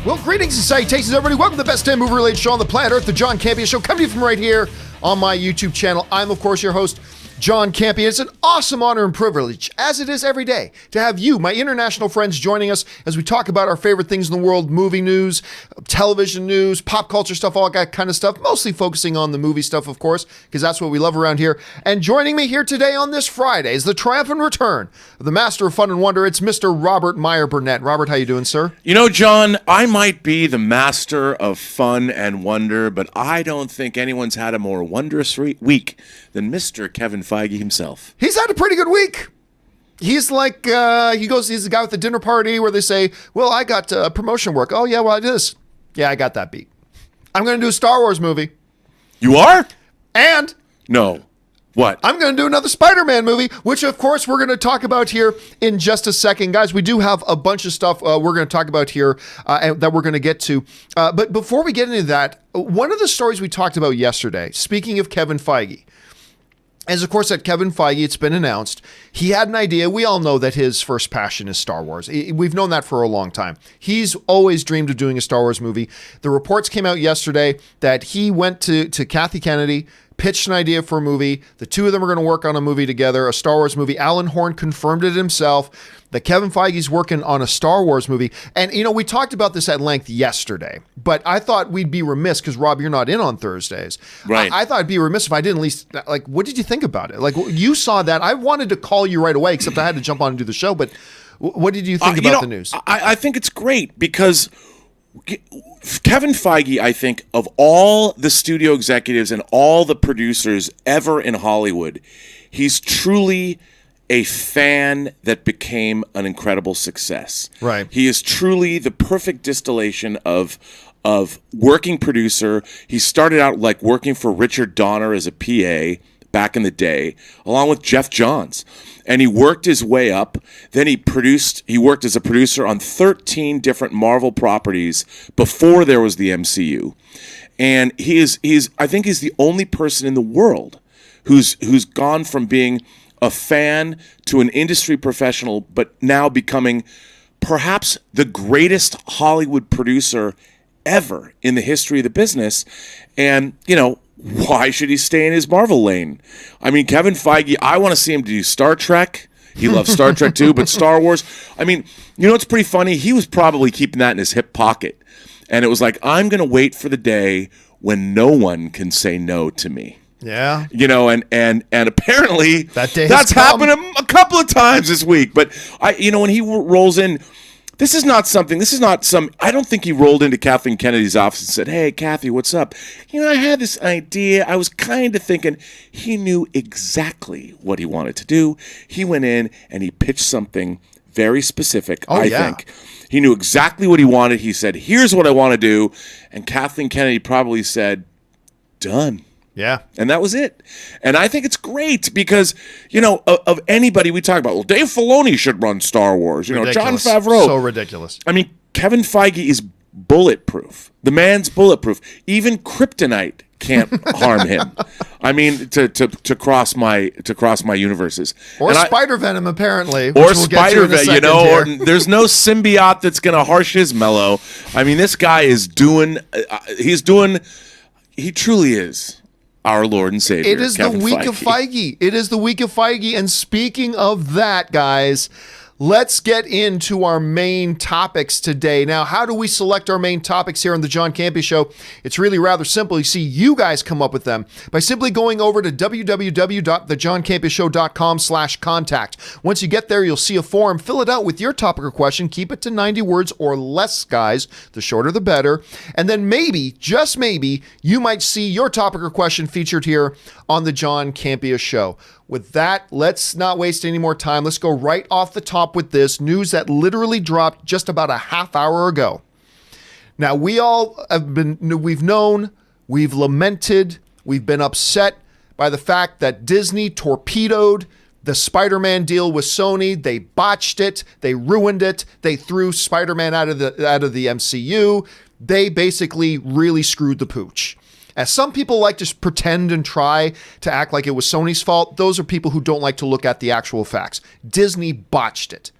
Well, greetings and salutations, everybody. Welcome to the best damn movie-related show on the planet Earth, the John Campea Show, coming to you from right here on my YouTube channel. I'm, of course, your host, John Campea. It's an awesome honor and privilege, as it is every day, to have you, my international friends, joining us as we talk about our favorite things in the world, movie news, television news, pop culture stuff, all that kind of stuff, mostly focusing on the movie stuff, of course, because that's what we love around here. And joining me here today on this Friday is the triumphant return of the master of fun and wonder. It's Mr. Robert Meyer Burnett. Robert, how you doing, sir? You know, John, I might be the master of fun and wonder, but I don't think anyone's had a more wondrous week than Mr. Kevin Feige himself. He's had a pretty good week. He's like, he's the guy with the dinner party where they say, well, I got promotion work. Oh, yeah, well, I did this. Yeah, I got that beat. I'm going to do a Star Wars movie. You are? And? No. What? I'm going to do another Spider-Man movie, which, of course, we're going to talk about here in just a second. Guys, we do have a bunch of stuff we're going to talk about here that we're going to get to. But before we get into that, one of the stories we talked about yesterday, speaking of Kevin Feige, is, of course, that Kevin Feige, it's been announced, he had an idea. We all know that his first passion is Star Wars. We've known that for a long time. He's always dreamed of doing a Star Wars movie. The reports came out yesterday that he went to Kathy Kennedy, pitched an idea for a movie. The two of them are going to work on a movie together, a Star Wars movie. Alan Horn confirmed it himself that Kevin Feige's working on a Star Wars movie. And, you know, we talked about this at length yesterday, but I thought we'd be remiss because, Rob, you're not in on Thursdays. Right. I thought I'd be remiss if I didn't at least, like, what did you think about it? Like, you saw that. I wanted to call you right away, except I had to jump on and do the show. But what did you think about the news? I think it's great because Kevin Feige, I think, of all the studio executives and all the producers ever in Hollywood, he's truly a fan that became an incredible success. Right. He is truly the perfect distillation of working producer. He started out like working for Richard Donner as a PA back in the day, along with Jeff Johns. And he worked his way up. Then he worked as a producer on 13 different Marvel properties before there was the MCU. And I think he's the only person in the world who's gone from being a fan to an industry professional, but now becoming perhaps the greatest Hollywood producer ever in the history of the business. And, you know, why should he stay in his Marvel lane? I mean, Kevin Feige, I want to see him do Star Trek. He loves Star Trek too, but Star Wars. I mean, you know what's pretty funny? He was probably keeping that in his hip pocket. And it was like, I'm going to wait for the day when no one can say no to me. Yeah. You know, and apparently that's happened a couple of times this week. But when he rolls in, this is not some, I don't think he rolled into Kathleen Kennedy's office and said, hey, Kathy, what's up? You know, I had this idea. I was kind of thinking. He knew exactly what he wanted to do. He went in and he pitched something very specific, I think. He knew exactly what he wanted. He said, here's what I want to do. And Kathleen Kennedy probably said, done. Yeah. And that was it. And I think it's great because, you know, of anybody we talk about, well, Dave Filoni should run Star Wars. You Ridiculous. know, John Favreau. So ridiculous. I mean, Kevin Feige is bulletproof. The man's bulletproof. Even kryptonite can't harm him. I mean, to cross my universes. Or spider venom, apparently. Or spider venom, you know. Or there's no symbiote that's going to harsh his mellow. I mean, this guy is doing. He truly is our Lord and Savior. It is Kevin the week of Feige. It is the week of Feige. And speaking of that, guys, let's get into our main topics today. Now, how do we select our main topics here on the John Campea Show? It's really rather simple. You see, you guys come up with them by simply going over to www.thejohncampeashow.com/contact. Once you get there, you'll see a form. Fill it out with your topic or question. Keep it to 90 words or less, guys. The shorter, the better. And then maybe, just maybe, you might see your topic or question featured here on the John Campea Show. With that, let's not waste any more time. Let's go right off the top with this news that literally dropped just about a half hour ago. Now, we've known, we've lamented, we've been upset by the fact that Disney torpedoed the Spider-Man deal with Sony. They botched it. They ruined it. They threw Spider-Man out of the MCU. They basically really screwed the pooch. As some people like to pretend and try to act like it was Sony's fault, those are people who don't like to look at the actual facts. Disney botched it.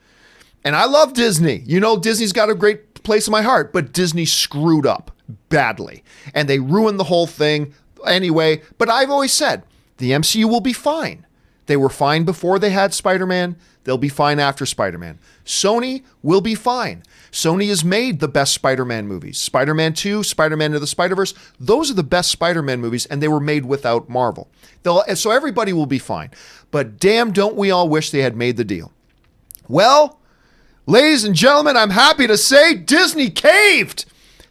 And I love Disney. You know, Disney's got a great place in my heart, but Disney screwed up badly and they ruined the whole thing anyway. But I've always said the MCU will be fine. They were fine before they had Spider-Man. They'll be fine after Spider-Man. Sony will be fine. Sony has made the best Spider-Man movies. Spider-Man 2, Spider-Man Into the Spider-Verse, those are the best Spider-Man movies, and they were made without Marvel. So everybody will be fine. But damn, don't we all wish they had made the deal. Well, ladies and gentlemen, I'm happy to say Disney caved.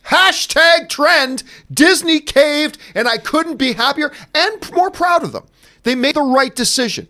Hashtag trend, Disney caved, and I couldn't be happier and more proud of them. They made the right decision.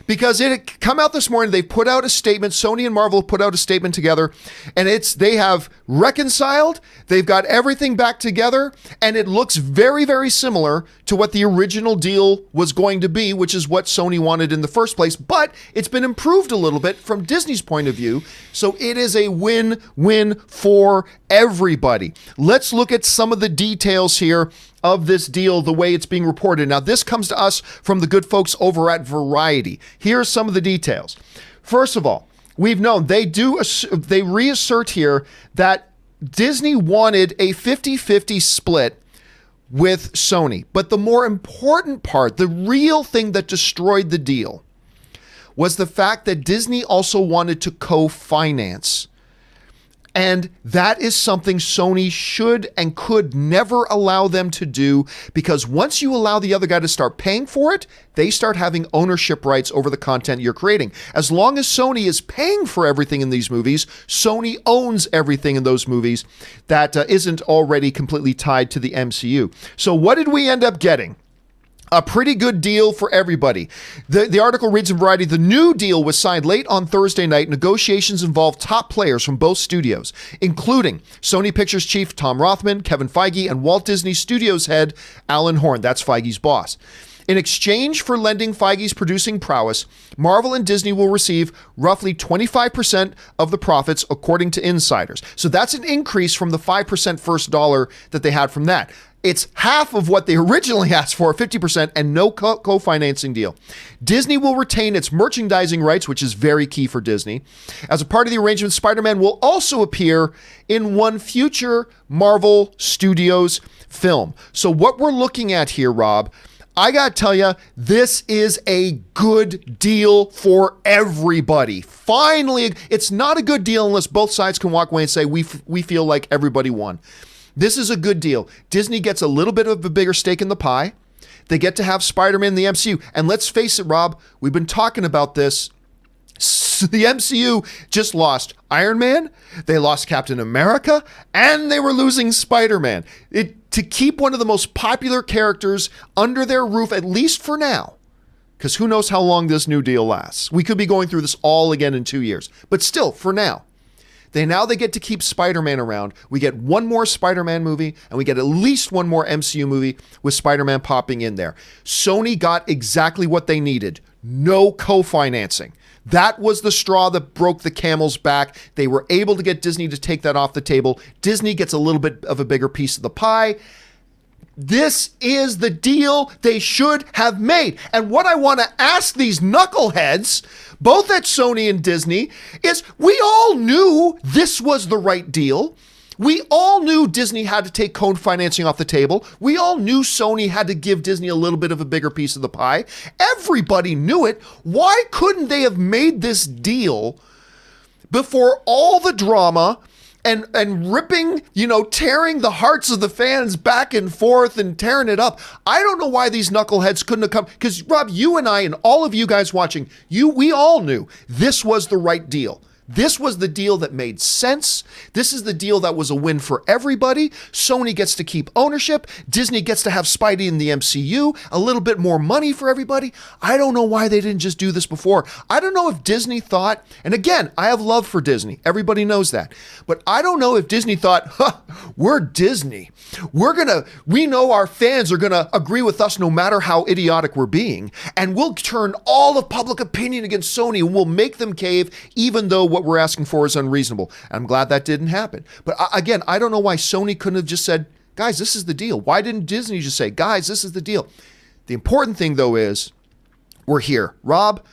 Because it had come out this morning, they put out a statement, Sony and Marvel put out a statement together, and they have reconciled, they've got everything back together, and it looks very, very similar to what the original deal was going to be, which is what Sony wanted in the first place, but it's been improved a little bit from Disney's point of view, so it is a win-win for everybody. Let's look at some of the details here of this deal, the way it's being reported. Now, this comes to us from the good folks over at Variety. Here's some of the details. First of all, we've known they reassert here that Disney wanted a 50-50 split with Sony. But the more important part, the real thing that destroyed the deal, was the fact that Disney also wanted to co-finance. And that is something Sony should and could never allow them to do, because once you allow the other guy to start paying for it, they start having ownership rights over the content you're creating. As long as Sony is paying for everything in these movies, Sony owns everything in those movies that isn't already completely tied to the MCU. So what did we end up getting? A pretty good deal for everybody. The article reads in Variety, the new deal was signed late on Thursday night. Negotiations involved top players from both studios, including Sony Pictures chief Tom Rothman, Kevin Feige, and Walt Disney Studios head Alan Horn. That's Feige's boss. In exchange for lending Feige's producing prowess, Marvel and Disney will receive roughly 25% of the profits, according to insiders. So that's an increase from the 5% first dollar that they had from that. It's half of what they originally asked for, 50%, and no co-financing deal. Disney will retain its merchandising rights, which is very key for Disney. As a part of the arrangement, Spider-Man will also appear in one future Marvel Studios film. So what we're looking at here, Rob, I gotta tell you, this is a good deal for everybody. Finally, it's not a good deal unless both sides can walk away and say, we feel like everybody won. This is a good deal. Disney gets a little bit of a bigger stake in the pie. They get to have Spider-Man in the MCU. And let's face it, Rob, we've been talking about this. The MCU just lost Iron Man, they lost Captain America, and they were losing Spider-Man. To keep one of the most popular characters under their roof, at least for now, because who knows how long this new deal lasts. We could be going through this all again in 2 years. But still, for now. They get to keep Spider-Man around. We get one more Spider-Man movie, and we get at least one more MCU movie with Spider-Man popping in there. Sony got exactly what they needed. No co-financing. That was the straw that broke the camel's back. They were able to get Disney to take that off the table. Disney gets a little bit of a bigger piece of the pie. This is the deal they should have made. And what I want to ask these knuckleheads, both at Sony and Disney, is we all knew this was the right deal. We all knew Disney had to take co-financing off the table. We all knew Sony had to give Disney a little bit of a bigger piece of the pie. Everybody knew it. Why couldn't they have made this deal before all the drama and ripping, tearing the hearts of the fans back and forth and tearing it up? I don't know why these knuckleheads couldn't have come, because Rob, you and I and all of you guys watching, we all knew this was the right deal. This was the deal that made sense. This is the deal that was a win for everybody. Sony gets to keep ownership. Disney gets to have Spidey in the MCU. A little bit more money for everybody. I don't know why they didn't just do this before. I don't know if Disney thought, and again, I have love for Disney. Everybody knows that. But I don't know if Disney thought, we're Disney. We know our fans are going to agree with us no matter how idiotic we're being. And we'll turn all of public opinion against Sony and we'll make them cave, even though what we're asking for is unreasonable. I'm glad that didn't happen. But again, I don't know why Sony couldn't have just said, guys, this is the deal. Why didn't Disney just say, guys, this is the deal? The important thing, though, is we're here. Rob,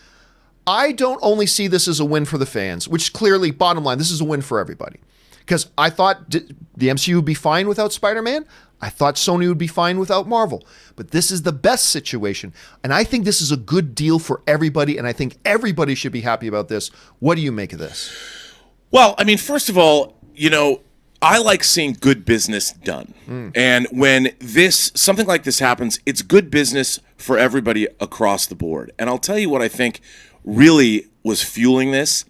I don't only see this as a win for the fans, which clearly, bottom line, this is a win for everybody. Because I thought the MCU would be fine without Spider-Man. I thought Sony would be fine without Marvel. But this is the best situation. And I think this is a good deal for everybody. And I think everybody should be happy about this. What do you make of this? Well, I mean, first of all, I like seeing good business done. And when something like this happens, it's good business for everybody across the board. And I'll tell you what I think really was fueling this.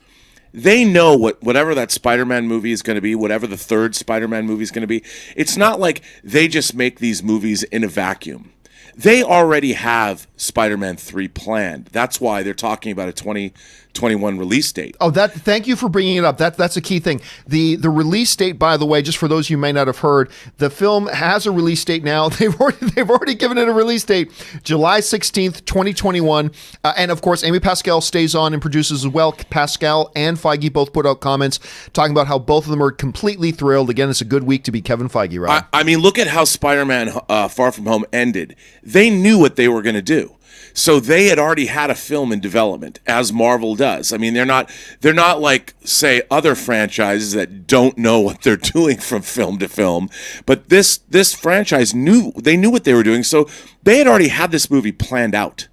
They know whatever that Spider-Man movie is going to be, whatever the third Spider-Man movie is going to be. It's not like they just make these movies in a vacuum. They already have Spider-Man 3 planned. That's why they're talking about a 2021 release date. Oh, thank you for bringing it up. That's a key thing. The release date, by the way, just for those you may not have heard, the film has a release date now. They've already given it a release date, July 16th, 2021. And of course, Amy Pascal stays on and produces as well. Pascal and Feige both put out comments talking about how both of them are completely thrilled. Again, it's a good week to be Kevin Feige, right? I mean, look at how Spider-Man Far From Home ended. They knew what they were going to do. So they had already had a film in development, as Marvel does. I mean, they're not like, say, other franchises that don't know what they're doing from film to film. But this franchise knew what they were doing, so they had already had this movie planned out.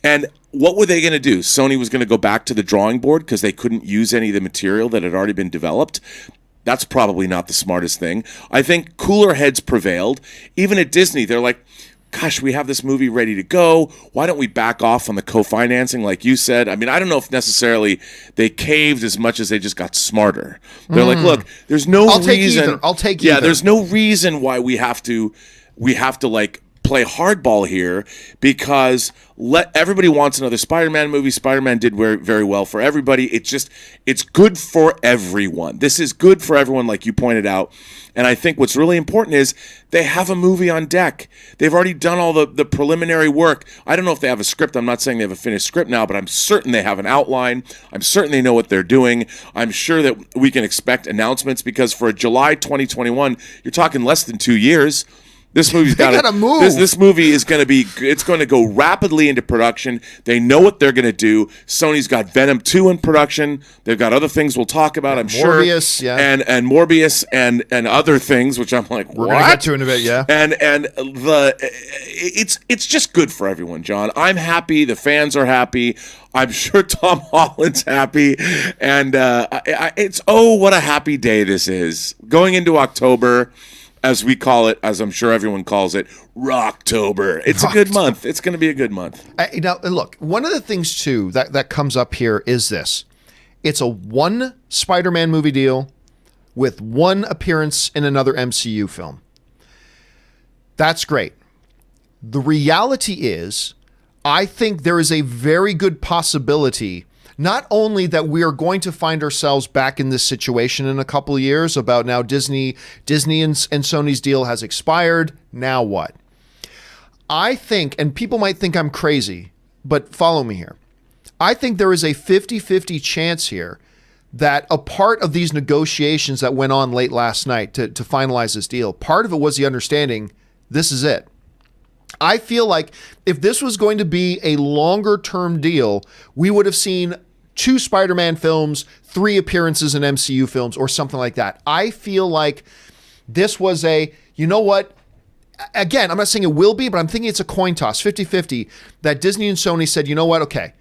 And what were they going to do? Sony was going to go back to the drawing board because they couldn't use any of the material that had already been developed. That's probably not the smartest thing. I think cooler heads prevailed. Even at Disney, they're like, gosh, we have this movie ready to go. Why don't we back off on the co-financing like you said? I mean, I don't know if necessarily they caved as much as they just got smarter. They're like, look, there's no reason. I'll take either. Yeah, there's no reason why we have to like play hardball here, because everybody wants another Spider-Man movie. Spider-Man did very, very well for everybody. It's good for everyone. This is good for everyone, like you pointed out. And I think what's really important is they have a movie on deck. They've already done all the preliminary work. I don't know if they have a script. I'm not saying they have a finished script now, but I'm certain they have an outline. I'm certain they know what they're doing. I'm sure that we can expect announcements, because for July 2021, you're talking less than 2 years. This movie's got to move. This movie is going to be. It's going to go rapidly into production. They know what they're going to do. Sony's got Venom 2 in production. They've got other things we'll talk about. I'm sure. Morbius, yeah, and Morbius and other things, which I'm like, we're going to get to in a bit, yeah. And it's just good for everyone, John. I'm happy. The fans are happy. I'm sure Tom Holland's happy, and it's what a happy day this is going into October. As we call it, as I'm sure everyone calls it, Rocktober. It's a good month. It's going to be a good month. Now, look, one of the things, too, that comes up here is this. It's a one Spider-Man movie deal with one appearance in another MCU film. That's great. The reality is, I think there is a very good possibility not only that we are going to find ourselves back in this situation in a couple of years about now Disney and Sony's deal has expired. Now what? I think, and people might think I'm crazy, but follow me here. I think there is a 50-50 chance here that a part of these negotiations that went on late last night to finalize this deal, part of it was the understanding this is it. I feel like if this was going to be a longer term deal, we would have seen 2 Spider-Man films, 3 appearances in MCU films, or something like that. I feel like this was you know what? Again, I'm not saying it will be, but I'm thinking it's a coin toss, 50-50, that Disney and Sony said, you know what? Okay,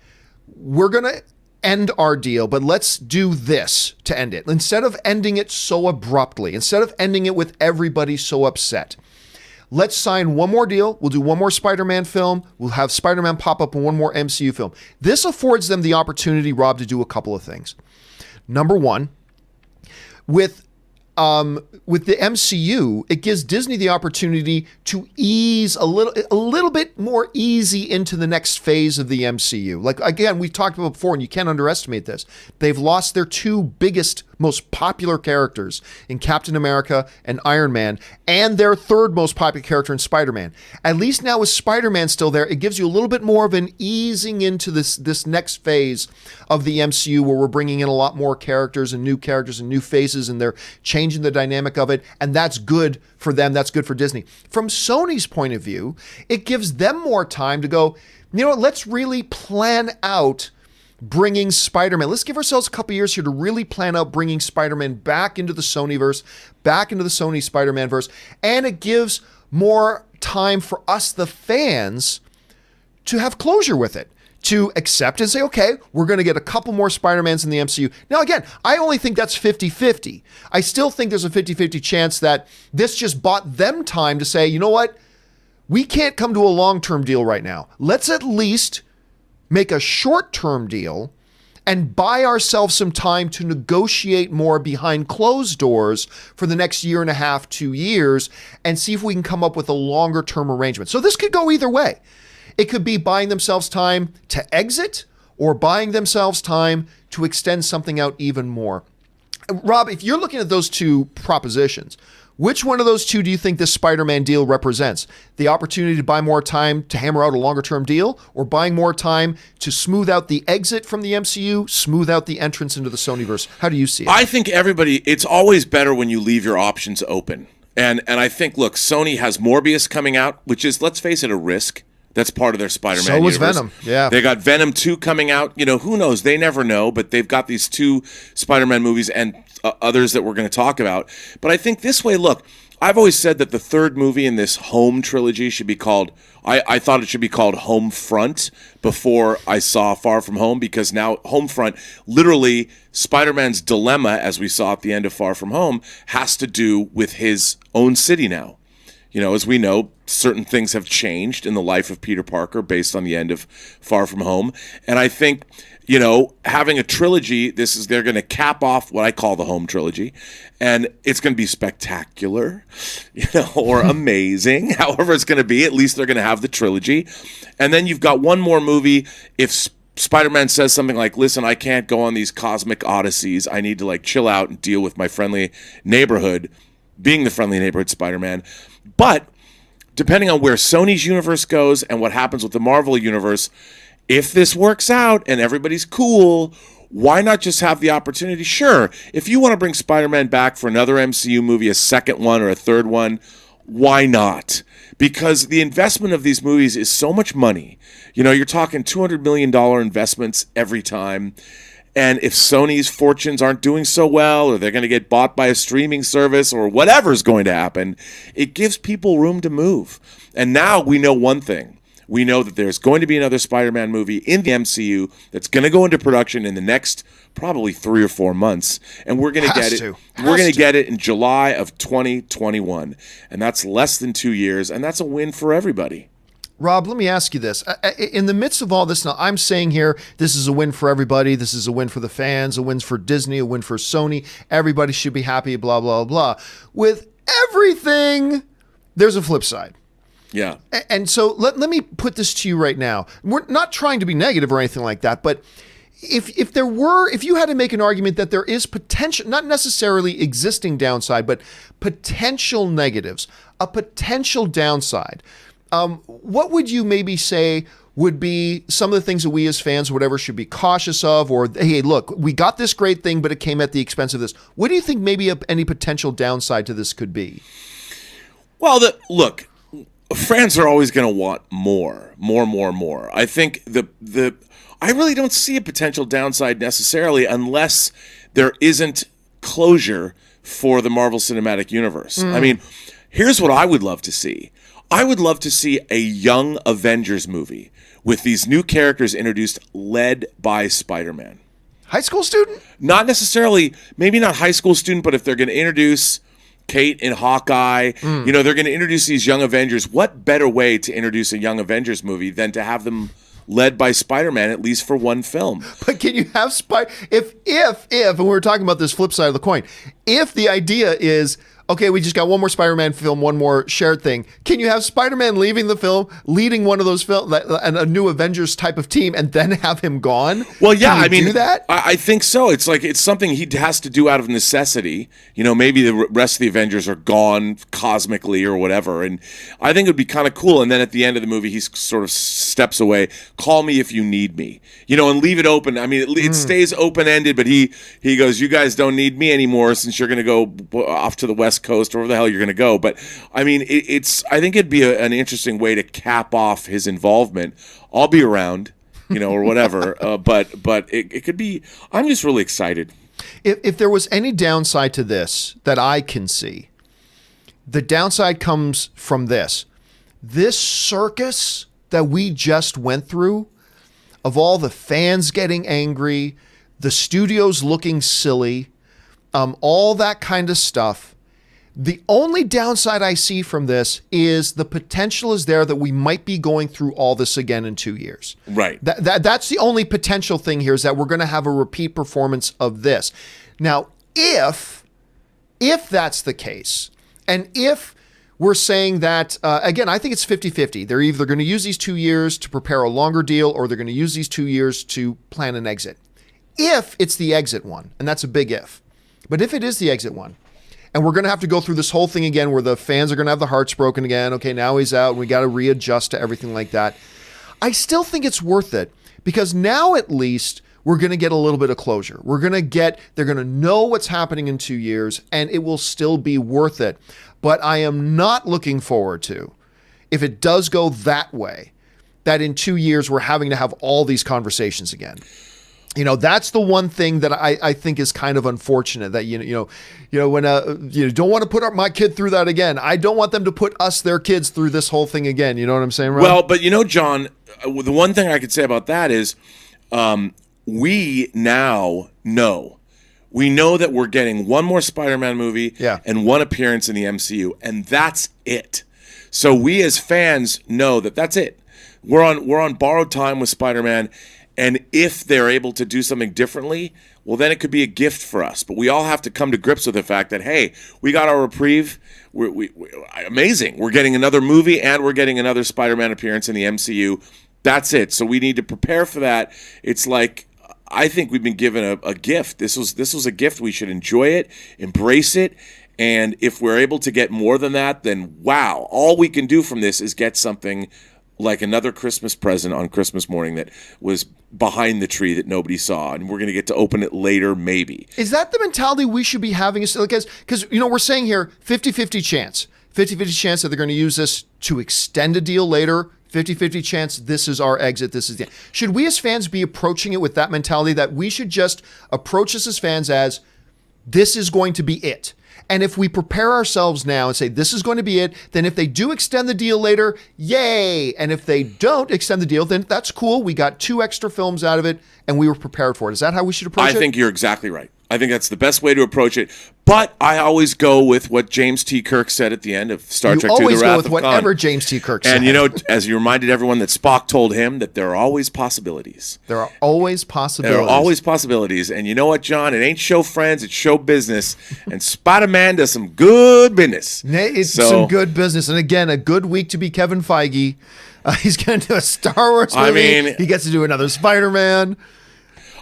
we're going to end our deal, but let's do this to end it. Instead of ending it so abruptly, instead of ending it with everybody so upset, let's sign one more deal. We'll do one more Spider-Man film. We'll have Spider-Man pop up in one more MCU film. This affords them the opportunity, Rob, to do a couple of things. Number one, with the MCU, it gives Disney the opportunity to ease a little bit more easy into the next phase of the MCU. Like, again, we've talked about before, and you can't underestimate this. They've lost their 2 biggest, most popular characters in Captain America and Iron Man, and their 3rd most popular character in Spider-Man. At least now with Spider-Man still there, it gives you a little bit more of an easing into this next phase of the MCU, where we're bringing in a lot more characters and new faces, and they're changing the dynamic of it, and that's good for them. That's good for Disney. From Sony's point of view, it gives them more time to go, you know what, let's really plan out bringing Spider-Man. Let's give ourselves a couple years here to really plan out bringing Spider-Man back into the Sonyverse, back into the Sony Spider-Man verse, and it gives more time for us, the fans, to have closure with it, to accept and say, okay, we're going to get a couple more Spider-Mans in the MCU. Now, again, I only think that's 50-50. I still think there's a 50-50 chance that this just bought them time to say, you know what? We can't come to a long-term deal right now. Let's at least make a short-term deal and buy ourselves some time to negotiate more behind closed doors for the next year and a half, 2 years, and see if we can come up with a longer-term arrangement. So this could go either way. It could be buying themselves time to exit or buying themselves time to extend something out even more. Rob, if you're looking at those two propositions, which one of those two do you think this Spider-Man deal represents? The opportunity to buy more time to hammer out a longer-term deal, or buying more time to smooth out the exit from the MCU, smooth out the entrance into the Sonyverse? How do you see it? I think it's always better when you leave your options open. And I think, look, Sony has Morbius coming out, which is, let's face it, a risk. That's part of their Spider-Man universe. So was Venom, yeah. They got Venom 2 coming out. You know, who knows? They never know, but they've got these 2 Spider-Man movies and others that we're going to talk about. But I think this way, look, I've always said that the third movie in this Home trilogy should be called, I thought it should be called Homefront before I saw Far From Home, because now Homefront, literally Spider-Man's dilemma, as we saw at the end of Far From Home, has to do with his own city now. You know, as we know, certain things have changed in the life of Peter Parker based on the end of Far From Home. And I think, you know, having a trilogy, they're going to cap off what I call the Home trilogy. And it's going to be spectacular, you know, or amazing. However it's going to be, at least they're going to have the trilogy. And then you've got one more movie. If Spider-Man says something like, listen, I can't go on these cosmic odysseys. I need to, like, chill out and deal with my friendly neighborhood, being the friendly neighborhood Spider-Man. But depending on where Sony's universe goes and what happens with the Marvel universe, if this works out and everybody's cool, why not just have the opportunity? Sure, if you want to bring Spider-Man back for another MCU movie, a second one or a third one, why not? Because the investment of these movies is so much money. You know, you're talking $200 million investments every time. And if Sony's fortunes aren't doing so well, or they're going to get bought by a streaming service, or whatever's going to happen, it gives people room to move. And now we know one thing. We know that there's going to be another Spider-Man movie in the MCU that's going to go into production in the next probably 3 or 4 months. And we're going to get it. We're going to get it in July of 2021. And that's less than 2 years. And that's a win for everybody. Rob, let me ask you this. In the midst of all this, now I'm saying here, this is a win for everybody. This is a win for the fans, a win for Disney, a win for Sony. Everybody should be happy, blah, blah, blah. With everything, there's a flip side. Yeah. And so let me put this to you right now. We're not trying to be negative or anything like that, but if you had to make an argument that there is potential, not necessarily existing downside, but potential negatives, a potential downside, what would you maybe say would be some of the things that we as fans or whatever should be cautious of? Or, hey, look, we got this great thing, but it came at the expense of this. What do you think maybe any potential downside to this could be? Well, look, fans are always going to want more. I think I really don't see a potential downside necessarily unless there isn't closure for the Marvel Cinematic Universe. I mean, here's what I would love to see. I would love to see a young Avengers movie with these new characters introduced, led by Spider-Man. High school student? Not necessarily, maybe not high school student, but if they're going to introduce Kate and Hawkeye, you know, they're going to introduce these young Avengers. What better way to introduce a young Avengers movie than to have them led by Spider-Man, at least for one film? But can you have if, and we were talking about this flip side of the coin, if the idea is, okay, we just got one more Spider-Man film, one more shared thing. Can you have Spider-Man leaving the film, leading one of those films, and a new Avengers type of team, and then have him gone? Well, yeah, I mean, do that? I think so. It's like it's something he has to do out of necessity. You know, maybe the rest of the Avengers are gone cosmically or whatever, and I think it would be kind of cool. And then at the end of the movie, he sort of steps away. Call me if you need me. You know, and leave it open. I mean, it stays open-ended, but he goes, you guys don't need me anymore since you're going to go off to the West Coast or wherever the hell you're going to go. But I mean, I think it'd be an interesting way to cap off his involvement. I'll be around. or whatever. But it could be. I'm just really excited. If there was any downside to this that I can see, the downside comes from this. This circus that we just went through, of all the fans getting angry, the studios looking silly, all that kind of stuff. The only downside I see from this is the potential is there that we might be going through all this again in 2 years. Right. That's the only potential thing here, is that we're going to have a repeat performance of this. Now, if that's the case, and if we're saying that, again, I think it's 50-50. They're either going to use these 2 years to prepare a longer deal, or they're going to use these 2 years to plan an exit. If it's the exit one, and that's a big if, but if it is the exit one, and we're going to have to go through this whole thing again where the fans are going to have their hearts broken again. Okay, now he's out and we got to readjust to everything like that. I still think it's worth it, because now at least we're going to get a little bit of closure. They're going to know what's happening in 2 years, and it will still be worth it. But I am not looking forward to, if it does go that way, that in 2 years we're having to have all these conversations again. That's the one thing that I think is kind of unfortunate, that, when you don't want to put my kid through that again. I don't want them to put their kids through this whole thing again. You know what I'm saying, Ron? Well, but John, the one thing I could say about that is we now know. We know that we're getting one more Spider-Man movie and one appearance in the MCU, and that's it. So we as fans know that that's it. We're on borrowed time with Spider-Man. And if they're able to do something differently, well, then it could be a gift for us. But we all have to come to grips with the fact that, hey, we got our reprieve. We're amazing. We're getting another movie and we're getting another Spider-Man appearance in the MCU. That's it. So we need to prepare for that. It's like, I think we've been given a gift. This was a gift. We should enjoy it, embrace it. And if we're able to get more than that, then wow, all we can do from this is get something like another Christmas present on Christmas morning that was behind the tree that nobody saw, and we're going to get to open it later, maybe. Is that the mentality we should be having? Because we're saying here 50-50 chance. 50-50 chance that they're going to use this to extend a deal later. 50-50 chance this is our exit. This is the end. Should we as fans be approaching it with that mentality, that we should just approach this as fans as this is going to be it? And if we prepare ourselves now and say this is going to be it, then if they do extend the deal later, yay. And if they don't extend the deal, then that's cool. We got 2 extra films out of it and we were prepared for it. Is that how we should approach it? I think you're exactly right. I think that's the best way to approach it. But I always go with what James T. Kirk said at the end of Star Trek II: The Wrath of Khan. You always go with whatever James T. Kirk said. And as you reminded everyone that Spock told him that there are always possibilities. There are always possibilities. There are always possibilities. And you know what, John? It ain't show friends, it's show business. And Spider-Man does some good business. It's some good business. And again, a good week to be Kevin Feige. He's going to do a Star Wars movie. He gets to do another Spider-Man.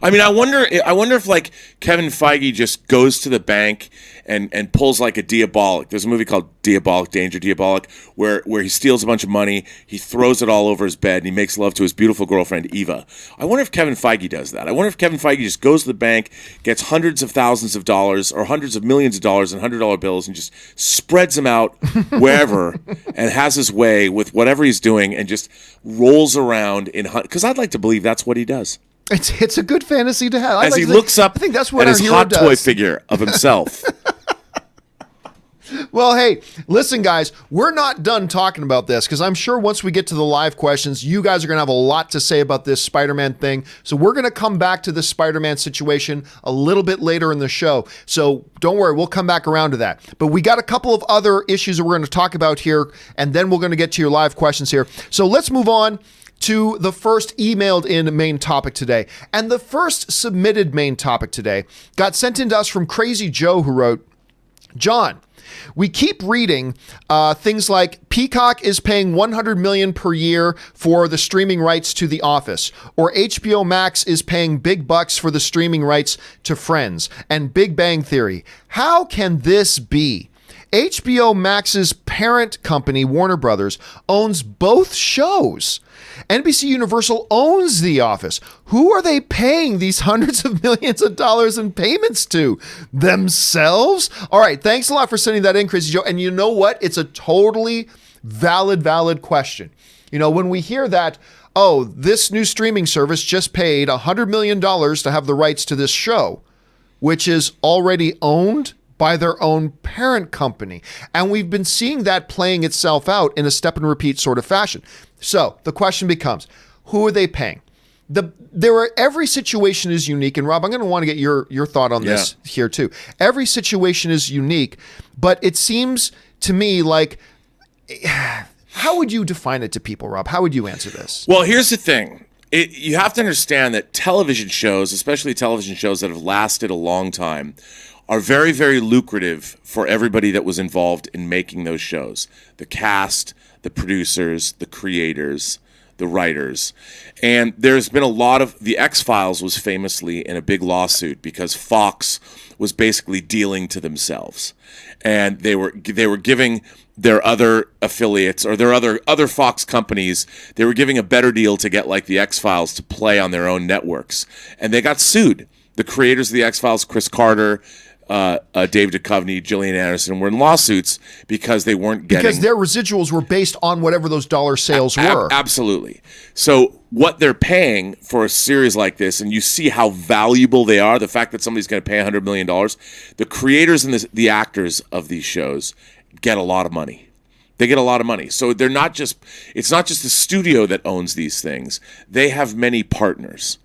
I wonder if like Kevin Feige just goes to the bank and pulls like a Diabolic. There's a movie called Diabolic, Danger Diabolic, where he steals a bunch of money, he throws it all over his bed, and he makes love to his beautiful girlfriend, Eva. I wonder if Kevin Feige does that. I wonder if Kevin Feige just goes to the bank, gets hundreds of thousands of dollars or hundreds of millions of dollars in $100 bills and just spreads them out wherever and has his way with whatever he's doing and just rolls around in, because I'd like to believe that's what he does. It's a good fantasy to have. As he looks up, I think that's what at his hot toy figure of himself. Well, hey, listen, guys, we're not done talking about this, because I'm sure once we get to the live questions, you guys are going to have a lot to say about this Spider-Man thing. So we're going to come back to this Spider-Man situation a little bit later in the show. So don't worry, we'll come back around to that. But we got a couple of other issues that we're going to talk about here, and then we're going to get to your live questions here. So let's move on to the first emailed in main topic today. And the first submitted main topic today got sent in to us from Crazy Joe, who wrote, John, we keep reading things like Peacock is paying $100 million per year for the streaming rights to The Office, or HBO Max is paying big bucks for the streaming rights to Friends and Big Bang Theory. How can this be? HBO Max's parent company, Warner Brothers, owns both shows. NBC Universal owns The Office. Who are they paying these hundreds of millions of dollars in payments to? Themselves? All right, thanks a lot for sending that in, Crazy Joe. And you know what? It's a totally valid question. When we hear that, oh, this new streaming service just paid $100 million to have the rights to this show, which is already owned by their own parent company. And we've been seeing that playing itself out in a step and repeat sort of fashion. So the question becomes, who are they paying? Every situation is unique, and Rob, I'm going to want to get your thought on this here too. Every situation is unique, but it seems to me like, how would you define it to people, Rob? How would you answer this? Well, here's the thing. You have to understand that television shows, especially television shows that have lasted a long time, are very, very lucrative for everybody that was involved in making those shows. The cast, the producers, the creators, the writers. And there's been a lot of, the X-Files was famously in a big lawsuit because Fox was basically dealing to themselves. And they were giving their other affiliates or their other Fox companies, they were giving a better deal to get like the X-Files to play on their own networks. And they got sued. The creators of the X-Files, Chris Carter, Dave Duchovny, Gillian Anderson, were in lawsuits because they weren't getting... Because their residuals were based on whatever those dollar sales were. Absolutely. So what they're paying for a series like this, and you see how valuable they are, the fact that somebody's going to pay $100 million, the creators and the actors of these shows get a lot of money. They get a lot of money. So it's not just the studio that owns these things. They have many partners.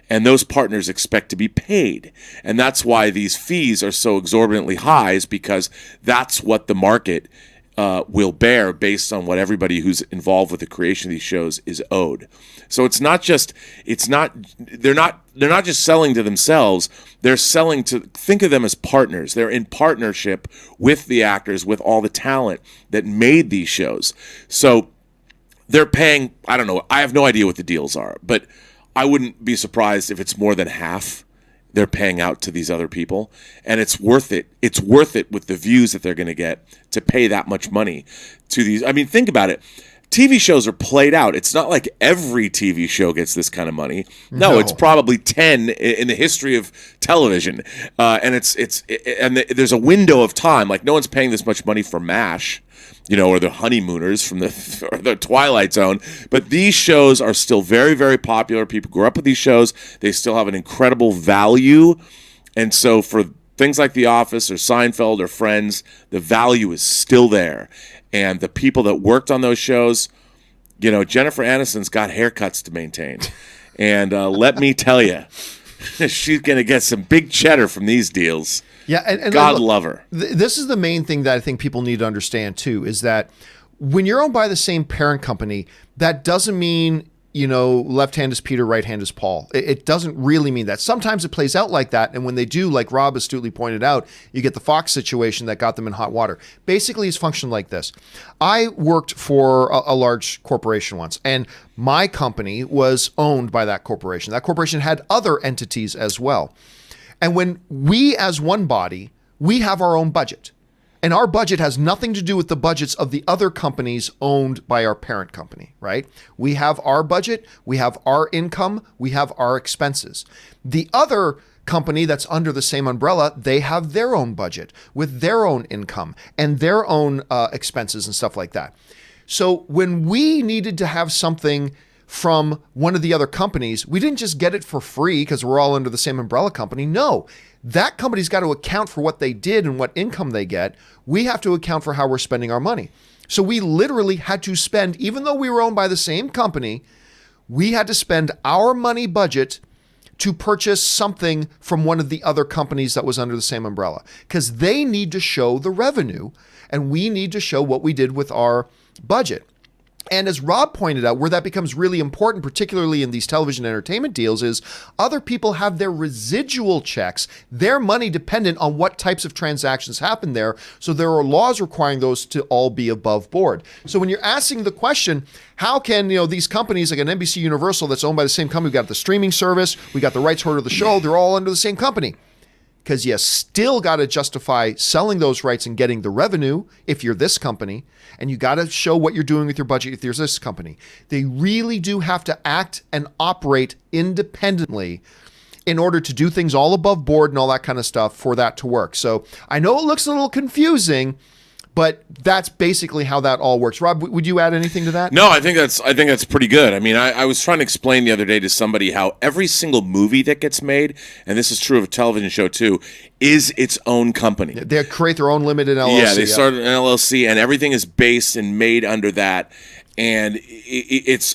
And those partners expect to be paid. And that's why these fees are so exorbitantly high, is because that's what the market will bear based on what everybody who's involved with the creation of these shows is owed. So they're not just selling to themselves, they're selling to, think of them as partners. They're in partnership with the actors, with all the talent that made these shows. So they're paying, I don't know, I have no idea what the deals are, but I wouldn't be surprised if it's more than half they're paying out to these other people. And it's worth it. It's worth it with the views that they're going to get to pay that much money to these. I mean, think about it. TV shows are played out. It's not like every TV show gets this kind of money. No. It's probably 10 in the history of television. And there's a window of time. Like, no one's paying this much money for MASH, or the Honeymooners from the Twilight Zone. But these shows are still very, very popular. People grew up with these shows. They still have an incredible value. And so for things like The Office or Seinfeld or Friends, the value is still there. And the people that worked on those shows, Jennifer Aniston's got haircuts to maintain. And let me tell you, she's going to get some big cheddar from these deals. Yeah, and God love her. This is the main thing that I think people need to understand too, is that when you're owned by the same parent company, that doesn't mean, left hand is Peter, right hand is Paul. It doesn't really mean that. Sometimes it plays out like that, and when they do, like Rob astutely pointed out, you get the Fox situation that got them in hot water. Basically, it's functioned like this. I worked for a large corporation once, and my company was owned by that corporation. That corporation had other entities as well. And when we as one body, we have our own budget. And our budget has nothing to do with the budgets of the other companies owned by our parent company, right? We have our budget, we have our income, we have our expenses. The other company that's under the same umbrella, they have their own budget with their own income and their own expenses and stuff like that. So when we needed to have something from one of the other companies, we didn't just get it for free because we're all under the same umbrella company. No, that company's got to account for what they did and what income they get. We have to account for how we're spending our money. So we literally had to spend, even though we were owned by the same company, we had to spend our money budget to purchase something from one of the other companies that was under the same umbrella, because they need to show the revenue and we need to show what we did with our budget. And as Rob pointed out, where that becomes really important, particularly in these television entertainment deals, is other people have their residual checks, their money dependent on what types of transactions happen there. So there are laws requiring those to all be above board. So when you're asking the question, how can these companies like an NBC Universal that's owned by the same company, we got the streaming service, we got the rights holder of the show, they're all under the same company. Because you still got to justify selling those rights and getting the revenue if you're this company, and you got to show what you're doing with your budget if there's this company. They really do have to act and operate independently in order to do things all above board and all that kind of stuff for that to work. So I know it looks a little confusing, But that's basically how that all works. Rob, would you add anything to that? No, I think that's pretty good. I mean, I was trying to explain the other day to somebody how every single movie that gets made, and this is true of a television show too, is its own company. They create their own limited LLC. Yeah, they started an LLC, and everything is based and made under that. And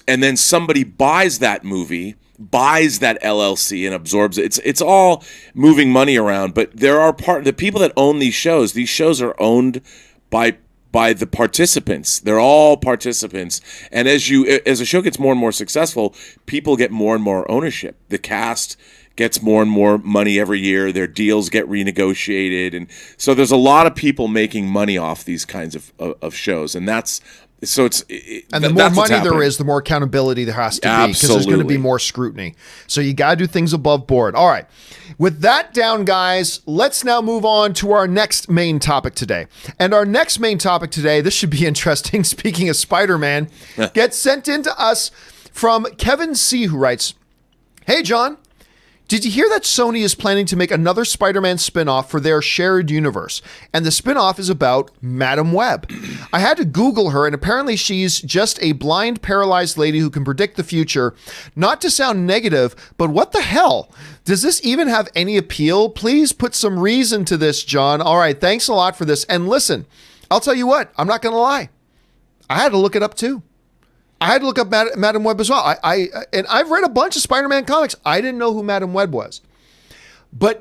and then somebody buys that movie, buys that LLC, and absorbs it. It's all moving money around. But there are the people that own these shows. These shows are owned by the participants. They're all participants. And as a show gets more and more successful, people get more and more ownership. The cast gets more and more money every year. Their deals get renegotiated. And so there's a lot of people making money off these kinds of shows. And that's so it's and the more money there is, the more accountability there has to be, because there's going to be more scrutiny. So you got to do things above board. All right. With that down, guys, let's now move on to our next main topic today. And our next main topic today, this should be interesting. Speaking of Spider-Man, gets sent in to us from Kevin C., who writes, "Hey, John. Did you hear that Sony is planning to make another Spider-Man spin-off for their shared universe? And the spin-off is about Madame Web. I had to Google her, and apparently she's just a blind, paralyzed lady who can predict the future. Not to sound negative, but what the hell? Does this even have any appeal? Please put some reason to this, John. All right, thanks a lot for this. And listen, I'll tell you what, I'm not going to lie. I had to look it up too. I had to look up Madame Web as well. And I've read a bunch of Spider-Man comics. I didn't know who Madame Web was. But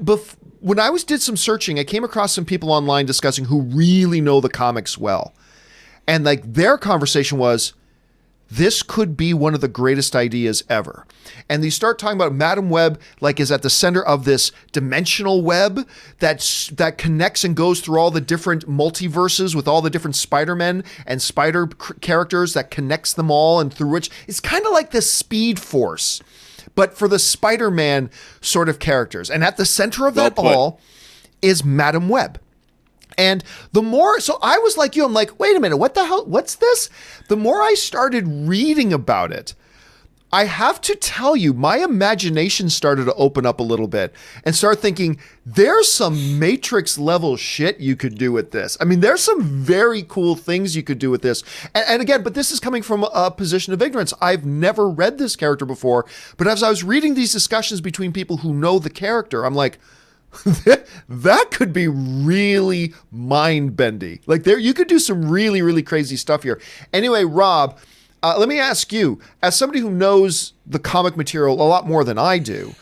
when I did some searching, I came across some people online discussing who really know the comics well. And like their conversation was, this could be one of the greatest ideas ever. And they start talking about Madame Web like is at the center of this dimensional web that connects and goes through all the different multiverses with all the different Spider-Men and spider characters that connects them all, and through which it's kind of like the Speed Force, but for the Spider-Man sort of characters. And at the center of that all is Madame Web. And the more, so I was like you, I'm like, wait a minute, what the hell, what's this? The more I started reading about it, I have to tell you, my imagination started to open up a little bit and start thinking, there's some Matrix level shit you could do with this. I mean, there's some very cool things you could do with this. And again, but this is coming from a position of ignorance. I've never read this character before, but as I was reading these discussions between people who know the character, I'm like, that could be really mind-bending. Like you could do some really, really crazy stuff here. Anyway, Rob, let me ask you, as somebody who knows the comic material a lot more than I do,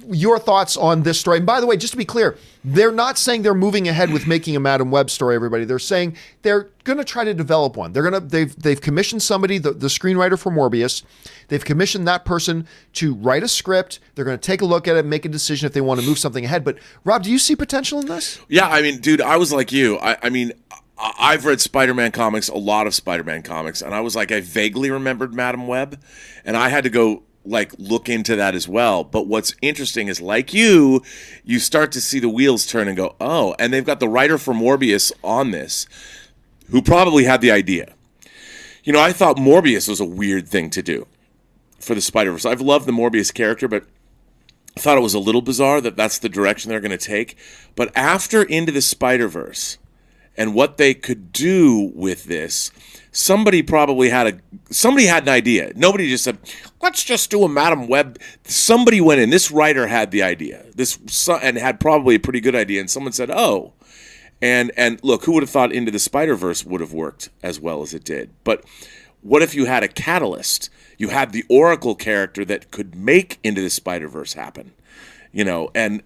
your thoughts on this story. And by the way, just to be clear, they're not saying they're moving ahead with making a Madame Web story, everybody. They're saying they're going to try to develop one. They've commissioned somebody, the screenwriter for Morbius. They've commissioned that person to write a script. They're going to take a look at it and make a decision if they want to move something ahead. But Rob, do you see potential in this? Yeah, I mean, dude, I was like you. I mean, I've read Spider-Man comics, a lot of Spider-Man comics, and I was like, I vaguely remembered Madame Web, and I had to go look into that as well. But what's interesting is, like you start to see the wheels turn and go, oh, and they've got the writer for Morbius on this, who probably had the idea. You know, I thought Morbius was a weird thing to do for the Spider-Verse. I've loved the Morbius character, but I thought it was a little bizarre that that's the direction they're going to take. But after Into the Spider-Verse and what they could do with this, somebody had an idea. Nobody just said, let's just do a Madame Web. Somebody went in. This writer had the idea. And had probably a pretty good idea. And someone said, oh. And look, who would have thought Into the Spider-Verse would have worked as well as it did? But what if you had a catalyst? You had the Oracle character that could make Into the Spider-Verse happen. You know, and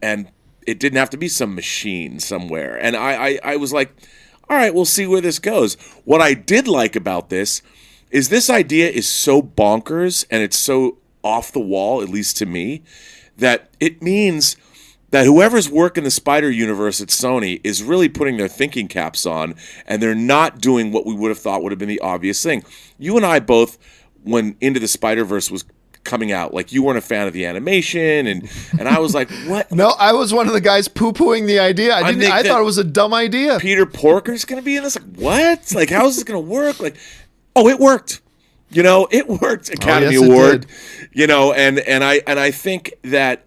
it didn't have to be some machine somewhere. And I was like, all right, we'll see where this goes. What I did like about this is this idea is so bonkers and it's so off the wall, at least to me, that it means that whoever's working the Spider Universe at Sony is really putting their thinking caps on, and they're not doing what we would have thought would have been the obvious thing. You and I both, when Into the Spider-Verse was coming out, like, you weren't a fan of the animation, and I was like, what? No, I was one of the guys poo-pooing the idea. I thought it was a dumb idea. Peter Porker's going to be in this? Like, what? Like, how is this going to work? Like, oh, it worked. You know, it worked. Academy Award. You know, and I think that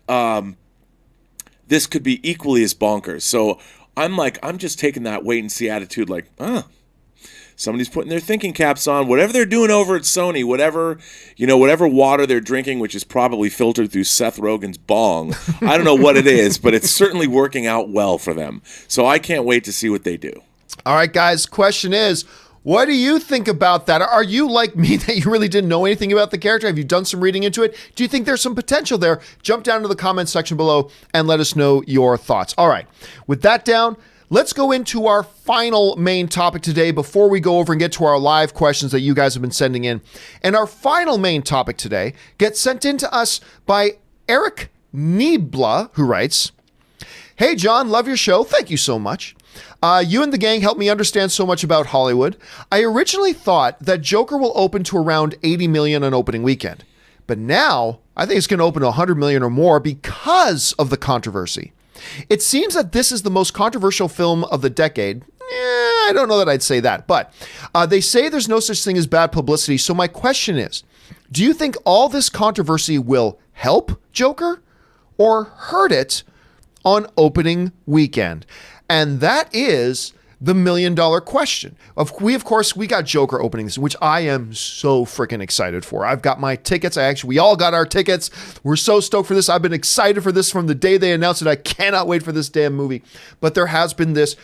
this could be equally as bonkers. So I'm just taking that wait and see attitude like, somebody's putting their thinking caps on. Whatever they're doing over at Sony, whatever water they're drinking, which is probably filtered through Seth Rogen's bong. I don't know what it is, but it's certainly working out well for them. So I can't wait to see what they do. All right, guys, question is, what do you think about that? Are you like me that you really didn't know anything about the character? Have you done some reading into it? Do you think there's some potential there? Jump down to the comments section below and let us know your thoughts. All right, with that down, let's go into our final main topic today before we go over and get to our live questions that you guys have been sending in. And our final main topic today gets sent in to us by Eric Niebla, who writes, "Hey, John, love your show. Thank you so much. You and the gang helped me understand so much about Hollywood. I originally thought that Joker will open to around 80 million on opening weekend. But now I think it's going to open to 100 million or more because of the controversy. It seems that this is the most controversial film of the decade. I don't know that I'd say that, but they say there's no such thing as bad publicity. So my question is, do you think all this controversy will help Joker or hurt it on opening weekend? And that is the $1 million question. We got Joker opening this, which I am so freaking excited for. I've got my tickets. We all got our tickets. We're so stoked for this. I've been excited for this from the day they announced it. I cannot wait for this damn movie. But there has been this,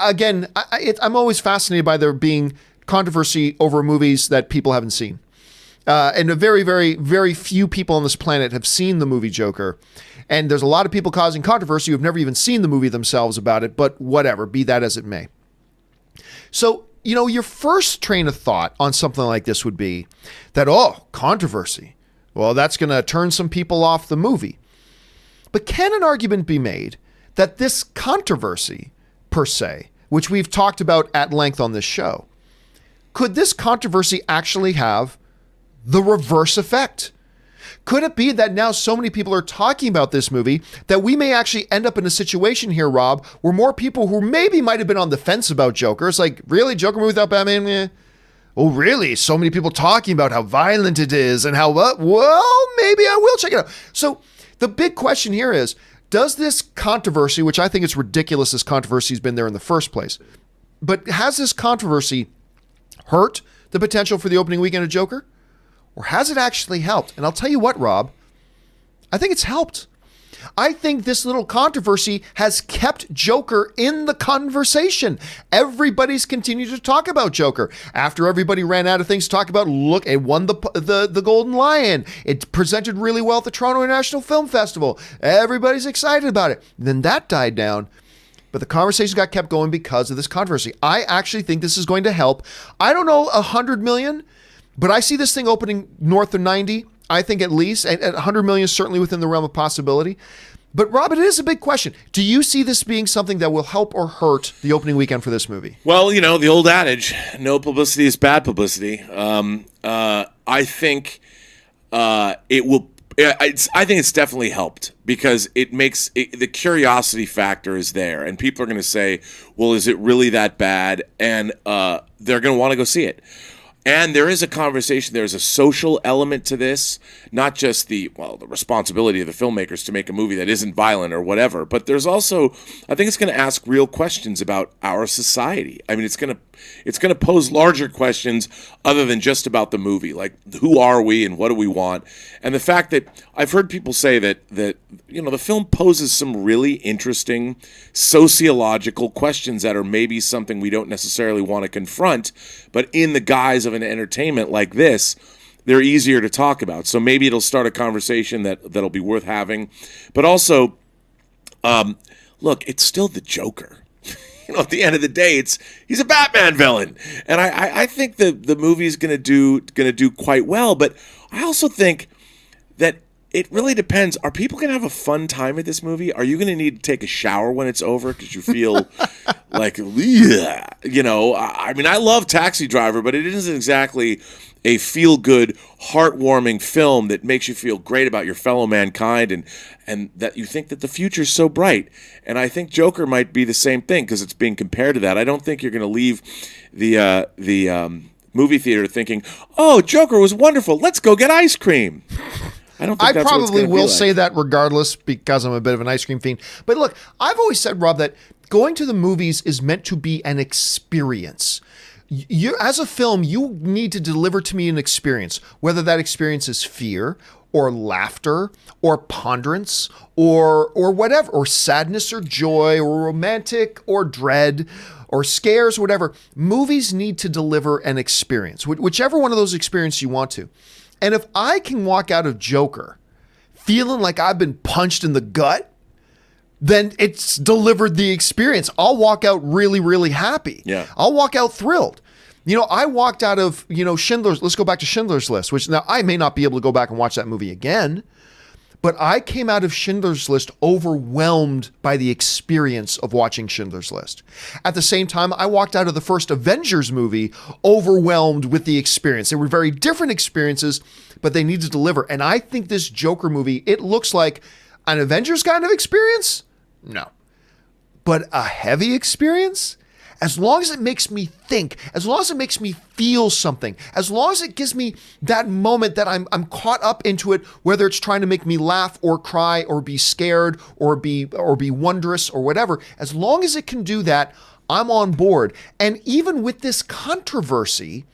again, I'm always fascinated by there being controversy over movies that people haven't seen. And a very, very, very few people on this planet have seen the movie Joker. And there's a lot of people causing controversy who've never even seen the movie themselves about it, but whatever, be that as it may. So, your first train of thought on something like this would be that, controversy. Well, that's going to turn some people off the movie. But can an argument be made that this controversy, per se, which we've talked about at length on this show, could this controversy actually have the reverse effect? Could it be that now so many people are talking about this movie that we may actually end up in a situation here, Rob, where more people who maybe might have been on the fence about Joker, it's like, really, Joker movie without Batman? Eh. Oh, really? So many people talking about how violent it is and how, well, maybe I will check it out. So the big question here is, does this controversy, which I think it's ridiculous this controversy has been there in the first place, but has this controversy hurt the potential for the opening weekend of Joker? Or has it actually helped? And I'll tell you what, Rob, I think it's helped. I think this little controversy has kept Joker in the conversation. Everybody's continued to talk about Joker. After everybody ran out of things to talk about, look, it won the Golden Lion. It presented really well at the Toronto International Film Festival. Everybody's excited about it. Then that died down. But the conversation got kept going because of this controversy. I actually think this is going to help. I don't know, 100 million, but I see this thing opening north of 90, I think at least. At 100 million is certainly within the realm of possibility. But Rob, it is a big question. Do you see this being something that will help or hurt the opening weekend for this movie? Well, the old adage, no publicity is bad publicity. I think it will. I think it's definitely helped because it makes the curiosity factor is there, and people are going to say, "Well, is it really that bad?" And they're going to want to go see it. And there is a conversation, there's a social element to this, not just the responsibility of the filmmakers to make a movie that isn't violent or whatever, but there's also, I think it's going to ask real questions about our society. I mean, it's going to pose larger questions other than just about the movie, like who are we and what do we want? And the fact that I've heard people say that the film poses some really interesting sociological questions that are maybe something we don't necessarily want to confront, but in the guise of an entertainment like this, they're easier to talk about. So maybe it'll start a conversation that'll be worth having. But also, look, it's still the Joker. At the end of the day, he's a Batman villain, and I think the movie's gonna do quite well. But I also think that it really depends. Are people going to have a fun time at this movie? Are you going to need to take a shower when it's over because you feel like, yeah, I mean, I love Taxi Driver, but it isn't exactly a feel-good, heartwarming film that makes you feel great about your fellow mankind and that you think that the future's so bright. And I think Joker might be the same thing because it's being compared to that. I don't think you're going to leave the movie theater thinking, oh, Joker was wonderful. Let's go get ice cream. I don't think I that's probably will like. say that regardless because I'm a bit of an ice cream fiend. But look, I've always said, Rob, that going to the movies is meant to be an experience. You, as a film, you need to deliver to me an experience, whether that experience is fear or laughter or ponderance or whatever, or sadness or joy or romantic or dread or scares, whatever. Movies need to deliver an experience, whichever one of those experiences you want to. And if I can walk out of Joker feeling like I've been punched in the gut, then it's delivered the experience. I'll walk out really, really happy. Yeah. I'll walk out thrilled. You know, I walked out of, Schindler's, let's go back to Schindler's List, which now I may not be able to go back and watch that movie again, but I came out of Schindler's List overwhelmed by the experience of watching Schindler's List. At the same time, I walked out of the first Avengers movie overwhelmed with the experience. They were very different experiences, but they need to deliver. And I think this Joker movie, it looks like an Avengers kind of experience. No. But a heavy experience? As long as it makes me think, as long as it makes me feel something, as long as it gives me that moment that I'm caught up into it, whether it's trying to make me laugh or cry or be scared or be wondrous or whatever, as long as it can do that, I'm on board. And even with this controversy,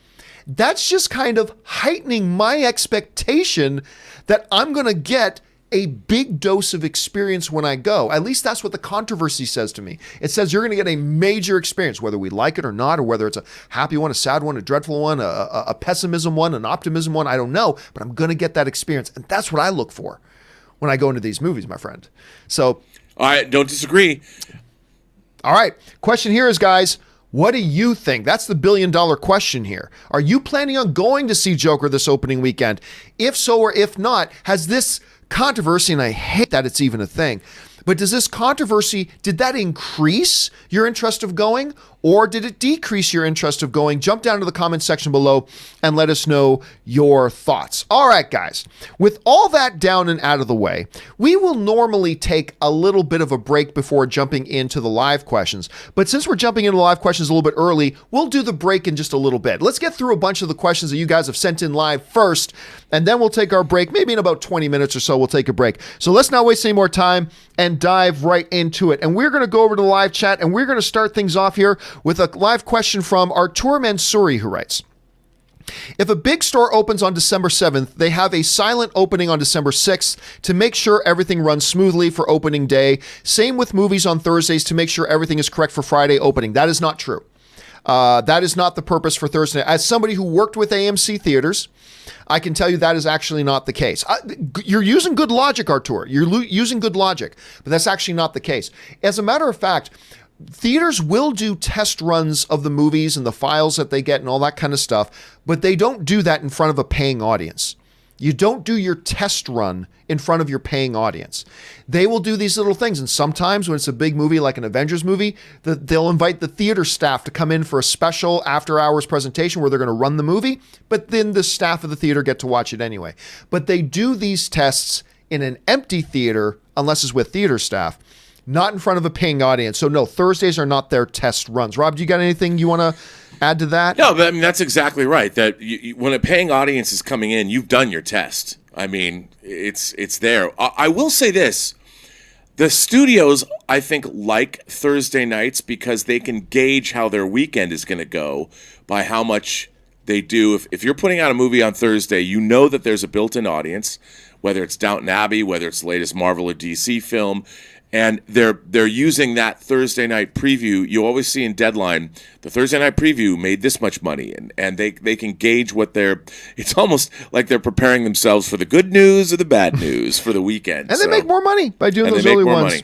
that's just kind of heightening my expectation that I'm going to get a big dose of experience when I go. At least that's what the controversy says to me. It says you're going to get a major experience, whether we like it or not, or whether it's a happy one, a sad one, a dreadful one, a pessimism one, an optimism one. I don't know, but I'm going to get that experience. And that's what I look for when I go into these movies, my friend. So I don't disagree. All right. Question here is, guys, what do you think? That's the billion-dollar question here. Are you planning on going to see Joker this opening weekend? If so or if not, has this controversy, and I hate that it's even a thing, but does this controversy, did that increase your interest of going, or did it decrease your interest of going? Jump down to the comment section below and let us know your thoughts. All right, guys, with all that down and out of the way, we will normally take a little bit of a break before jumping into the live questions. But since we're jumping into the live questions a little bit early, we'll do the break in just a little bit. Let's get through a bunch of the questions that you guys have sent in live first, and then we'll take our break. Maybe in about 20 minutes or so, we'll take a break. So let's not waste any more time and dive right into it. And we're going to go over to the live chat, and we're going to start things off here with a live question from Artur Mansouri, who writes, if a big store opens on December 7th, they have a silent opening on December 6th to make sure everything runs smoothly for opening day. Same with movies on Thursdays to make sure everything is correct for Friday opening. That is not true. That is not the purpose for Thursday. As somebody who worked with AMC theaters, I can tell you that is actually not the case. You're using good logic, Artur. You're using good logic, but that's actually not the case. As a matter of fact, theaters will do test runs of the movies and the files that they get and all that kind of stuff, but they don't do that in front of a paying audience. You don't do your test run in front of your paying audience. They will do these little things, and sometimes when it's a big movie like an Avengers movie, they'll invite the theater staff to come in for a special after-hours presentation where they're going to run the movie, but then the staff of the theater get to watch it anyway. But they do these tests in an empty theater, unless it's with theater staff, not in front of a paying audience. So no, Thursdays are not their test runs. Rob, do you got anything you want to add to that? No, but I mean, that's exactly right. That when a paying audience is coming in, you've done your test. I mean, it's there. I will say this. The studios, I think, like Thursday nights because they can gauge how their weekend is going to go by how much they do. If you're putting out a movie on Thursday, you know that there's a built-in audience, whether it's Downton Abbey, whether it's the latest Marvel or DC film, and they're using that Thursday night preview. You always see in Deadline, the Thursday night preview made this much money, and they can gauge what it's almost like they're preparing themselves for the good news or the bad news for the weekend. And they make more money by doing those early ones. Money.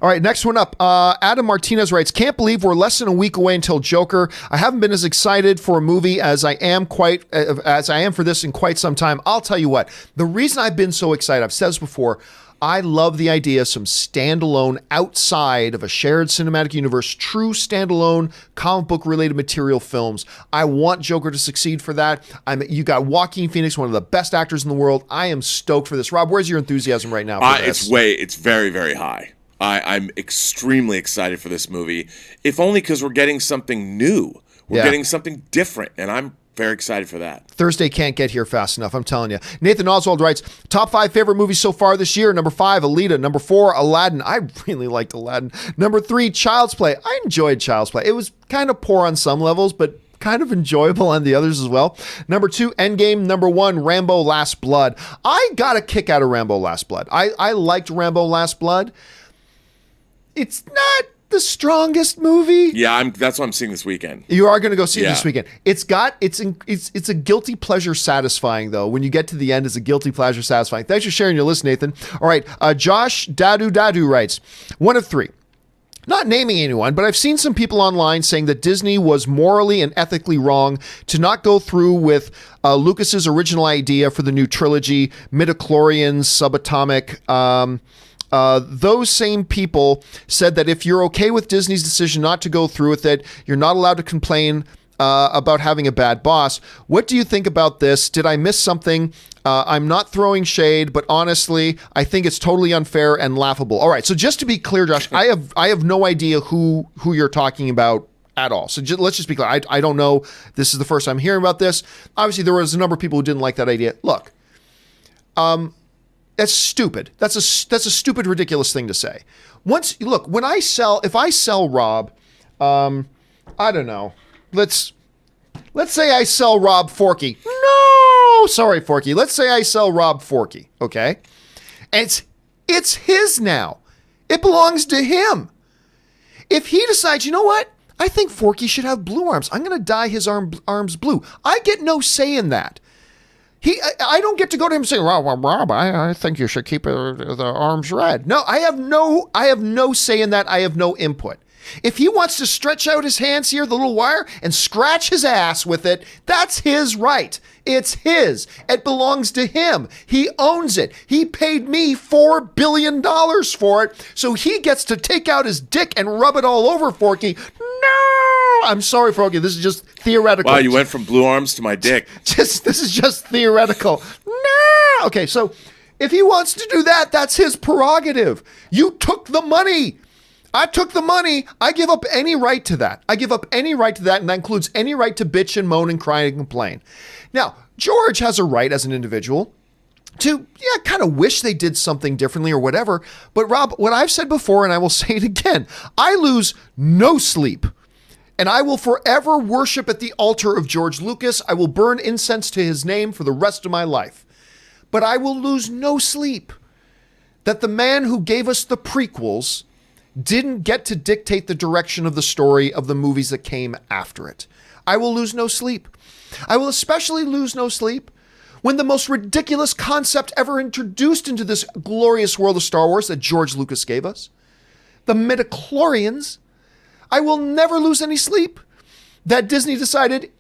All right, next one up. Adam Martinez writes, can't believe we're less than a week away until Joker. I haven't been as excited for a movie as I am for this in quite some time. I'll tell you what, the reason I've been so excited, I've said this before, I love the idea of some standalone, outside of a shared cinematic universe, true standalone comic book related material films. I want Joker to succeed for that. You got Joaquin Phoenix, one of the best actors in the world. I am stoked for this. Rob, where's your enthusiasm right now for this? It's very, very high. I'm extremely excited for this movie, if only because we're getting something new. We're getting something different, and Very excited for that. Thursday can't get here fast enough, I'm telling you. Nathan Oswald writes, top 5 favorite movies so far this year. Number 5, Alita. Number 4, Aladdin. I really liked Aladdin. Number 3, Child's Play. I enjoyed Child's Play. It was kind of poor on some levels, but kind of enjoyable on the others as well. Number 2, Endgame. Number 1, Rambo Last Blood. I got a kick out of Rambo Last Blood. I liked Rambo Last Blood. It's not the strongest movie. Yeah, that's what I'm seeing this weekend. You are going to go see it this weekend. It's a guilty pleasure satisfying though. When you get to the end, it's a guilty pleasure satisfying. Thanks for sharing your list, Nathan. All right, Josh Dadu writes, 1 of 3. Not naming anyone, but I've seen some people online saying that Disney was morally and ethically wrong to not go through with Lucas's original idea for the new trilogy, midichlorians, subatomic. Those same people said that if you're okay with Disney's decision not to go through with it, you're not allowed to complain about having a bad boss. What do you think about this? Did I miss something? I'm not throwing shade, but honestly, I think it's totally unfair and laughable. All right, so just to be clear, Josh, I have no idea who you're talking about at all. So let's just be clear. I don't know. This is the first time hearing about this. Obviously, there was a number of people who didn't like that idea. Look, that's stupid. That's a stupid, ridiculous thing to say. If I sell Rob, I don't know. Let's say I sell Rob Forky. No, sorry, Forky. Let's say I sell Rob Forky. Okay, and it's his now. It belongs to him. If he decides, you know what? I think Forky should have blue arms. I'm going to dye his arms blue. I get no say in that. I don't get to go to him and say, Rob, I think you should keep the arms red. No, I have no say in that. I have no input. If he wants to stretch out his hands here, the little wire, and scratch his ass with it, that's his right. It's his. It belongs to him. He owns it. He paid me $4 billion for it, so he gets to take out his dick and rub it all over Forky. No! I'm sorry, Forky. This is just theoretical. Wow, you went from blue arms to my dick. This is just theoretical. No! Okay, so if he wants to do that, that's his prerogative. You took the money. I took the money. I give up any right to that. And that includes any right to bitch and moan and cry and complain. Now, George has a right as an individual to, kind of wish they did something differently or whatever. But Rob, what I've said before, and I will say it again, I lose no sleep. And I will forever worship at the altar of George Lucas. I will burn incense to his name for the rest of my life. But I will lose no sleep that the man who gave us the prequels didn't get to dictate the direction of the story of the movies that came after it. I will lose no sleep. I will especially lose no sleep when the most ridiculous concept ever introduced into this glorious world of Star Wars that George Lucas gave us, the midichlorians, I will never lose any sleep that Disney decided,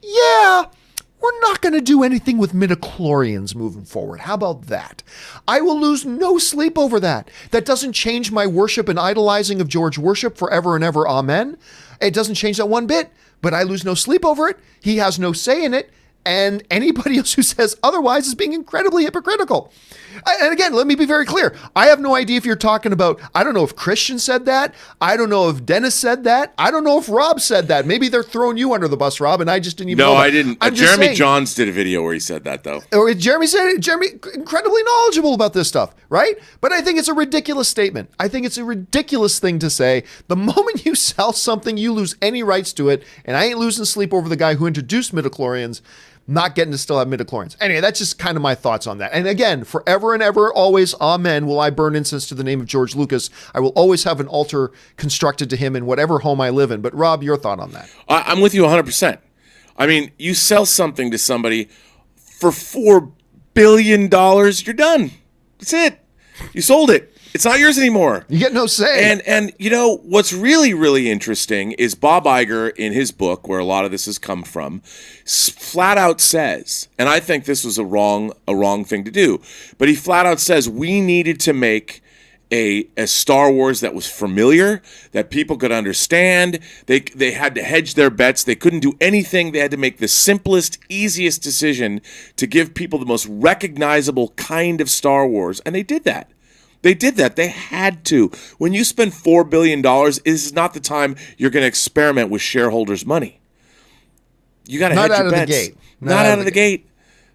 we're not going to do anything with midichlorians moving forward. How about that? I will lose no sleep over that. That doesn't change my worship and idolizing of George worship forever and ever. Amen. It doesn't change that one bit, but I lose no sleep over it. He has no say in it. And anybody else who says otherwise is being incredibly hypocritical. And again, let me be very clear. I have no idea if you're talking about, I don't know if Christian said that. I don't know if Dennis said that. I don't know if Rob said that. Maybe they're throwing you under the bus, Rob, and I just didn't even know. No, I didn't. Jeremy Johns did a video where he said that, though. Or Jeremy said it. Jeremy, incredibly knowledgeable about this stuff, right? But I think it's a ridiculous statement. I think it's a ridiculous thing to say. The moment you sell something, you lose any rights to it. And I ain't losing sleep over the guy who introduced midichlorians not getting to still have midichlorians. Anyway, that's just kind of my thoughts on that. And again, forever and ever, always, amen, will I burn incense to the name of George Lucas. I will always have an altar constructed to him in whatever home I live in. But Rob, your thought on that? I'm with you 100%. I mean, you sell something to somebody for $4 billion, you're done. That's it. You sold it. It's not yours anymore. You get no say. And you know, what's really, really interesting is Bob Iger, in his book, where a lot of this has come from, flat out says, and I think this was a wrong thing to do, but he flat out says we needed to make a Star Wars that was familiar, that people could understand. They had to hedge their bets. They couldn't do anything. They had to make the simplest, easiest decision to give people the most recognizable kind of Star Wars, and they did that. They did that. They had to. When you spend $4 billion, this is not the time you're going to experiment with shareholders' money. you got to Not hedge out your of the bets. gate. Not out of the gate.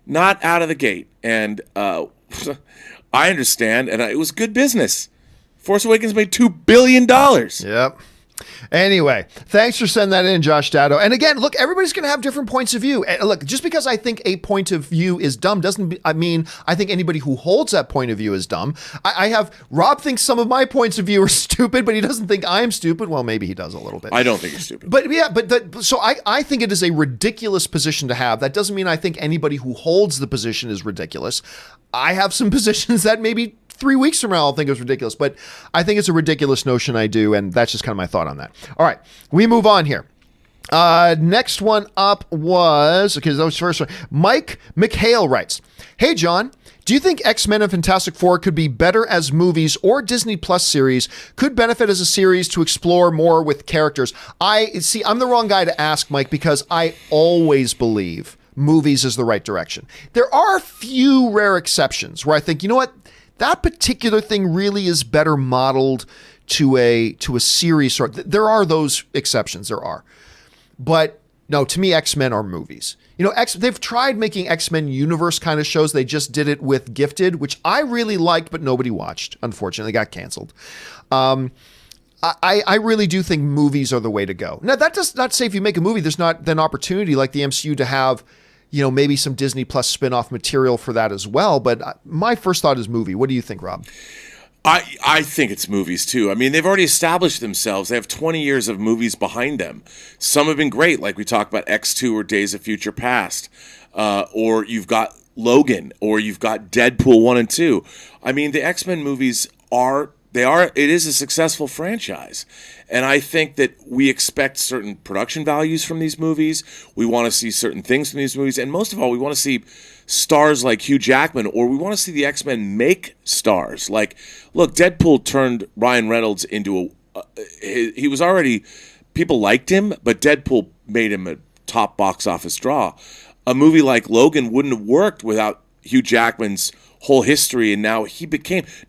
Not out of the gate. And I understand, and it was good business. Force Awakens made $2 billion. Yep. Anyway, thanks for sending that in, Josh Dado. And again, look, everybody's going to have different points of view. And look, just because I think a point of view is dumb doesn't mean I think anybody who holds that point of view is dumb. I have Rob thinks some of my points of view are stupid, but he doesn't think I'm stupid. Well, maybe he does a little bit. I don't think he's stupid. But yeah, so I think it is a ridiculous position to have. That doesn't mean I think anybody who holds the position is ridiculous. I have some positions that maybe 3 weeks from now I'll think it's ridiculous, but I think it's a ridiculous notion. I do, and that's just kind of my thought on that. All right, we move on here. Next one up was, okay, that was the first one. Mike McHale writes, "Hey John, do you think X-Men and Fantastic Four could be better as movies, or Disney Plus series could benefit as a series to explore more with characters?" I'm the wrong guy to ask, Mike, because I always believe movies is the right direction. There are a few rare exceptions where I think, you know what, that particular thing really is better modeled to a series. Or there are those exceptions. There are, but no, to me, X-Men are movies. You know, they've tried making X-Men universe kind of shows. They just did it with Gifted, which I really liked, but nobody watched. Unfortunately, got canceled. I really do think movies are the way to go. Now, that does not say if you make a movie, there's not an opportunity like the MCU to have, you know, maybe some Disney Plus spin-off material for that as well. But my first thought is movie. What do you think, Rob? I think it's movies too. I mean, they've already established themselves. They have 20 years of movies behind them. Some have been great, like we talked about X2 or Days of Future Past, or you've got Logan, or you've got Deadpool 1 and 2. I mean, the X-Men movies it is a successful franchise. And I think that we expect certain production values from these movies. We want to see certain things from these movies. And most of all, we want to see stars like Hugh Jackman, or we want to see the X-Men make stars. Like, look, Deadpool turned Ryan Reynolds into he was already, people liked him, but Deadpool made him a top box office draw. A movie like Logan wouldn't have worked without Hugh Jackman's whole history, and now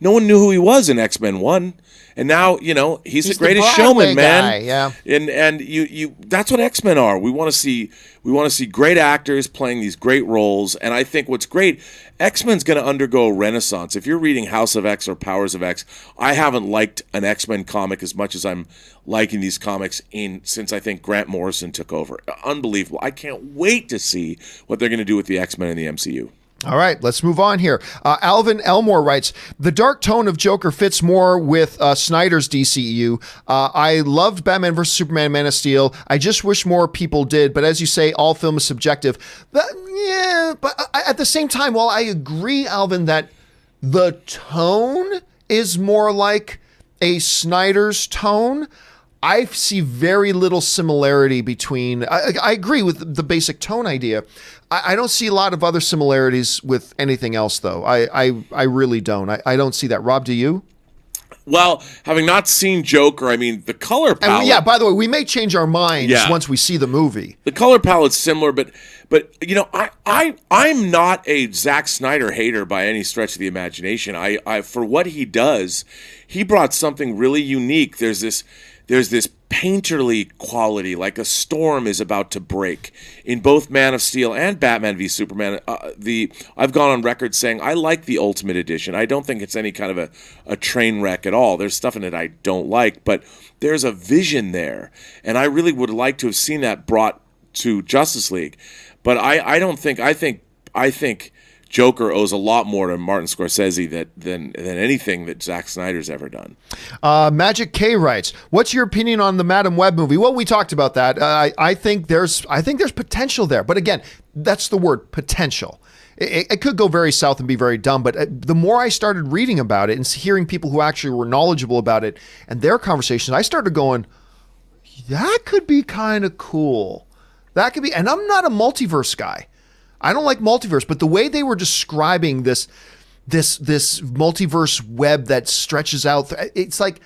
no one knew who he was in X-Men 1. And now, you know, he's the greatest showman, man. Guy, yeah. And you that's what X-Men are. We want to see great actors playing these great roles. And I think what's great, X-Men's going to undergo a renaissance. If you're reading House of X or Powers of X, I haven't liked an X-Men comic as much as I'm liking these comics since I think Grant Morrison took over. Unbelievable. I can't wait to see what they're going to do with the X-Men in the MCU. All right, let's move on here. Alvin Elmore writes, "The dark tone of Joker fits more with Snyder's DCEU. I loved Batman vs. Superman, Man of Steel. I just wish more people did. But as you say, all film is subjective." But at the same time, while I agree, Alvin, that the tone is more like a Snyder's tone, I see very little similarity between. I agree with the basic tone idea. I don't see a lot of other similarities with anything else, though. I really don't. I don't see that. Rob, do you? Well, having not seen Joker, I mean, the color palette. And by the way, we may change our minds once we see the movie. The color palette's similar, but you know, I'm not a Zack Snyder hater by any stretch of the imagination. I for what he does, he brought something really unique. There's this painterly quality, like a storm is about to break in both Man of Steel and Batman v Superman. I've gone on record saying I like the Ultimate Edition. I don't think it's any kind of a train wreck at all. There's stuff in it I don't like, but there's a vision there, and I really would like to have seen that brought to Justice League. But I think Joker owes a lot more to Martin Scorsese than anything that Zack Snyder's ever done. Magic K writes, "What's your opinion on the Madame Web movie?" Well, we talked about that. I think there's potential there, but again, that's the word, potential. It could go very south and be very dumb, but the more I started reading about it and hearing people who actually were knowledgeable about it and their conversations, I started going, that could be kind of cool. That could be, and I'm not a multiverse guy. I don't like multiverse, but the way they were describing this multiverse web that stretches out, it's like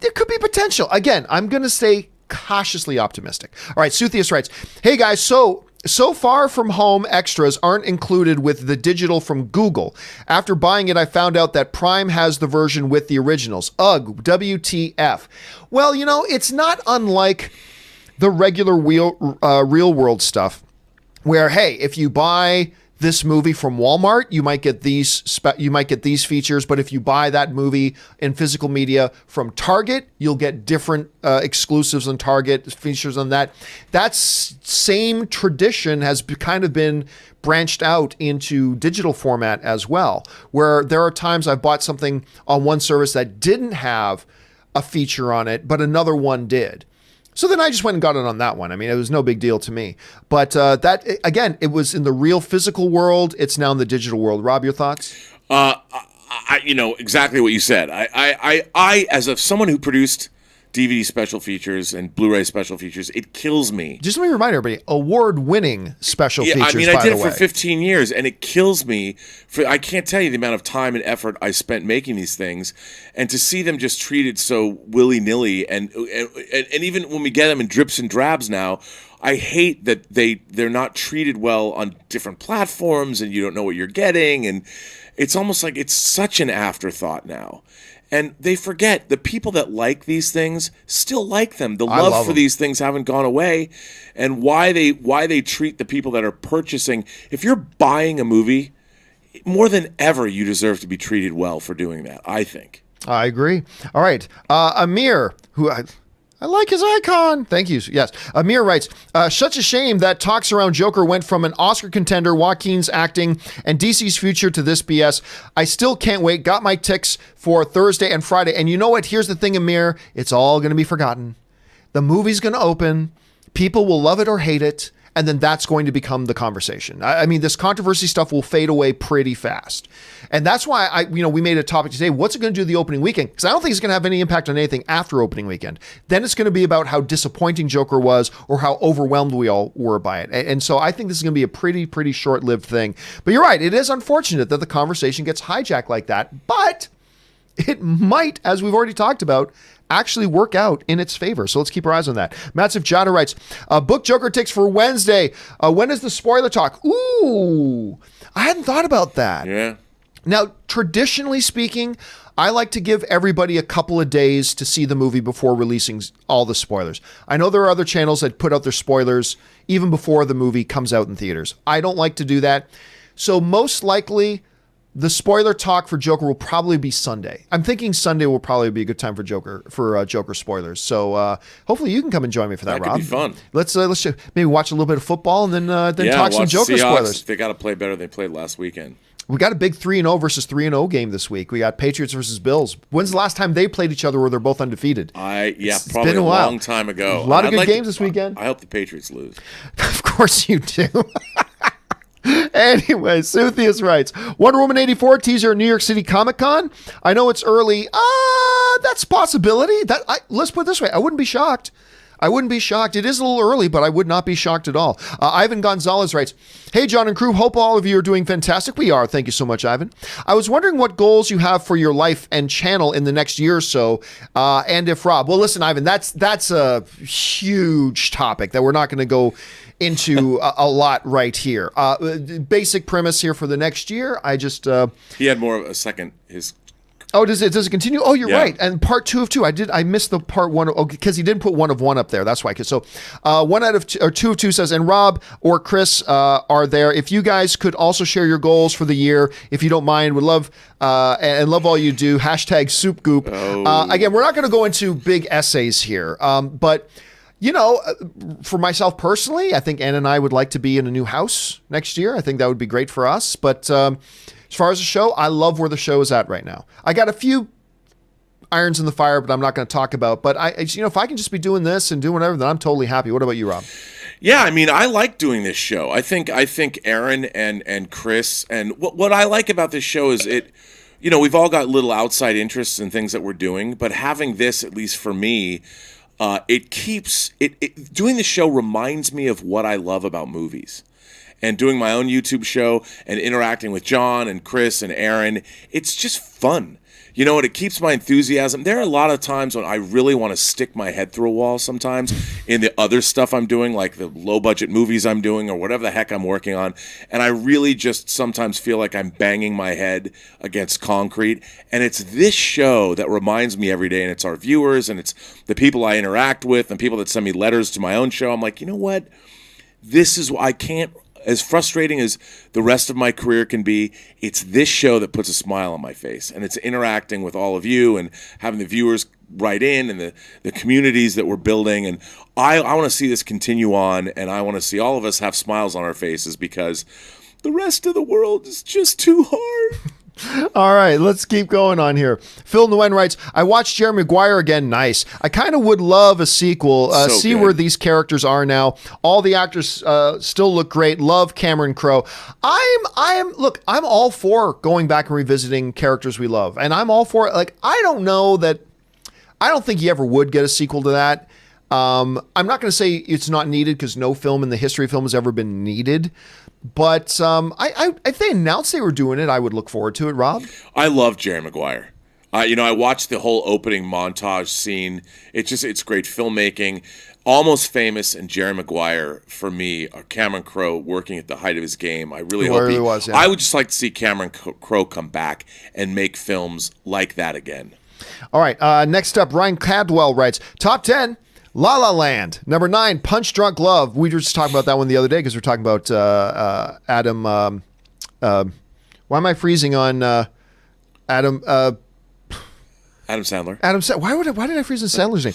there could be potential. Again, I'm going to stay cautiously optimistic. All right, Suthius writes, "Hey guys, so far from home extras aren't included with the digital from Google. After buying it, I found out that Prime has the version with the originals. Ugh, WTF. Well, you know, it's not unlike the regular real world stuff where, hey, if you buy this movie from Walmart, you might get these features, but if you buy that movie in physical media from Target, you'll get different exclusives on Target, features on that. That same tradition has kind of been branched out into digital format as well, where there are times I've bought something on one service that didn't have a feature on it, but another one did. So then I just went and got it on that one. I mean, it was no big deal to me. But that, again, it was in the real physical world. It's now in the digital world. Rob, your thoughts? Exactly what you said. I as someone who produced DVD special features and Blu-ray special features, it kills me. Just let me remind everybody, award-winning special features, by the way. I did it for 15 years, and it kills me. I can't tell you the amount of time and effort I spent making these things, and to see them just treated so willy-nilly, and even when we get them in drips and drabs now, I hate that they're not treated well on different platforms, and you don't know what you're getting, and it's almost like it's such an afterthought now. And they forget the people that like these things still like them. The love for these things haven't gone away, and why they treat the people that are purchasing. If you're buying a movie, more than ever, you deserve to be treated well for doing that, I think. I agree. All right, Amir, who I like his icon. Thank you. Yes. Amir writes, such a shame that talks around Joker went from an Oscar contender, Joaquin's acting, and DC's future to this BS. I still can't wait. Got my ticks for Thursday and Friday. And you know what? Here's the thing, Amir. It's all going to be forgotten. The movie's going to open. People will love it or hate it. And then that's going to become the conversation. I mean, this controversy stuff will fade away pretty fast. And that's why we made a topic today. What's it going to do the opening weekend? Because I don't think it's going to have any impact on anything after opening weekend. Then it's going to be about how disappointing Joker was or how overwhelmed we all were by it. And so I think this is going to be a pretty short-lived thing. But you're right. It is unfortunate that the conversation gets hijacked like that. But it might, as we've already talked about, actually work out in its favor. So let's keep our eyes on that. Matsiv Jada writes, book Joker ticks for Wednesday. When is the spoiler talk? Ooh, I hadn't thought about that. Yeah. Now, traditionally speaking, I like to give everybody a couple of days to see the movie before releasing all the spoilers. I know there are other channels that put out their spoilers even before the movie comes out in theaters. I don't like to do that. So most likely, the spoiler talk for Joker will probably be Sunday. I'm thinking Sunday will probably be a good time for Joker spoilers. So hopefully you can come and join me for that, Rob. That could be fun. Let's maybe watch a little bit of football and then talk some Joker Seahawks. Spoilers. They got to play better than they played last weekend. We got a big 3-0 versus 3-0 game this week. We got Patriots versus Bills. When's the last time they played each other where they're both undefeated? It's probably been a long time ago. A lot of good games this weekend. I hope the Patriots lose. Of course you do. Anyway, Suthius writes, Wonder Woman 84 teaser at New York City Comic Con. I know it's early. That's a possibility. Let's put it this way. I wouldn't be shocked. It is a little early, but I would not be shocked at all. Ivan Gonzalez writes, hey, John and crew, hope all of you are doing fantastic. We are. Thank you so much, Ivan. I was wondering what goals you have for your life and channel in the next year or so, and if Rob. Well, listen, Ivan, that's a huge topic that we're not going to go into a lot right here. Basic premise here for the next year. He had more of a second. Oh, does it continue? Oh, you're right. And part 2 of 2. I missed the part 1 because he didn't put 1 of 1 up there. That's why. So 1 out of 2, or 2 of 2 says, and Rob or Chris are there. If you guys could also share your goals for the year, if you don't mind, would love and love all you do. Hashtag Soup Goop. Again, we're not going to go into big essays here, but for myself personally, I think Ann and I would like to be in a new house next year. I think that would be great for us. But as far as the show, I love where the show is at right now. I got a few irons in the fire, but I'm not going to talk about. But if I can just be doing this and doing whatever, then I'm totally happy. What about you, Rob? Yeah, I mean, I like doing this show. I think Aaron and Chris, and what I like about this show is we've all got little outside interests and things that we're doing, but having this, at least for me, it keeps doing the show reminds me of what I love about movies. and doing my own YouTube show and interacting with John and Chris and Aaron. It's just fun. You know, and it keeps my enthusiasm. There are a lot of times when I really want to stick my head through a wall sometimes in the other stuff I'm doing, like the low-budget movies I'm doing or whatever the heck I'm working on, and I really just sometimes feel like I'm banging my head against concrete, and it's this show that reminds me every day, and it's our viewers, and it's the people I interact with, and people that send me letters to my own show. I'm like, you know what? This is why I can't... As frustrating as the rest of my career can be, it's this show that puts a smile on my face. And it's interacting with all of you and having the viewers write in and the communities that we're building. And I want to see this continue on, and I want to see all of us have smiles on our faces because the rest of the world is just too hard. All right, let's keep going on here. Phil Nguyen writes, I watched Jerry Maguire again. Nice. I kind of would love a sequel. See good. where these characters are now. All the actors still look great. Love Cameron Crowe. I'm all for going back and revisiting characters we love. And I'm all for it. Like, I don't think you ever would get a sequel to that. I'm not going to say it's not needed because no film in the history of film has ever been needed. But if they announced they were doing it, I would look forward to it, Rob. I love Jerry Maguire. I watched the whole opening montage scene. It's great filmmaking. Almost Famous and Jerry Maguire, for me, are Cameron Crowe working at the height of his game. I really hope he was. Yeah. I would just like to see Cameron Crowe come back and make films like that again. All right. Next up, Ryan Cadwell writes, Top 10. La La Land. Number 9, Punch Drunk Love. We were just talking about that one the other day because we're talking about Adam. Why am I freezing on Adam? Adam Sandler. Why did I freeze on Sandler's name?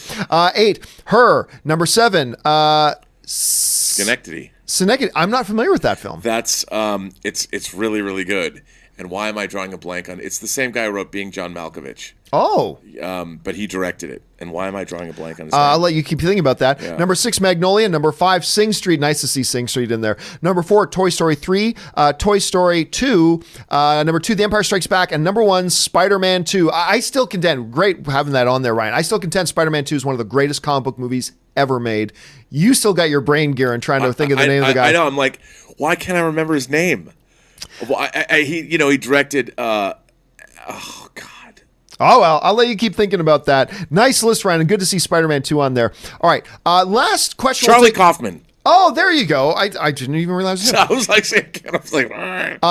8, Her. Number 7, Schenectady. I'm not familiar with that film. That's it's really, really good. And why am I drawing a blank on? It's the same guy who wrote Being John Malkovich. Oh. But he directed it. And why am I drawing a blank on his name? I'll let you keep thinking about that. Yeah. Number 6, Magnolia. Number 5, Sing Street. Nice to see Sing Street in there. Number 4, Toy Story 3. Toy Story 2. Number 2, The Empire Strikes Back. And number 1, Spider-Man 2. I still contend, great having that on there, Ryan. I still contend Spider-Man 2 is one of the greatest comic book movies ever made. You still got your brain gear and trying to think of the name of the guy. I know. I'm like, why can't I remember his name? Well, he directed. Oh God. Oh well, I'll let you keep thinking about that. Nice list, Ryan, and good to see Spider-Man 2 on there. All right, last question. Charlie Kaufman. Oh, there you go. I didn't even realize that. I was like,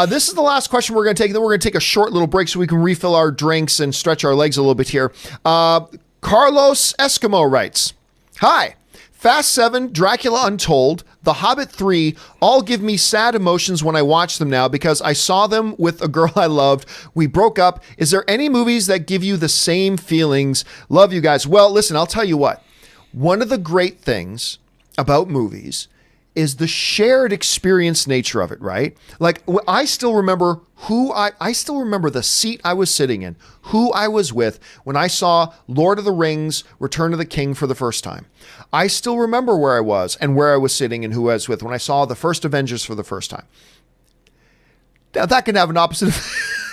this is the last question we're going to take. Then we're going to take a short little break so we can refill our drinks and stretch our legs a little bit here. Carlos Eskimo writes, Hi. Fast 7, Dracula Untold, The Hobbit 3 all give me sad emotions when I watch them now because I saw them with a girl I loved. We broke up. Is there any movies that give you the same feelings? Love you guys. Well, listen, I'll tell you what. One of the great things about movies is the shared experience nature of it, right? Like, I still remember I still remember the seat I was sitting in, who I was with when I saw Lord of the Rings, Return of the King for the first time. I still remember where I was and where I was sitting and who I was with when I saw the first Avengers for the first time. Now, that can have an opposite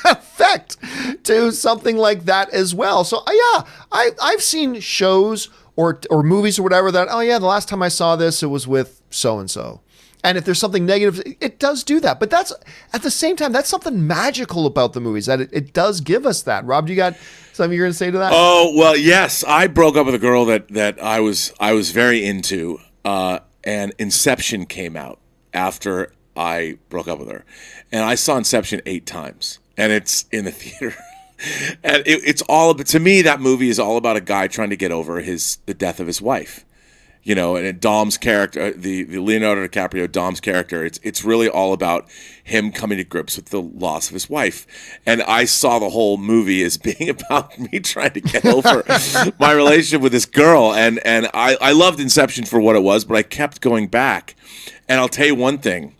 effect to something like that as well. So, yeah, I've seen shows or movies or whatever that, oh yeah, the last time I saw this, it was with so-and-so. And if there's something negative, it does do that. But that's, at the same time, that's something magical about the movies, that it does give us that. Rob, do you got something you're going to say to that? Oh, well, yes. I broke up with a girl that I was very into, and Inception came out after I broke up with her. And I saw Inception 8 times, and it's in the theater. And it's all about, to me, that movie is all about a guy trying to get over the death of his wife. You know, and Dom's character, the Leonardo DiCaprio Dom's character, it's really all about him coming to grips with the loss of his wife. And I saw the whole movie as being about me trying to get over my relationship with this girl. And I loved Inception for what it was, but I kept going back. And I'll tell you one thing.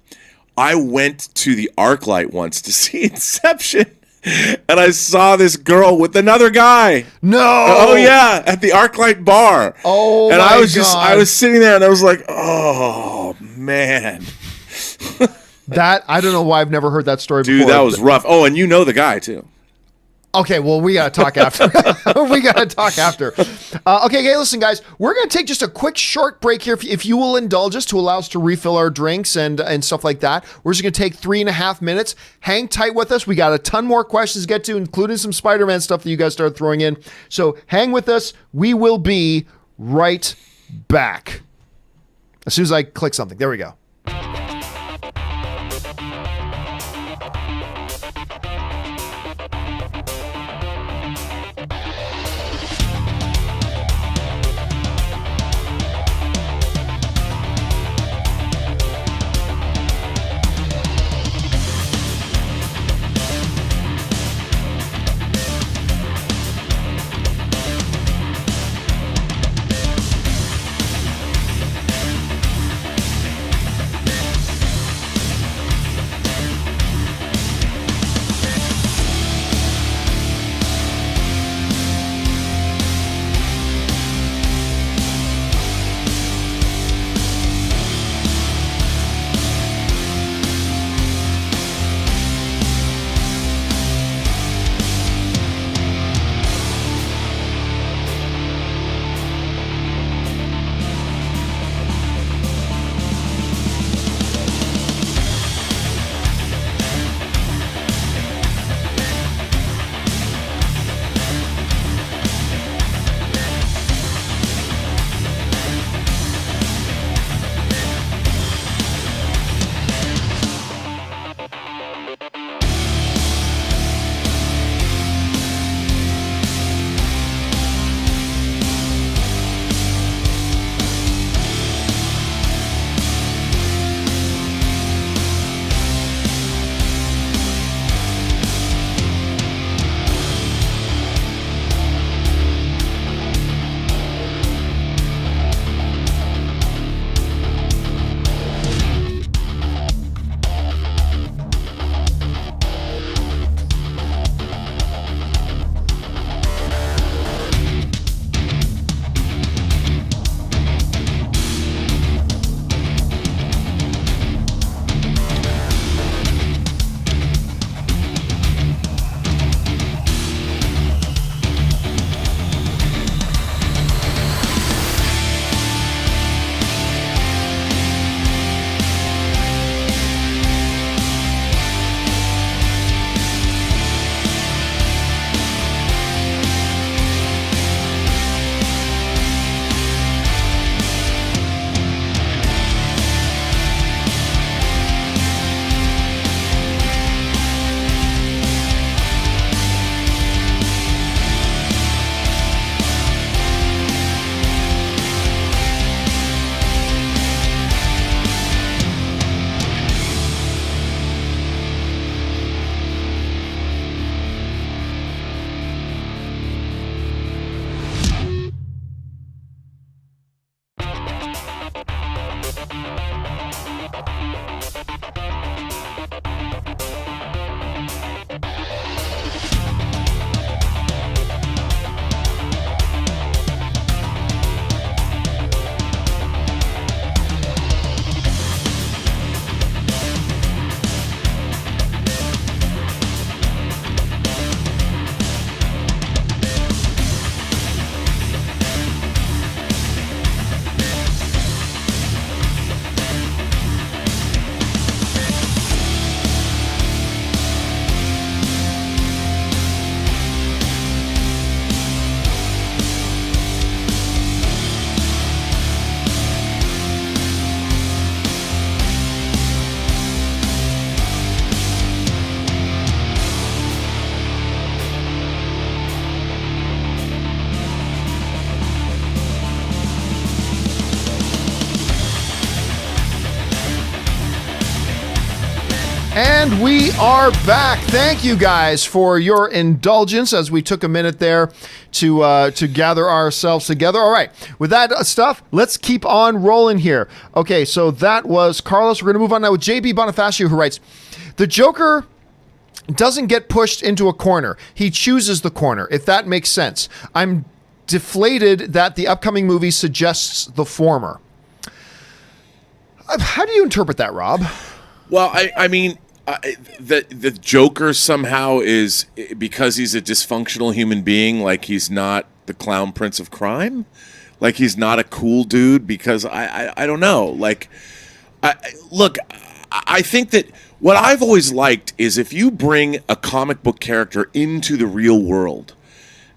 I went to the ArcLight once to see Inception. And I saw this girl with another guy. No. Oh yeah, at the ArcLight bar. Oh, and my I was sitting there and I was like, oh man. That, I don't know why I've never heard that story before. Dude, that was rough. Oh, and you know the guy too. Okay, well, we got to talk after. We got to talk after. Okay, listen, guys, we're going to take just a quick short break here. If you will indulge us to allow us to refill our drinks and stuff like that. We're just going to take 3.5 minutes. Hang tight with us. We got a ton more questions to get to, including some Spider-Man stuff that you guys started throwing in. So hang with us. We will be right back. As soon as I click something. There we go. And we are back. Thank you guys for your indulgence as we took a minute there to gather ourselves together. All right, with that stuff, let's keep on rolling here. Okay, so that was Carlos. We're going to move on now with JB Bonifacio, who writes, the Joker doesn't get pushed into a corner. He chooses the corner, if that makes sense. I'm deflated that the upcoming movie suggests the former. How do you interpret that, Rob? Well, I mean, The Joker somehow is, because he's a dysfunctional human being, like he's not the clown prince of crime, like he's not a cool dude, because I don't know. Like, look, I think that what I've always liked is if you bring a comic book character into the real world,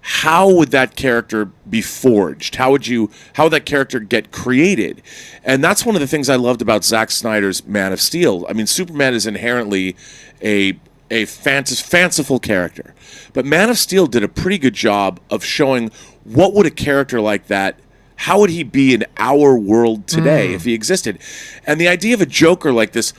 how would that character be forged? How would that character get created? And that's one of the things I loved about Zack Snyder's Man of Steel. I mean, Superman is inherently a fanciful character, but Man of Steel did a pretty good job of showing what would a character like that, how would he be in our world today if he existed? And the idea of a Joker like this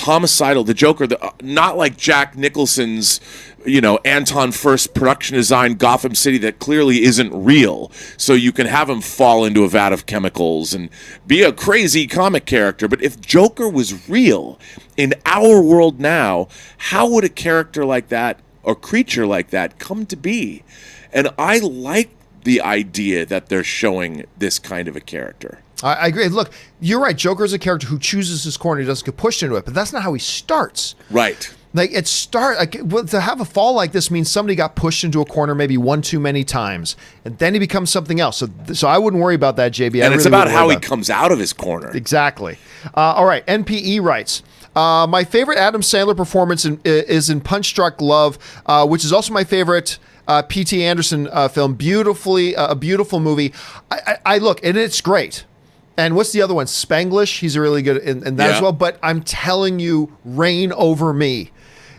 homicidal, the Joker, not like Jack Nicholson's, Anton Furst production design Gotham City that clearly isn't real. So you can have him fall into a vat of chemicals and be a crazy comic character. But if Joker was real in our world now, how would a character like that or creature like that come to be? And I like the idea that they're showing this kind of a character. I agree. Look, you're right. Joker is a character who chooses his corner. He doesn't get pushed into it, but that's not how he starts. Right. Like to have a fall like this means somebody got pushed into a corner maybe one too many times, and then he becomes something else. So I wouldn't worry about that, JB. And it's about how he comes out of his corner. Exactly. All right. NPE writes, my favorite Adam Sandler performance is in Punch Drunk Love, which is also my favorite P.T. Anderson film. A beautiful movie. I look, and it's great. And what's the other one? Spanglish. He's really good in that as well. But I'm telling you, Reign Over Me.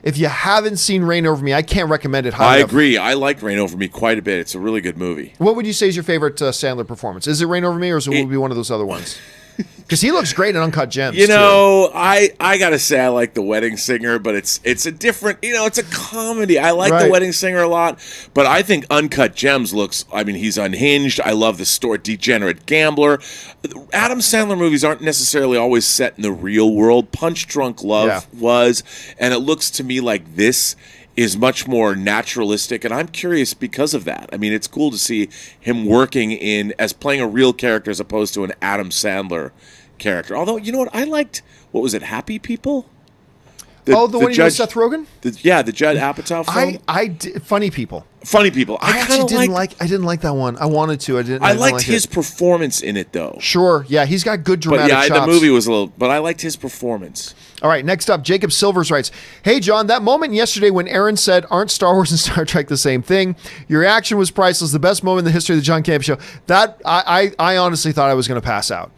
If you haven't seen Reign Over Me, I can't recommend it highly. I agree. I like Reign Over Me quite a bit. It's a really good movie. What would you say is your favorite Sandler performance? Is it Reign Over Me, or would it be one of those other ones? Because he looks great in Uncut Gems. I gotta say I like The Wedding Singer, but it's a different. It's a comedy. I like The Wedding Singer a lot, but I think Uncut Gems looks. I mean, he's unhinged. I love the story. Degenerate Gambler. Adam Sandler movies aren't necessarily always set in the real world. Punch Drunk Love was, and it looks to me like this is much more naturalistic, and I'm curious because of that. I mean, it's cool to see him working as playing a real character as opposed to an Adam Sandler character. Although, you know what? I liked, what was it, Happy People? The one with Seth Rogen? The Judd Apatow film? Funny People. Funny People. I didn't like that one. I wanted to. I liked his performance in it, though. Sure. Yeah, he's got good dramatic chops. The movie was but I liked his performance. All right, next up, Jacob Silvers writes, hey, John, that moment yesterday when Aaron said, aren't Star Wars and Star Trek the same thing? Your reaction was priceless, the best moment in the history of the John Campea Show. That, I honestly thought I was going to pass out.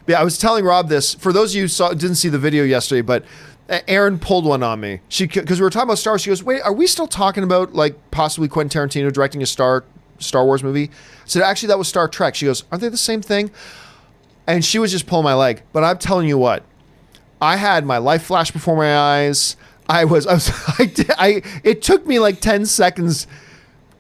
Yeah, I was telling Rob this. For those of you who didn't see the video yesterday, but Aaron pulled one on me. Because we were talking about Star Wars. She goes, wait, are we still talking about possibly Quentin Tarantino directing a Star Wars movie? I said, actually, that was Star Trek. She goes, aren't they the same thing? And she was just pulling my leg. But I'm telling you what. I had my life flash before my eyes. It took me like 10 seconds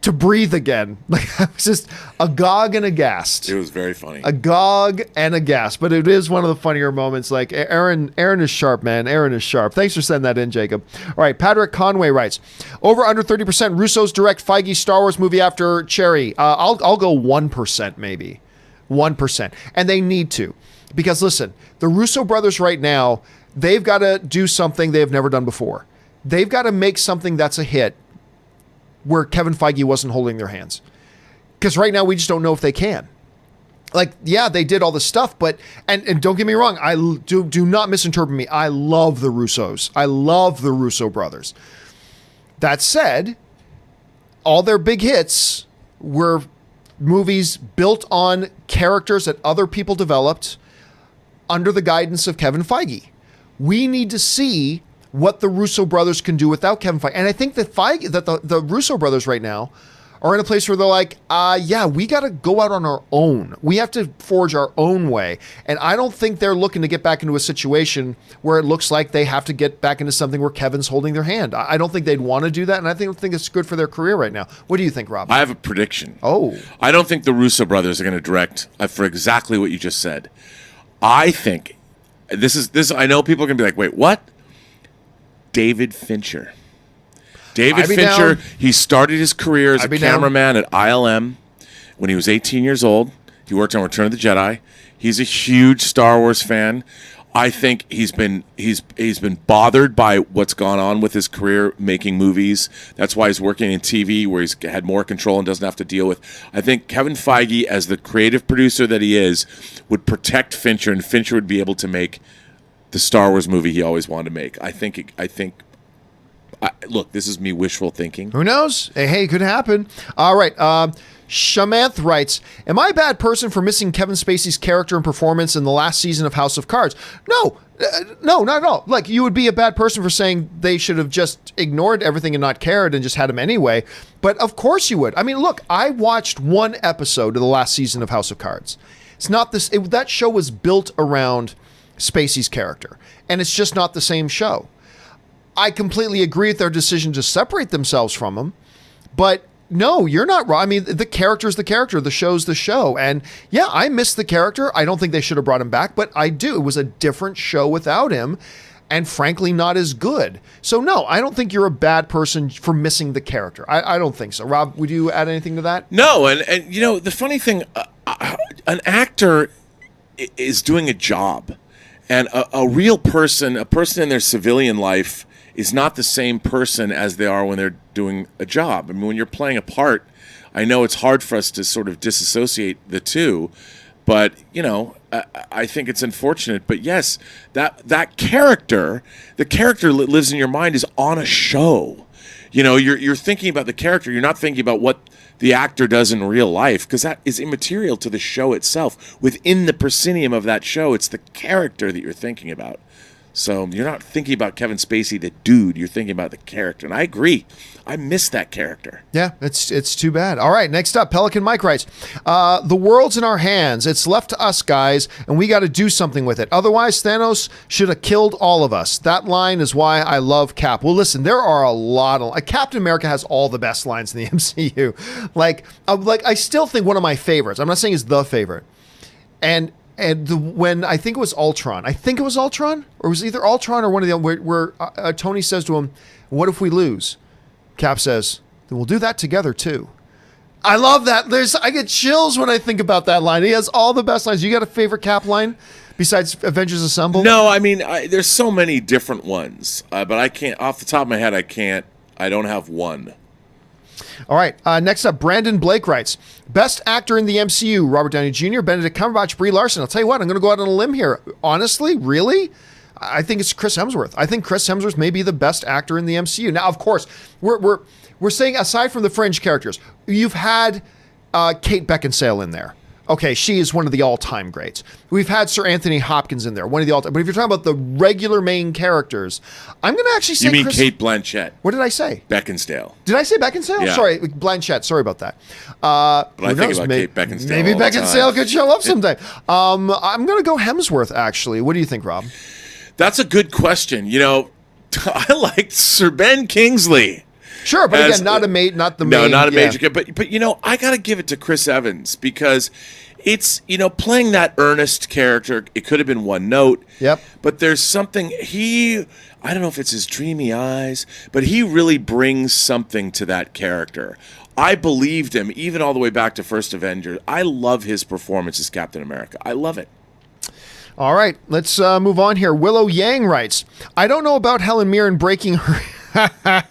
to breathe again. Like I was just agog and aghast. It was very funny. Agog and aghast. But it is one of the funnier moments. Like Aaron is sharp, man. Aaron is sharp. Thanks for sending that in, Jacob. All right, Patrick Conway writes, over under 30% Russo's direct Feige Star Wars movie after Cherry. I'll go 1% maybe. 1%. And they need to. Because listen, the Russo brothers right now, they've got to do something they've never done before. They've got to make something that's a hit where Kevin Feige wasn't holding their hands. Because right now we just don't know if they can. Like, yeah, they did all this stuff, but, and don't get me wrong, I do not misinterpret me. I love the Russos. I love the Russo brothers. That said, all their big hits were movies built on characters that other people developed under the guidance of Kevin Feige. We need to see what the Russo brothers can do without Kevin Feige. And I think that the Russo brothers right now are in a place where they're like, we got to go out on our own. We have to forge our own way. And I don't think they're looking to get back into a situation where it looks like they have to get back into something where Kevin's holding their hand. I don't think they'd want to do that. And I don't think it's good for their career right now. What do you think, Rob? I have a prediction. Oh. I don't think the Russo brothers are going to direct for exactly what you just said. I think this. I know people are going to be like, wait, what? David Fincher. David Fincher, he started his career as a cameraman at ILM when he was 18 years old. He worked on Return of the Jedi. He's a huge Star Wars fan. I think he's been bothered by what's gone on with his career making movies. That's why he's working in TV, where he's had more control and doesn't have to deal with. I think Kevin Feige, as the creative producer that he is, would protect Fincher, and Fincher would be able to make the Star Wars movie he always wanted to make. Look, this is me wishful thinking. Who knows? Hey, it could happen. All right. Shamanth writes, am I a bad person for missing Kevin Spacey's character and performance in the last season of House of Cards? No, not at all. Like, you would be a bad person for saying they should have just ignored everything and not cared and just had him anyway. But of course you would. I mean, look, I watched one episode of the last season of House of Cards. It's not this. That show was built around Spacey's character, and it's just not the same show. I completely agree with their decision to separate themselves from him, but no, you're not wrong. I mean, the character's the character, the show's the show. And yeah, I miss the character. I don't think they should have brought him back, but I do. It was a different show without him, and frankly, not as good. So no, I don't think you're a bad person for missing the character. I don't think so. Rob, would you add anything to that? No, and you know, the funny thing, an actor is doing a job, and a real person, a person in their civilian life, is not the same person as they are when they're doing a job. I mean, when you're playing a part, I know it's hard for us to sort of disassociate the two, but, you know, I think it's unfortunate. But yes, that character, the character that lives in your mind is on a show. You know, you're thinking about the character. You're not thinking about what the actor does in real life, because that is immaterial to the show itself. Within the proscenium of that show, it's the character that you're thinking about. So you're not thinking about Kevin Spacey, the dude. You're thinking about the character. And I agree. I miss that character. Yeah, it's too bad. All right, next up, Pelican Mike writes, the world's in our hands. It's left to us, guys, and we got to do something with it. Otherwise, Thanos should have killed all of us. That line is why I love Cap. Well, listen, there are a lot of... Captain America has all the best lines in the MCU. Like I still think one of my favorites, I'm not saying it's the favorite, and when I think it was Ultron, or it was either Ultron or one of the other, where Tony says to him, what if we lose? Cap says, then we'll do that together too. I love that. I get chills when I think about that line. He has all the best lines. You got a favorite Cap line besides Avengers Assemble? No, I mean, there's so many different ones, but I can't, off the top of my head, I don't have one. All right. Next up, Brandon Blake writes, best actor in the MCU, Robert Downey Jr., Benedict Cumberbatch, Brie Larson. I'll tell you what, I'm going to go out on a limb here. Honestly, really? I think it's Chris Hemsworth. I think Chris Hemsworth may be the best actor in the MCU. Now, of course, we're saying, aside from the fringe characters, you've had Kate Beckinsale in there. Okay, she is one of the all-time greats. We've had Sir Anthony Hopkins in there, one of the all-time. But if you're talking about the regular main characters, I'm going to actually say... You mean Kate Blanchett? What did I say? Beckinsale. Did I say Beckinsale? Yeah. Sorry, Blanchett. Sorry about that. But I think about Kate Beckinsale. Maybe Beckinsale could show up sometime. I'm going to go Hemsworth, actually. What do you think, Rob? That's a good question. You know, I liked Sir Ben Kingsley. Sure, but again, not the main. No, not a major. But you know, I got to give it to Chris Evans, because it's, you know, playing that earnest character. It could have been one note. Yep. But there's something I don't know if it's his dreamy eyes, but he really brings something to that character. I believed him even all the way back to First Avenger. I love his performance as Captain America. I love it. All right, let's move on here. Willow Yang writes, I don't know about Helen Mirren breaking her...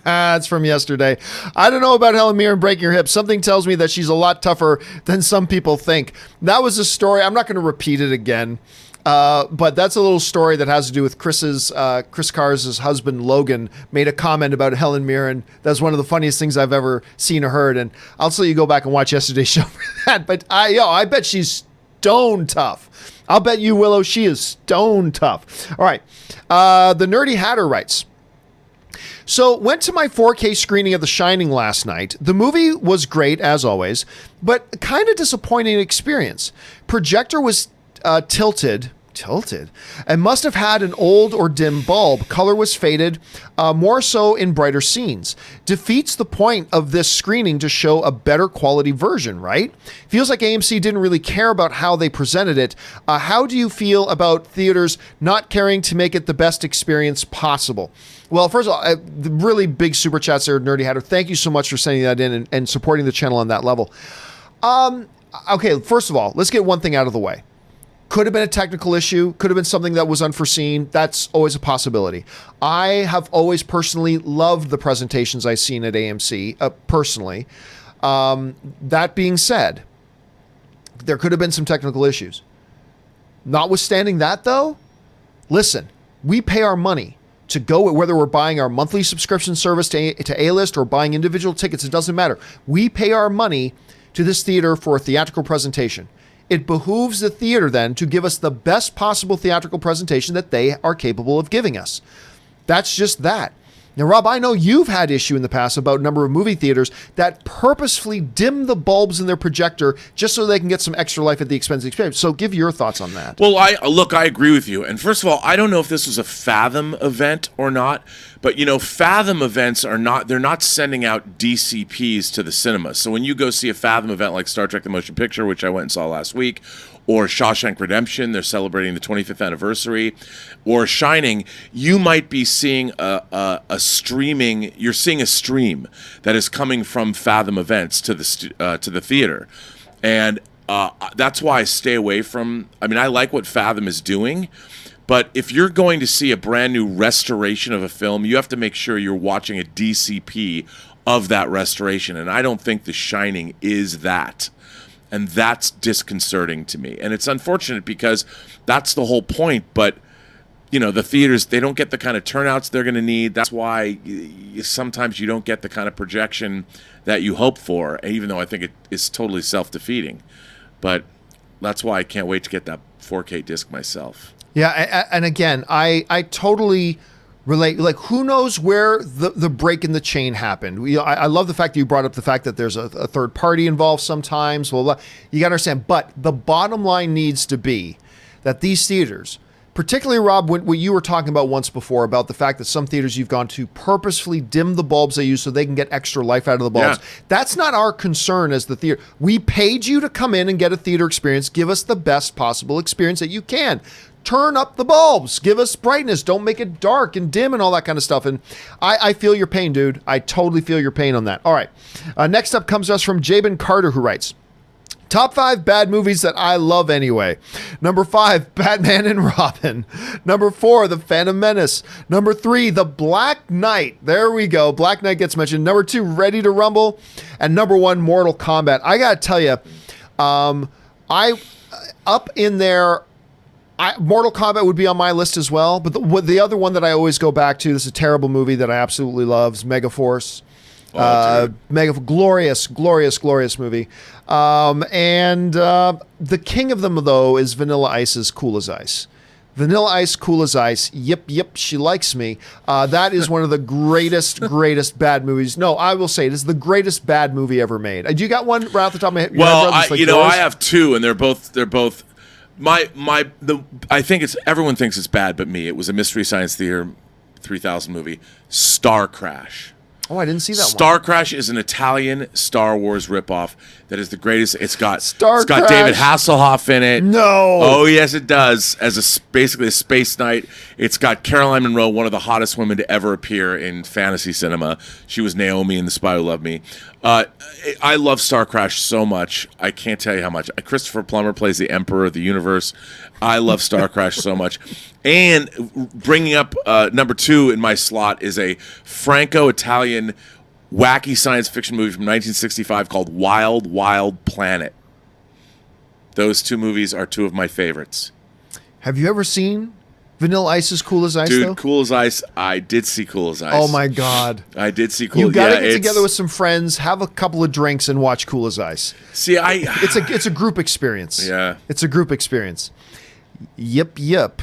It's from yesterday. I don't know about Helen Mirren breaking her hip. Something tells me that she's a lot tougher than some people think. That was a story. I'm not going to repeat it again. But that's a little story that has to do with Chris Cars' husband, Logan, made a comment about Helen Mirren. That's one of the funniest things I've ever seen or heard. And I'll let you go back and watch yesterday's show for that. But I bet she's stone tough. I'll bet you, Willow, she is stone tough. All right. The Nerdy Hatter writes, so went to my 4K screening of The Shining last night. The movie was great, as always, but kind of disappointing experience. Projector was tilted, and must have had an old or dim bulb. Color was faded, more so in brighter scenes. Defeats the point of this screening to show a better quality version, right? Feels like AMC didn't really care about how they presented it. How do you feel about theaters not caring to make it the best experience possible? Well, first of all, the really big super chats there, Nerdy Hatter. Thank you so much for sending that in and supporting the channel on that level. Okay, first of all, let's get one thing out of the way. Could have been a technical issue, could have been something that was unforeseen. That's always a possibility. I have always personally loved the presentations I've seen at AMC, personally. That being said, there could have been some technical issues. Notwithstanding that, though, listen, we pay our money to go, whether we're buying our monthly subscription service to A-List or buying individual tickets, it doesn't matter. We pay our money to this theater for a theatrical presentation. It behooves the theater then to give us the best possible theatrical presentation that they are capable of giving us. That's just that. Now, Rob, I know you've had issue in the past about a number of movie theaters that purposefully dim the bulbs in their projector just so they can get some extra life at the expense of the experience. So give your thoughts on that. Well, I agree with you. And first of all, I don't know if this was a Fathom event or not, but Fathom events they're not sending out DCPs to the cinema. So when you go see a Fathom event like Star Trek The Motion Picture, which I went and saw last week, or Shawshank Redemption, they're celebrating the 25th anniversary, or Shining, you might be seeing a stream that is coming from Fathom events to the theater. And that's why I stay away from, I like what Fathom is doing, but if you're going to see a brand new restoration of a film, you have to make sure you're watching a DCP of that restoration. And I don't think The Shining is that. And that's disconcerting to me. And it's unfortunate because that's the whole point. But, the theaters, they don't get the kind of turnouts they're going to need. That's why sometimes you don't get the kind of projection that you hope for, even though I think it is totally self-defeating. But that's why I can't wait to get that 4K disc myself. Yeah, and again, I totally relate. Like, who knows where the break in the chain happened? I love the fact that you brought up the fact that there's a third party involved sometimes. Well, you got to understand. But the bottom line needs to be that these theaters, particularly, Rob, what you were talking about once before about the fact that some theaters you've gone to purposefully dim the bulbs they use so they can get extra life out of the bulbs. Yeah. That's not our concern as the theater. We paid you to come in and get a theater experience. Give us the best possible experience that you can. Turn up the bulbs. Give us brightness. Don't make it dark and dim and all that kind of stuff. And I feel your pain, dude. I totally feel your pain on that. All right. Next up comes us from Jabin Carter, who writes, Top 5 bad movies that I love anyway. Number 5, Batman and Robin. Number 4, The Phantom Menace. Number 3, The Black Knight. There we go. Black Knight gets mentioned. Number 2, Ready to Rumble. And number 1, Mortal Kombat. I got to tell you, up in there, Mortal Kombat would be on my list as well. But the other one that I always go back to, this is a terrible movie that I absolutely love, is Megaforce. Glorious movie. And the king of them, though, is Vanilla Ice's Cool as Ice. Vanilla Ice, Cool as Ice. Yep, she likes me. That is one of the greatest bad movies. No, I will say it is the greatest bad movie ever made. Do you got one right off the top of my head? Well, I have two, and they're both. I think everyone thinks it's bad, but me. It was a Mystery Science Theater 3000 movie, Star Crash. Oh, I didn't see that one. Star Crash is an Italian Star Wars ripoff that is the greatest. It's got Crash. David Hasselhoff in it. No. Oh, yes, it does. As basically a space knight. It's got Caroline Munro, one of the hottest women to ever appear in fantasy cinema. She was Naomi in The Spy Who Loved Me. I love Star Crash so much. I can't tell you how much. Christopher Plummer plays the Emperor of the Universe. I love Star Crash so much. And bringing up number 2 in my slot is a Franco-Italian wacky science fiction movie from 1965 called Wild Wild Planet. Those 2 movies are 2 of my favorites. Have you ever seen Vanilla Ice's Cool as Ice, Dude, though? Cool as Ice. I did see Cool as Ice. Oh, my God. I did see Cool. You got to get together with some friends, have a couple of drinks, and watch Cool as Ice. See, It's a group experience. Yeah. It's a group experience. Yep.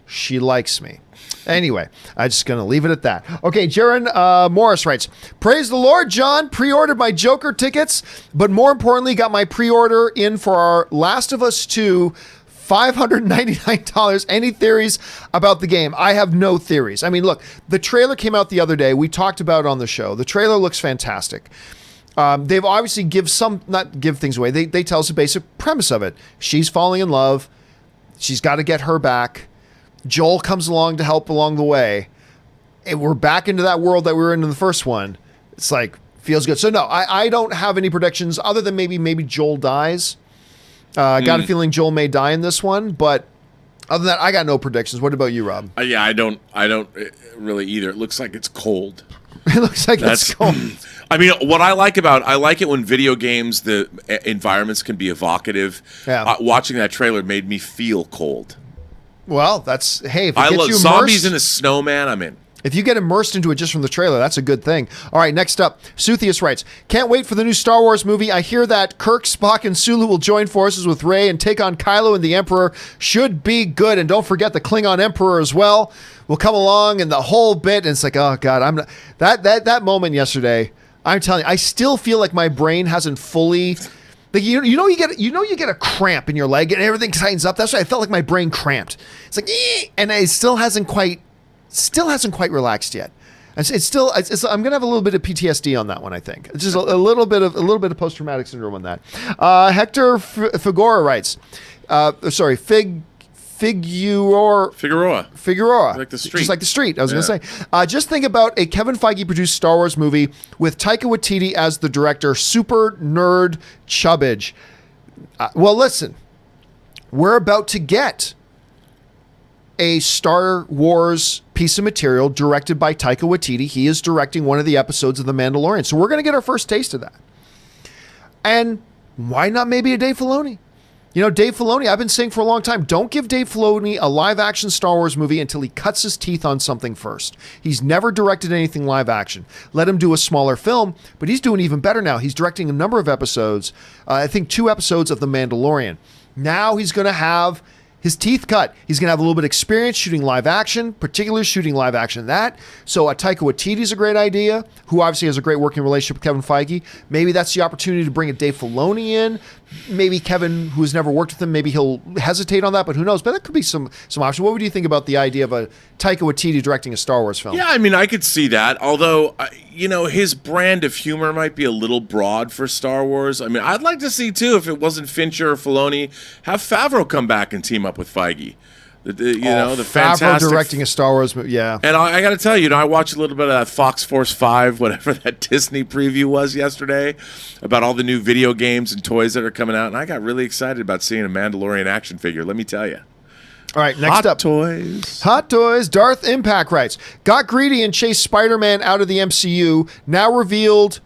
She likes me. Anyway, I'm just going to leave it at that. Okay, Jaron Morris writes, Praise the Lord, John. Pre-ordered my Joker tickets, but more importantly, got my pre-order in for our Last of Us 2, $599. Any theories about the game? I have no theories. I mean, look, the trailer came out the other day. We talked about it on the show. The trailer looks fantastic. They've obviously not give things away. They tell us the basic premise of it. She's falling in love. She's got to get her back. Joel comes along to help along the way. And we're back into that world that we were in the first one. It's like, feels good. So no, I don't have any predictions other than maybe Joel dies. I got a feeling Joel may die in this one, but other than that, I got no predictions. What about you, Rob? Yeah, I don't really either. It looks like it's cold. It looks like it's cold. I mean, what I like it when video games, the environments can be evocative. Yeah. Watching that trailer made me feel cold. Well, if it gets I love you zombies immersed, in a snowman. I'm in. if you get immersed into it just from the trailer, that's a good thing. All right, next up, Suthius writes, can't wait for the new Star Wars movie. I hear that Kirk, Spock, and Sulu will join forces with Rey and take on Kylo and the Emperor. Should be good. And don't forget the Klingon Emperor as well will come along and the whole bit. And it's like, oh God, I'm not, that moment yesterday, I'm telling you, I still feel like my brain hasn't fully, like, you get a cramp in your leg and everything tightens up. That's why I felt like my brain cramped. It's like, and it still hasn't quite relaxed yet. I'm gonna have a little bit of PTSD on that one. I think it's just a little bit of post traumatic syndrome on that. Hector Figueroa writes, Figueroa, like the street. Just like the street. I was gonna say. Just think about a Kevin Feige produced Star Wars movie with Taika Waititi as the director. Super nerd chubbage. Well, listen, we're about to get a Star Wars piece of material directed by Taika Waititi. He is directing one of the episodes of The Mandalorian. So we're going to get our first taste of that. And why not maybe a Dave Filoni? You know, Dave Filoni, I've been saying for a long time, don't give Dave Filoni a live action Star Wars movie until he cuts his teeth on something first. He's never directed anything live action. Let him do a smaller film, but he's doing even better now. He's directing a number of episodes, I think 2 episodes of The Mandalorian. Now he's going to have his teeth cut. He's going to have a little bit of experience shooting live action, particularly shooting live action that. So Taika Waititi is a great idea, who obviously has a great working relationship with Kevin Feige. Maybe that's the opportunity to bring a Dave Filoni in. Maybe Kevin, who's never worked with him, maybe he'll hesitate on that, but who knows? But that could be some option. What would you think about the idea of a Taika Waititi directing a Star Wars film? Yeah, I mean, I could see that. Although, his brand of humor might be a little broad for Star Wars. I mean, I'd like to see, too, if it wasn't Fincher or Filoni, have Favreau come back and team up with Feige. The Favreau fantastic directing a Star Wars movie, yeah. And I got to tell you, I watched a little bit of that Fox Force 5, whatever that Disney preview was yesterday, about all the new video games and toys that are coming out, and I got really excited about seeing a Mandalorian action figure, let me tell you. All right, next up. Hot Toys. Darth Impact writes, got greedy and chased Spider-Man out of the MCU. Now revealed,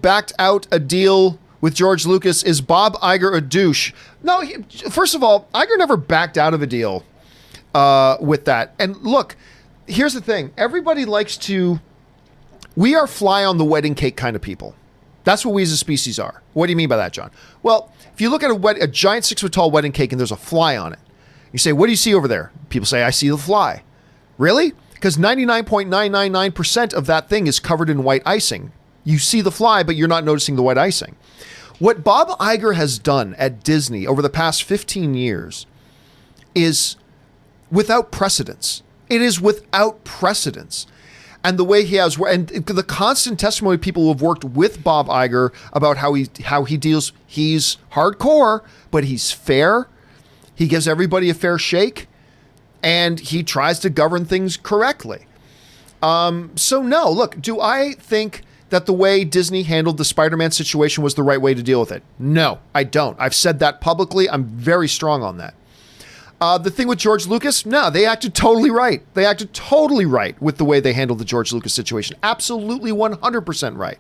backed out a deal with George Lucas. Is Bob Iger a douche? No, first of all, Iger never backed out of a deal with that. And look, here's the thing. Everybody likes to... We are fly on the wedding cake kind of people. That's what we as a species are. What do you mean by that, John? Well, if you look at a giant 6-foot-tall wedding cake and there's a fly on it, you say, what do you see over there? People say, I see the fly. Really? Because 99.999% of that thing is covered in white icing. You see the fly, but you're not noticing the white icing. What Bob Iger has done at Disney over the past 15 years is without precedence. It is without precedence. And the way he has, and the constant testimony of people who have worked with Bob Iger about how he deals, he's hardcore, but he's fair. He gives everybody a fair shake, and he tries to govern things correctly. So no, look, do I think that the way Disney handled the Spider-Man situation was the right way to deal with it? No, I don't. I've said that publicly. I'm very strong on that. The thing with George Lucas, no, they acted totally right. They acted totally right with the way they handled the George Lucas situation. Absolutely 100% right.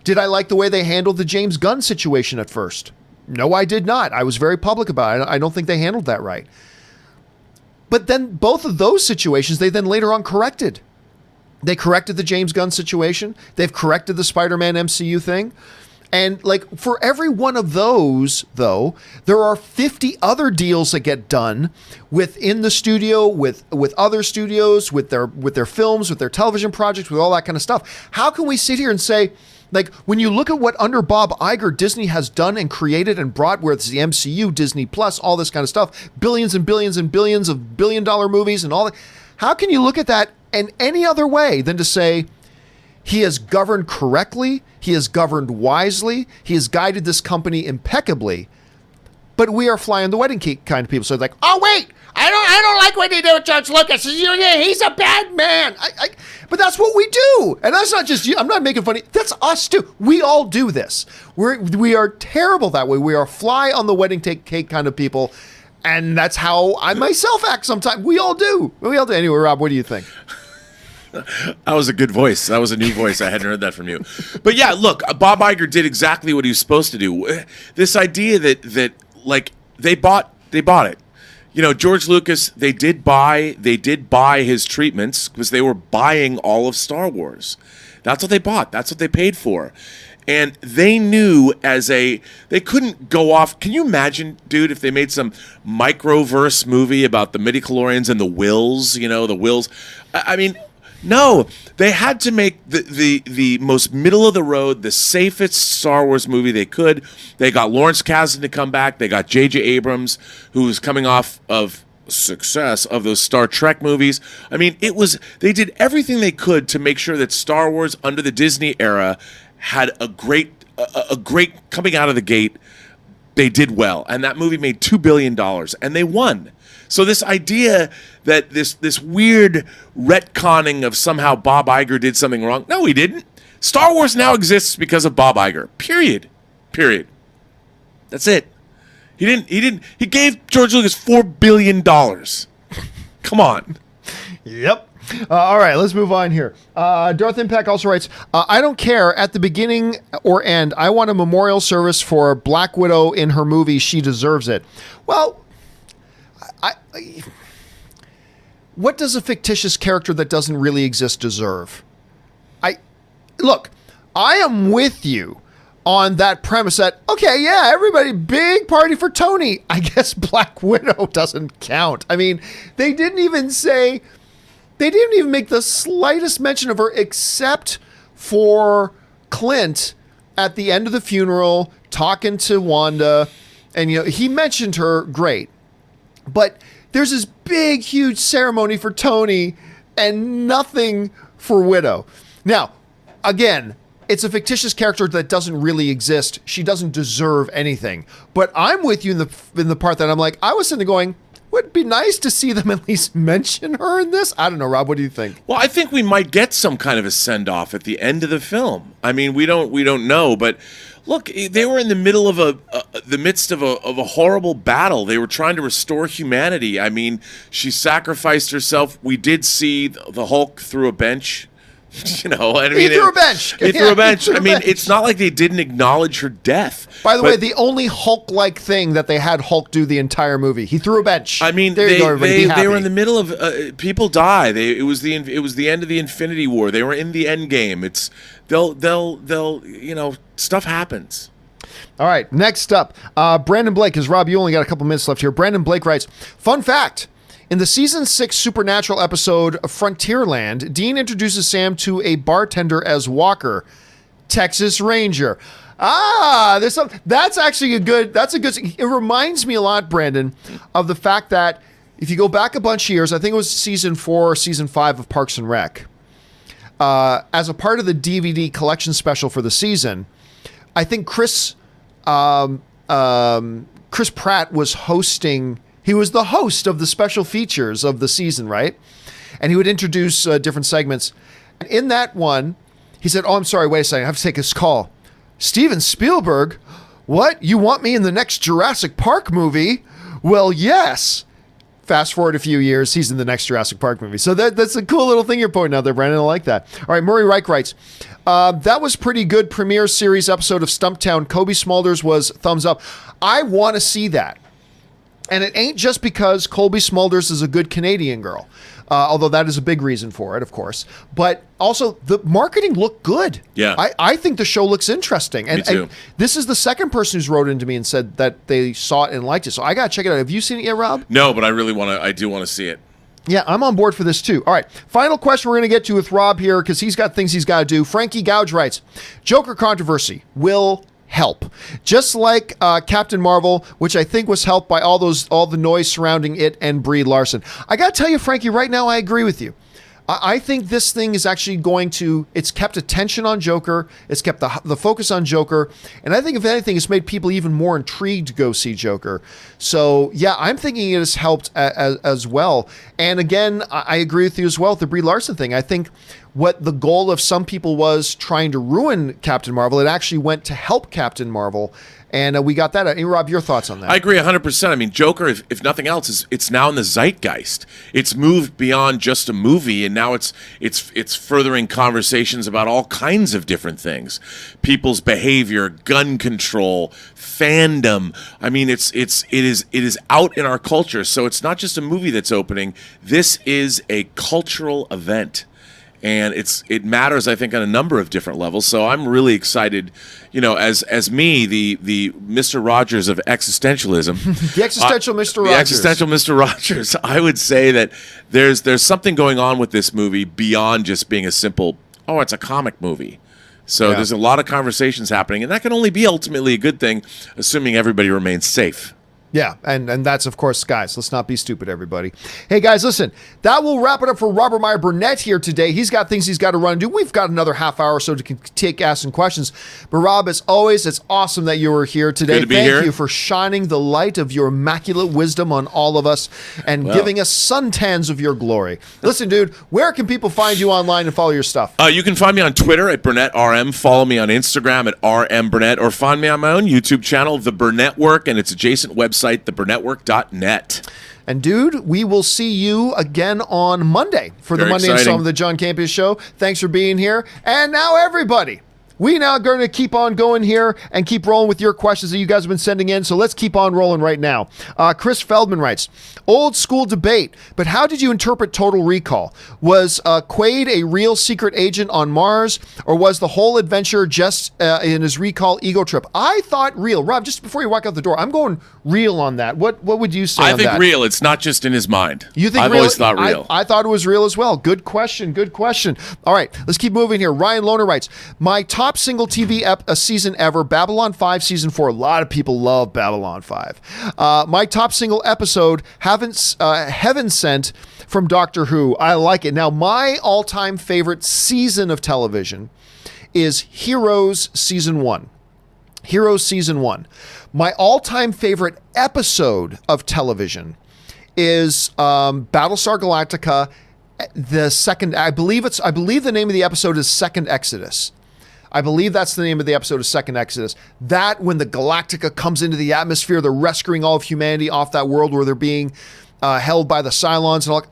Did I like the way they handled the James Gunn situation at first? No, I did not. I was very public about it. I don't think they handled that right. But then both of those situations, they then later on corrected. They corrected the James Gunn situation. They've corrected the Spider-Man MCU thing. And like for every one of those, though, there are 50 other deals that get done within the studio, with other studios, with their films, with their television projects, with all that kind of stuff. How can we sit here and say, like, when you look at what under Bob Iger Disney has done and created and brought, where it's the MCU, Disney Plus, all this kind of stuff, billions and billions and billions of billion-dollar movies and all that, how can you look at that in any other way than to say he has governed correctly, he has governed wisely, he has guided this company impeccably, but we are fly on the wedding cake kind of people. So it's like, oh wait, I don't like what they do with George Lucas. He's a bad man. But that's what we do, and that's not just you. I'm not making fun of you. That's us too. We all do this. We are terrible that way. We are fly on the wedding cake kind of people, and that's how I myself act sometimes. We all do. Anyway, Rob, what do you think? That was a good voice. That was a new voice. I hadn't heard that from you. But yeah, look, Bob Iger did exactly what he was supposed to do. This idea that like they bought it. You know, George Lucas, they did buy his treatments because they were buying all of Star Wars. That's what they bought. That's what they paid for. And they knew they couldn't go off. Can you imagine, dude, if they made some microverse movie about the midichlorians and the Wills, the Wills? I mean, no, they had to make the most middle of the road, the safest Star Wars movie they could. They got Lawrence Kasdan to come back. They got J.J. Abrams, who was coming off of success of those Star Trek movies. I mean, they did everything they could to make sure that Star Wars under the Disney era had a great coming out of the gate. They did well, and that movie made $2 billion, and they won. So this idea that this weird retconning of somehow Bob Iger did something wrong, no, he didn't. Star Wars now exists because of Bob Iger. Period. That's it. He gave George Lucas $4 billion. Come on. Yep. All right, let's move on here. Darth Impact also writes, I don't care at the beginning or end. I want a memorial service for Black Widow in her movie. She deserves it. Well, what does a fictitious character that doesn't really exist deserve? Look, I am with you on that premise that, okay, yeah, everybody, big party for Tony. I guess Black Widow doesn't count. I mean, they didn't even make the slightest mention of her except for Clint at the end of the funeral talking to Wanda. And, he mentioned her, great. But there's this big, huge ceremony for Tony and nothing for Widow. Now, again, it's a fictitious character that doesn't really exist. She doesn't deserve anything. But I'm with you in the part that I'm like, I was sitting there going, would it be nice to see them at least mention her in this? I don't know, Rob. What do you think? Well, I think we might get some kind of a send-off at the end of the film. I mean, we don't know, but look, they were in the middle of the midst of a horrible battle. They were trying to restore humanity. I mean, she sacrificed herself. We did see the Hulk through a bench. He threw a bench. I mean, it's not like they didn't acknowledge her death. By the way, the only Hulk-like thing that they had Hulk do the entire movie, he threw a bench. I mean, they were in the middle of people die. It was the end of the Infinity War. They were in the end game. They'll stuff happens. All right, next up, Brandon Blake, because Rob, you only got a couple minutes left here. Brandon Blake writes, fun fact. In the season 6 Supernatural episode Frontierland, Dean introduces Sam to a bartender as Walker, Texas Ranger. That's actually a good. It reminds me a lot, Brandon, of the fact that if you go back a bunch of years, I think it was season 4 or season 5 of Parks and Rec, as a part of the DVD collection special for the season, I think Chris Pratt was hosting. He was the host of the special features of the season, right? And he would introduce different segments. In that one, he said, I'm sorry, wait a second. I have to take this call. Steven Spielberg? What? You want me in the next Jurassic Park movie? Well, yes. Fast forward a few years, he's in the next Jurassic Park movie. So that's a cool little thing you're pointing out there, Brandon. I like that. All right, Murray Reich writes, that was pretty good premiere series episode of Stumptown. Kobe Smulders was thumbs up. I want to see that. And it ain't just because Colby Smulders is a good Canadian girl, although that is a big reason for it, of course. But also, the marketing looked good. Yeah. I think the show looks interesting. Me too. And this is the second person who's wrote into me and said that they saw it and liked it. So I got to check it out. Have you seen it yet, Rob? No, but I do want to see it. Yeah, I'm on board for this too. All right, final question we're going to get to with Rob here because he's got things he's got to do. Frankie Gouge writes, Joker controversy will help. Just like Captain Marvel, which I think was helped by all the noise surrounding it and Brie Larson. I got to tell you, Frankie, right now I agree with you. I think this thing is actually going to, it's kept attention on Joker. It's kept the focus on Joker. And I think if anything, it's made people even more intrigued to go see Joker. So yeah, I'm thinking it has helped as well. And again, I agree with you as well with the Brie Larson thing. I think what the goal of some people was trying to ruin Captain Marvel, it actually went to help Captain Marvel. And we got that. Rob, your thoughts on that? I agree 100%. I mean, Joker, if nothing else, it's now in the zeitgeist. It's moved beyond just a movie, and now it's furthering conversations about all kinds of different things: people's behavior, gun control, fandom. I mean, it is out in our culture. So it's not just a movie that's opening. This is a cultural event. And it matters, I think, on a number of different levels. So I'm really excited, as me, the Mr. Rogers of existentialism. The existential Mr. Rogers. The existential Mr. Rogers. I would say that there's something going on with this movie beyond just being a simple, it's a comic movie. So there's a lot of conversations happening, and that can only be ultimately a good thing, assuming everybody remains safe. Yeah, and that's, of course, guys. Let's not be stupid, everybody. Hey, guys, listen. That will wrap it up for Robert Meyer Burnett here today. He's got things he's got to run and do. We've got another half hour or so to take asking questions. But, Rob, as always, it's awesome that you were here today. Good to be here. Thank you for shining the light of your immaculate wisdom on all of us and giving us suntans of your glory. Listen, dude, where can people find you online and follow your stuff? You can find me on Twitter at BurnettRM. Follow me on Instagram at RMBurnett, or find me on my own YouTube channel, The Burnett Work, and its adjacent website, theburnettwork.net. And dude, we will see you again on Monday for the Monday installment of the John Campea Show. Thanks for being here. And now everybody, we now going to keep on going here and keep rolling with your questions that you guys have been sending in. So let's keep on rolling right now. Chris Feldman writes, old school debate, but how did you interpret Total Recall? Was Quaid a real secret agent on Mars, or was the whole adventure just in his recall ego trip? I thought real. Rob, just before you walk out the door, I'm going real on that. What would you say on that? I think real. It's not just in his mind. You think I've real? always thought real. I thought it was real as well. Good question. Good question. All right, let's keep moving here. Ryan Lohner writes, my top single TV season ever, Babylon 5 season 4. A lot of people love Babylon 5. My top single episode, Heaven Sent from Doctor Who. I like it. Now, my all-time favorite season of television is Heroes season 1. Heroes season 1. My all-time favorite episode of television is Battlestar Galactica, the second. I believe the name of the episode is Second Exodus. I believe that's the name of the episode of Second Exodus. That, when the Galactica comes into the atmosphere, they're rescuing all of humanity off that world where they're being held by the Cylons and all.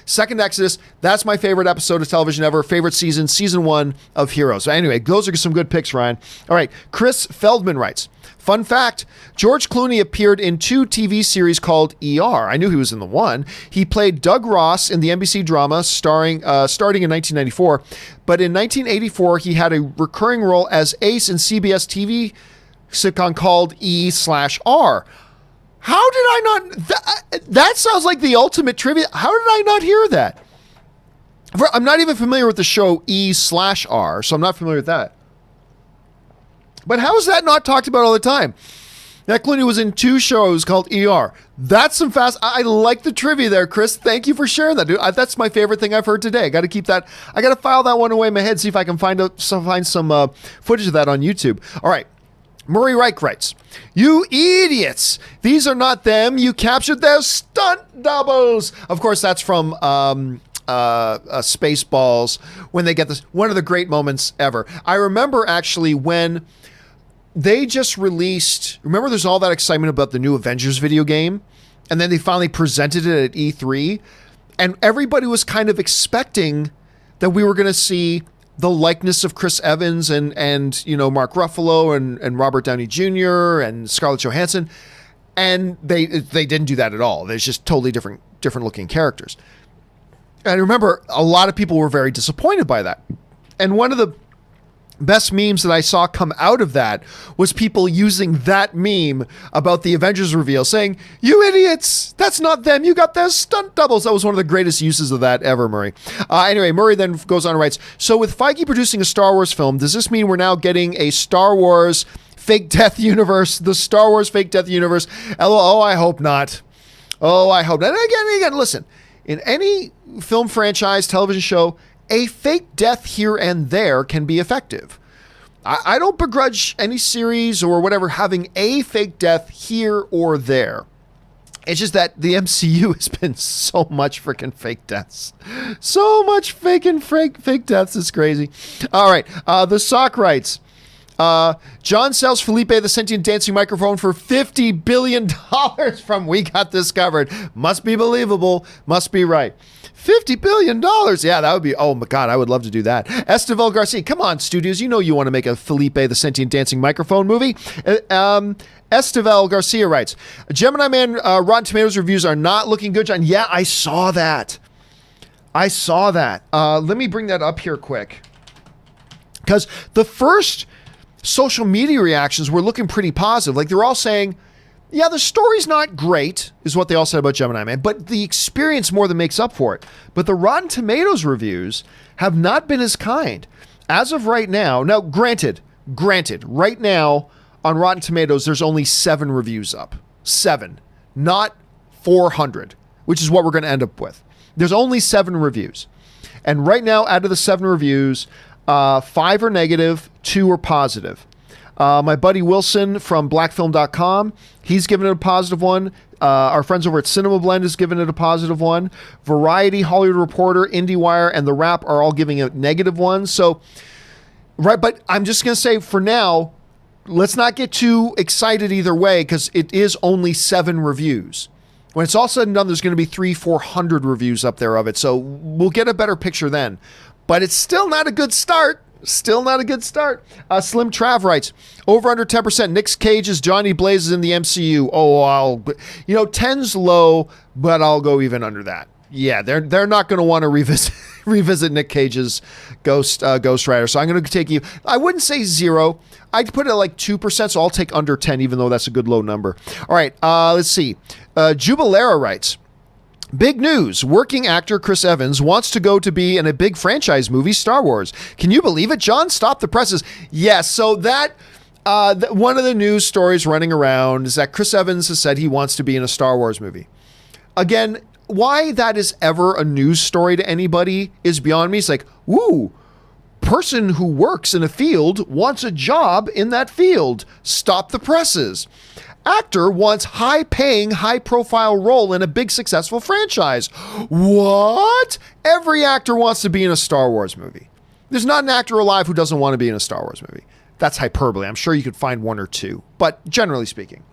Second Exodus, that's my favorite episode of television ever. Favorite season, season 1 of Heroes. So anyway, those are some good picks, Ryan. All right, Chris Feldman writes, fun fact, George Clooney appeared in 2 TV series called ER. I knew he was in the one. He played Doug Ross in the NBC drama starting in 1994. But in 1984, he had a recurring role as Ace in CBS TV sitcom called E/R. How did I not? That sounds like the ultimate trivia. How did I not hear that? I'm not even familiar with the show E/R, so I'm not familiar with that. But how is that not talked about all the time? That Clooney was in 2 shows called ER. That's some fast. I like the trivia there, Chris. Thank you for sharing that, dude. That's my favorite thing I've heard today. I got to keep that. I got to file that one away in my head, see if I can find some footage of that on YouTube. All right. Murray Reich writes, you idiots. These are not them. You captured their stunt doubles. Of course, that's from Spaceballs, when they get this. One of the great moments ever. I remember actually when they just released, remember there's all that excitement about the new Avengers video game, and then they finally presented it at E3, and everybody was kind of expecting that we were going to see the likeness of Chris Evans and Mark Ruffalo and Robert Downey Jr. and Scarlett Johansson, and they didn't do that at all. There's just totally different looking characters. And I remember a lot of people were very disappointed by that. And one of the best memes that I saw come out of that was people using that meme about the Avengers reveal, saying, you idiots, that's not them, you got their stunt doubles. That was one of the greatest uses of that ever, Murray. Anyway, Murray then goes on and writes, so with Feige producing a Star Wars film, does this mean we're now getting a Star Wars fake death universe, the Star Wars fake death universe? Oh, I hope not. Oh, I hope not. And again, listen, in any film franchise, television show, a fake death here and there can be effective. I don't begrudge any series or whatever having a fake death here or there. It's just that the MCU has been so much freaking fake deaths. So much fake deaths. It's crazy. All right. The Sock writes, John sells Felipe the sentient dancing microphone for $50 billion from We Got This Covered. Must be believable. Must be right. $50 billion. Yeah, that would be, oh my God, I would love to do that. Esteval Garcia, come on, studios. You know you want to make a Felipe the sentient dancing microphone movie. Esteval Garcia writes, Gemini Man Rotten Tomatoes reviews are not looking good, John. Yeah, I saw that. Let me bring that up here quick. Because the first social media reactions were looking pretty positive. Like, they're all saying, yeah, the story's not great, is what they all said about Gemini Man, but the experience more than makes up for it. But the Rotten Tomatoes reviews have not been as kind. As of right now, granted, right now on Rotten Tomatoes, there's only 7 reviews up. 7, not 400, which is what we're going to end up with. There's only 7 reviews. And right now, out of the 7 reviews, 5 are negative, 2 are positive. My buddy Wilson from blackfilm.com, he's given it a positive one. Our friends over at Cinema Blend has given it a positive one. Variety, Hollywood Reporter, IndieWire, and The Wrap are all giving it negative ones. So, right, but I'm just going to say for now, let's not get too excited either way because it is only 7 reviews. When it's all said and done, there's going to be 300-400 reviews up there of it. So we'll get a better picture then. But it's still not a good start. Slim Trav writes, over under 10%. Nick Cage's Johnny Blaze is in the MCU. Oh, 10's low, but I'll go even under that. Yeah, they're not going to want to revisit Nick Cage's Ghost Rider. So I'm going to take you. I wouldn't say 0. I'd put it at like 2%. So I'll take under 10, even though that's a good low number. All right, let's see. Jubilera writes, big news. Working actor Chris Evans wants to go to be in a big franchise movie, Star Wars. Can you believe it, John? Stop the presses. Yes, so that one of the news stories running around is that Chris Evans has said he wants to be in a Star Wars movie. Again, why that is ever a news story to anybody is beyond me. It's like, woo, person who works in a field wants a job in that field. Stop the presses. Actor wants high-paying, high-profile role in a big, successful franchise. What? Every actor wants to be in a Star Wars movie. There's not an actor alive who doesn't want to be in a Star Wars movie. That's hyperbole. I'm sure you could find 1 or 2. But generally speaking,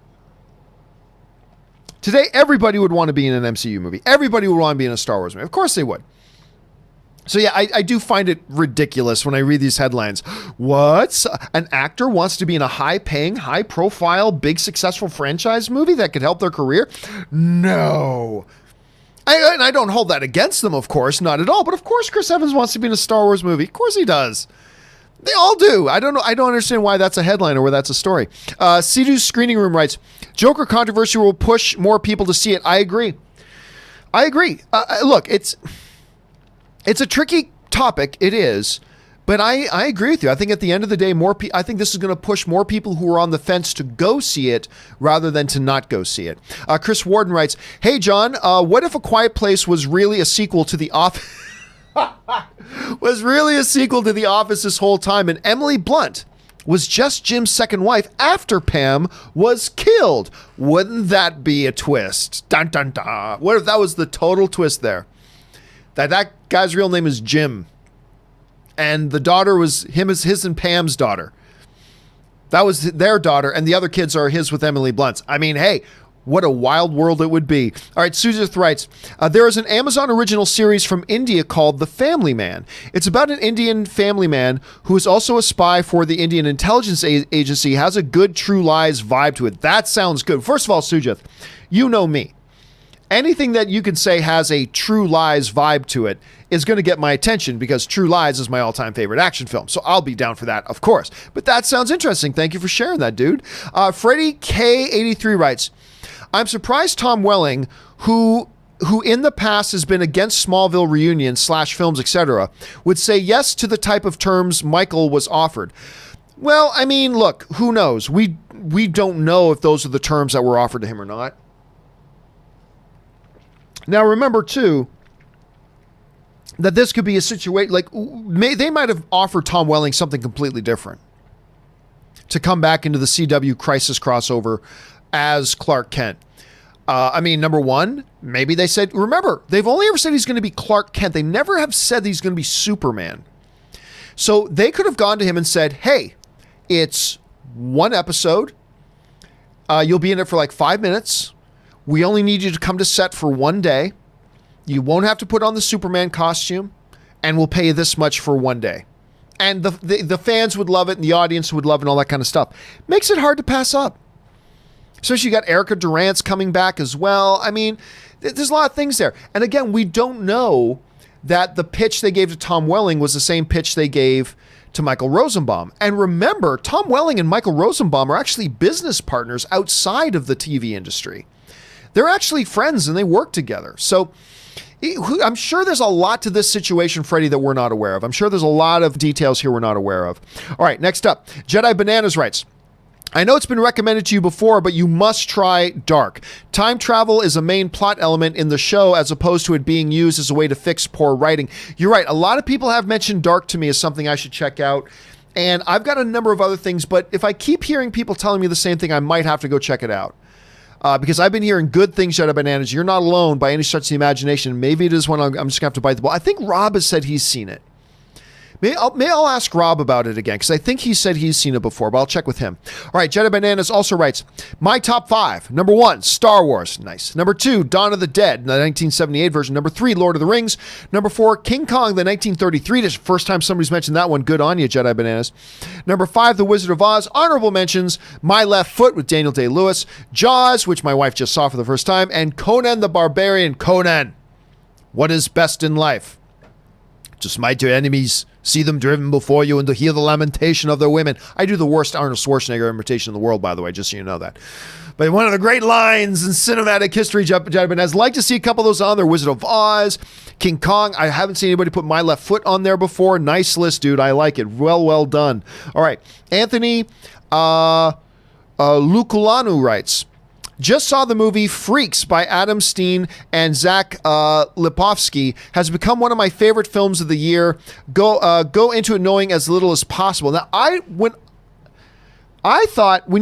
today, everybody would want to be in an MCU movie. Everybody would want to be in a Star Wars movie. Of course they would. So yeah, I do find it ridiculous when I read these headlines. What? An actor wants to be in a high-paying, high-profile, big, successful franchise movie that could help their career? No. I don't hold that against them, of course, not at all. But of course Chris Evans wants to be in a Star Wars movie. Of course he does. They all do. I don't know. I don't understand why that's a headline or where that's a story. Sidu's Screening Room writes, Joker controversy will push more people to see it. I agree. Look, it's a tricky topic. It is. But I agree with you. I think at the end of the day, I think this is going to push more people who are on the fence to go see it rather than to not go see it. Chris Warden writes, hey, John, what if A Quiet Place was really a sequel to The Office? Was really a sequel to The Office this whole time, and Emily Blunt was just Jim's second wife after Pam was killed? Wouldn't that be a twist? Dun, dun, dun. What if that was the total twist there? That guy's real name is Jim, and the daughter was his and Pam's daughter. That was their daughter, and the other kids are his with Emily Blunt's. I mean, hey, what a wild world it would be. All right, Sujith writes, there is an Amazon original series from India called The Family Man. It's about an Indian family man who is also a spy for the Indian intelligence agency, has a good True Lies vibe to it. That sounds good. First of all, Sujith, you know me. Anything that you can say has a True Lies vibe to it is going to get my attention because True Lies is my all-time favorite action film. So I'll be down for that, of course. But that sounds interesting. Thank you for sharing that, dude. Freddie K83 writes, I'm surprised Tom Welling, who in the past has been against Smallville reunions / films, etc., would say yes to the type of terms Michael was offered. Well, I mean, look, who knows? We don't know if those are the terms that were offered to him or not. Now, remember, too, that this could be a situation like they might have offered Tom Welling something completely different to come back into the CW Crisis crossover as Clark Kent. I mean, number one, maybe they said, remember, they've only ever said he's going to be Clark Kent. They never have said he's going to be Superman. So they could have gone to him and said, hey, it's one episode. You'll be in it for like 5 minutes. We only need you to come to set for one day. You won't have to put on the Superman costume, and we'll pay you this much for one day. And the fans would love it, and the audience would love it, and all that kind of stuff. Makes it hard to pass up. Especially you got Erica Durant's coming back as well. I mean, there's a lot of things there. And again, we don't know that the pitch they gave to Tom Welling was the same pitch they gave to Michael Rosenbaum. And remember, Tom Welling and Michael Rosenbaum are actually business partners outside of the TV industry. They're actually friends and they work together. So I'm sure there's a lot to this situation, Freddie, that we're not aware of. I'm sure there's a lot of details here we're not aware of. All right, next up, Jedi Bananas writes, I know it's been recommended to you before, but you must try Dark. Time travel is a main plot element in the show as opposed to it being used as a way to fix poor writing. You're right. A lot of people have mentioned Dark to me as something I should check out. And I've got a number of other things, but if I keep hearing people telling me the same thing, I might have to go check it out. Because I've been hearing good things out of Bananas. You're not alone by any stretch of the imagination. Maybe it is one I'm just going to have to bite the bullet. I think Rob has said he's seen it. I'll ask Rob about it again, because I think he said he's seen it before, but I'll check with him. All right, Jedi Bananas also writes, my top 5. Number 1, Star Wars. Nice. Number 2, Dawn of the Dead, the 1978 version. Number 3, Lord of the Rings. Number 4, King Kong, the 1933. This is the first time somebody's mentioned that one. Good on you, Jedi Bananas. Number 5, The Wizard of Oz. Honorable mentions, My Left Foot with Daniel Day-Lewis. Jaws, which my wife just saw for the first time. And Conan the Barbarian. Conan, what is best in life? To smite your enemies, see them driven before you, and to hear the lamentation of their women. I do the worst Arnold Schwarzenegger imitation in the world, by the way, just so you know that. But one of the great lines in cinematic history, I'd like to see a couple of those on there. Wizard of Oz, King Kong. I haven't seen anybody put My Left Foot on there before. Nice list, dude. I like it. Well done. All right. Anthony Lukulanu writes, just saw the movie Freaks by Adam Steen and Zach Lipovsky. Has become one of my favorite films of the year. Go into it knowing as little as possible. Now, when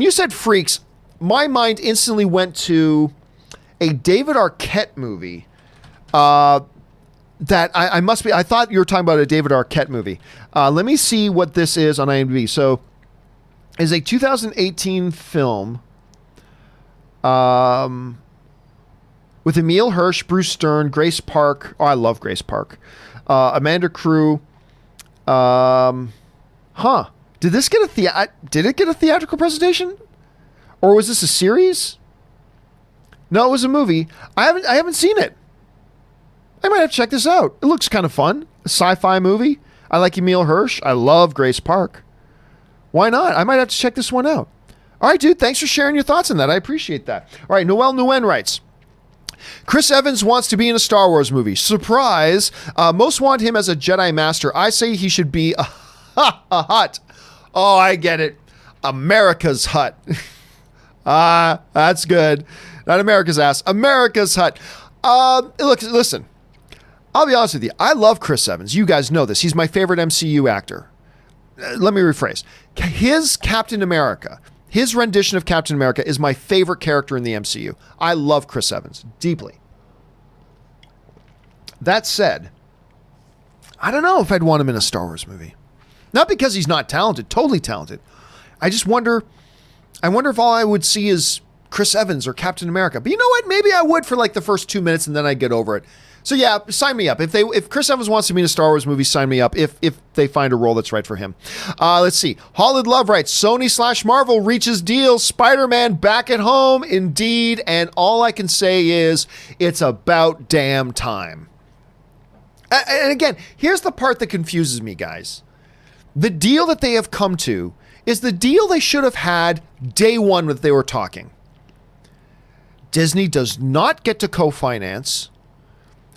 you said Freaks, my mind instantly went to a David Arquette movie. That I thought you were talking about a David Arquette movie. Let me see what this is on IMDb. So, it's a 2018 film. With Emile Hirsch, Bruce Stern, Grace Park. Oh, I love Grace Park. Amanda Crew. Did this get did it get a theatrical presentation? Or was this a series? No, it was a movie. I haven't seen it. I might have to check this out. It looks kind of fun. A sci-fi movie. I like Emile Hirsch. I love Grace Park. Why not? I might have to check this one out. All right, dude, thanks for sharing your thoughts on that. I appreciate that. All right, Noel Nguyen writes, Chris Evans wants to be in a Star Wars movie. Surprise. Most want him as a Jedi Master. I say he should be a Hutt. Oh, I get it. America's Hutt. That's good. Not America's ass. America's Hutt. Look, listen. I'll be honest with you. I love Chris Evans. You guys know this. He's my favorite MCU actor. Let me rephrase. His Captain America, his rendition of Captain America is my favorite character in the MCU. I love Chris Evans deeply. That said, I don't know if I'd want him in a Star Wars movie. Not because he's not talented, totally talented. I just wonder if all I would see is Chris Evans or Captain America. But you know what? Maybe I would for like the first 2 minutes and then I'd get over it. So yeah, sign me up. If Chris Evans wants to be in a Star Wars movie, sign me up if they find a role that's right for him. Let's see. Holland Love writes, Sony/Marvel reaches deal. Spider-Man back at home. Indeed. And all I can say is it's about damn time. And again, here's the part that confuses me, guys. The deal that they have come to is the deal they should have had day one when they were talking. Disney does not get to co-finance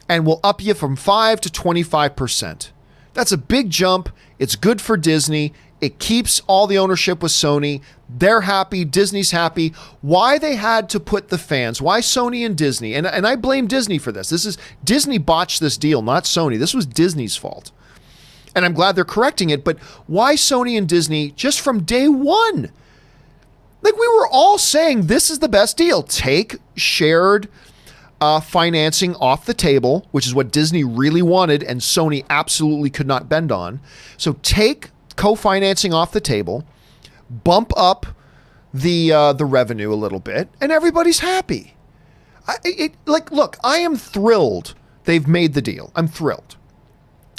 and will up you from 5 to 25%. That's a big jump. It's good for Disney. It keeps all the ownership with Sony. They're happy. Disney's happy. Why they had to put the fans, why Sony and Disney, and I blame Disney for this. Disney botched this deal, not Sony. This was Disney's fault. And I'm glad they're correcting it, but why Sony and Disney just from day one? Like, we were all saying this is the best deal. Take shared financing off the table, which is what Disney really wanted and Sony absolutely could not bend on. So take co-financing off the table, bump up the revenue a little bit, and everybody's happy. Look, I am thrilled they've made the deal. I'm thrilled.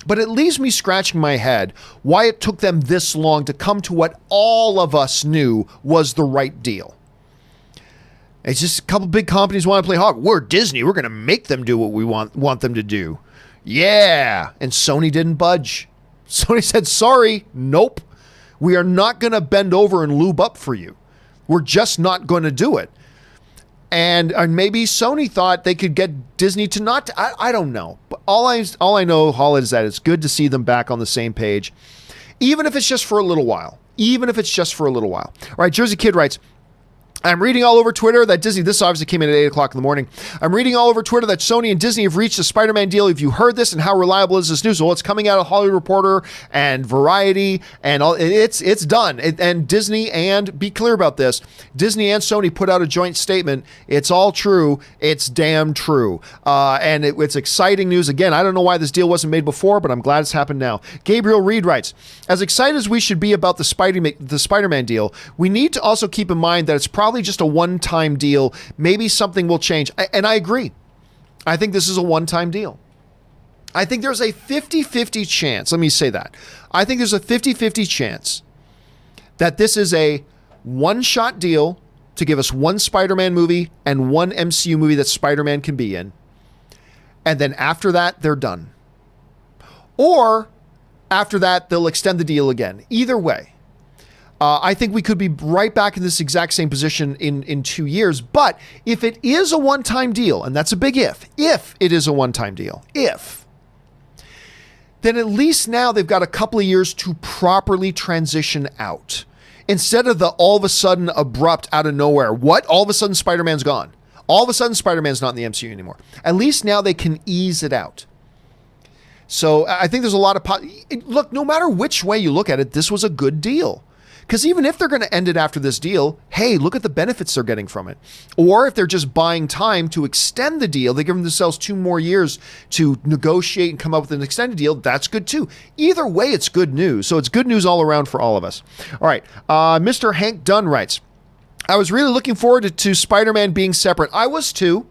But it leaves me scratching my head why it took them this long to come to what all of us knew was the right deal. It's just a couple big companies want to play hog. We're Disney. We're going to make them do what we want them to do. Yeah. And Sony didn't budge. Sony said, sorry, nope. We are not going to bend over and lube up for you. We're just not going to do it. And maybe Sony thought they could get Disney to not. I don't know. But all I know, Holland, is that it's good to see them back on the same page, even if it's just for a little while. Even if it's just for a little while. All right, Jersey Kid writes, I'm reading all over Twitter that Disney, this obviously came in at 8 o'clock in the morning. I'm reading all over Twitter that Sony and Disney have reached a Spider-Man deal. Have you heard this, and how reliable is this news? Well, it's coming out of Hollywood Reporter and Variety and all. It's done. And Disney, and be clear about this, Disney and Sony put out a joint statement. It's all true. It's damn true. And it's exciting news. Again, I don't know why this deal wasn't made before, but I'm glad it's happened now. Gabriel Reed writes, as excited as we should be about the Spider-Man deal, we need to also keep in mind that it's probably just a one-time deal. Maybe something will change. And I agree. I think this is a one-time deal. I think there's a 50-50 chance. Let me say that. I think there's a 50-50 chance that this is a one-shot deal to give us one Spider-Man movie and one MCU movie that Spider-Man can be in. And then after that, they're done. Or after that, they'll extend the deal again. Either way. I think we could be right back in this exact same position in 2 years. But if it is a one-time deal, and that's a big if it is a one-time deal, then at least now they've got a couple of years to properly transition out. Instead of the all of a sudden abrupt out of nowhere, what? All of a sudden Spider-Man's gone. All of a sudden Spider-Man's not in the MCU anymore. At least now they can ease it out. So I think there's a lot of... Look, no matter which way you look at it, this was a good deal. Because even if they're going to end it after this deal, hey, look at the benefits they're getting from it. Or if they're just buying time to extend the deal, they give themselves 2 more years to negotiate and come up with an extended deal. That's good too. Either way, it's good news. So it's good news all around for all of us. All right. Mr. Hank Dunn writes, I was really looking forward to Spider-Man being separate. I was too.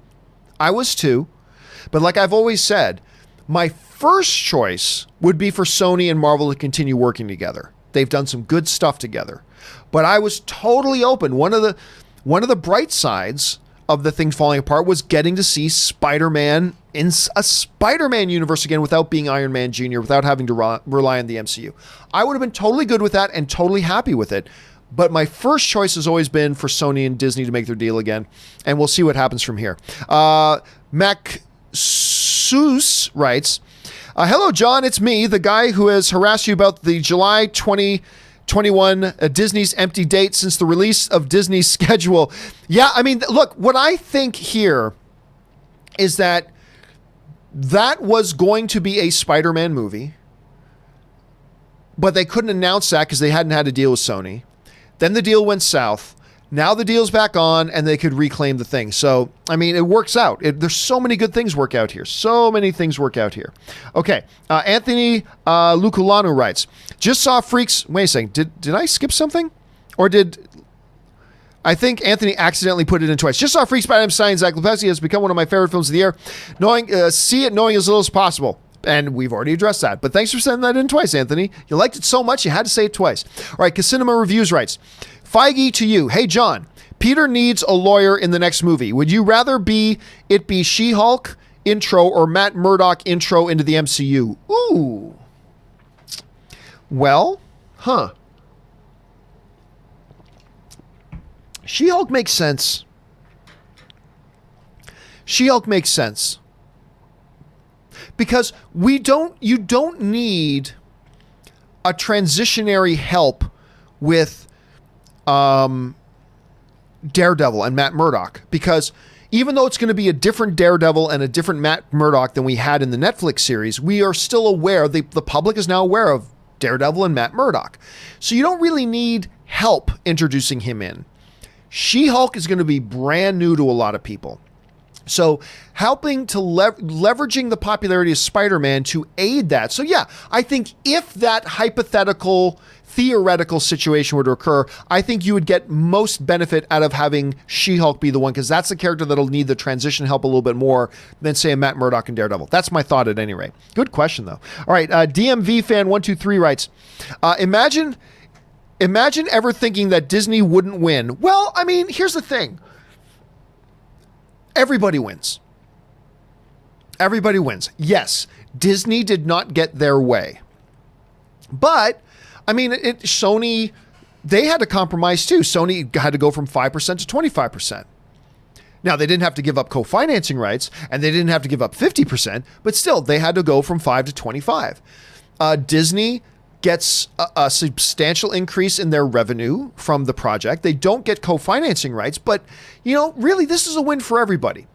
But like I've always said, my first choice would be for Sony and Marvel to continue working together. They've done some good stuff together, but I was totally open. One of the bright sides of the thing falling apart was getting to see Spider-Man in a Spider-Man universe again without being Iron Man Jr., without having to rely on the MCU. I would have been totally good with that and totally happy with it. But my first choice has always been for Sony and Disney to make their deal again, and we'll see what happens from here. Mac Seuss writes, hello, John. It's me, the guy who has harassed you about the July 2021 Disney's empty date since the release of Disney's schedule. Yeah, I mean, look, what I think here is that was going to be a Spider-Man movie, but they couldn't announce that because they hadn't had a deal with Sony. Then the deal went south. Now the deal's back on and they could reclaim the thing. So, I mean, it works out. There's so many good things work out here. So many things work out here. Okay. Anthony Luculano writes, just saw Freaks. Wait a second. Did I skip something? Or I think Anthony accidentally put it in twice. Just saw Freaks by M. Science. Zach Lepesi has become one of my favorite films of the year. Knowing as little as possible. And we've already addressed that. But thanks for sending that in twice, Anthony. You liked it so much, you had to say it twice. All right, Casinema Reviews writes, Feige to you. Hey, John, Peter needs a lawyer in the next movie. Would you rather it be She-Hulk intro or Matt Murdock intro into the MCU? Ooh. Well, She-Hulk makes sense. She-Hulk makes sense. Because you don't need a transitionary help with Daredevil and Matt Murdock, because even though it's going to be a different Daredevil and a different Matt Murdock than we had in the Netflix series, we are still aware, the public is now aware of Daredevil and Matt Murdock. So you don't really need help introducing him in. She-Hulk is going to be brand new to a lot of people. So helping to leveraging the popularity of Spider-Man to aid that. So yeah, I think if that hypothetical, theoretical situation were to occur, I think you would get most benefit out of having She-Hulk be the one, because that's the character that'll need the transition help a little bit more than, say, a Matt Murdock and Daredevil. That's my thought at any rate. Good question, though. All right, DMV fan 123 writes, imagine ever thinking that Disney wouldn't win. Well, I mean, here's the thing. Everybody wins. Everybody wins. Yes, Disney did not get their way. But, I mean, Sony, they had to compromise too. Sony had to go from 5% to 25%. Now, they didn't have to give up co-financing rights, and they didn't have to give up 50%, but still, they had to go from 5 to 25. Disney gets a substantial increase in their revenue from the project. They don't get co-financing rights, but, you know, really, this is a win for everybody.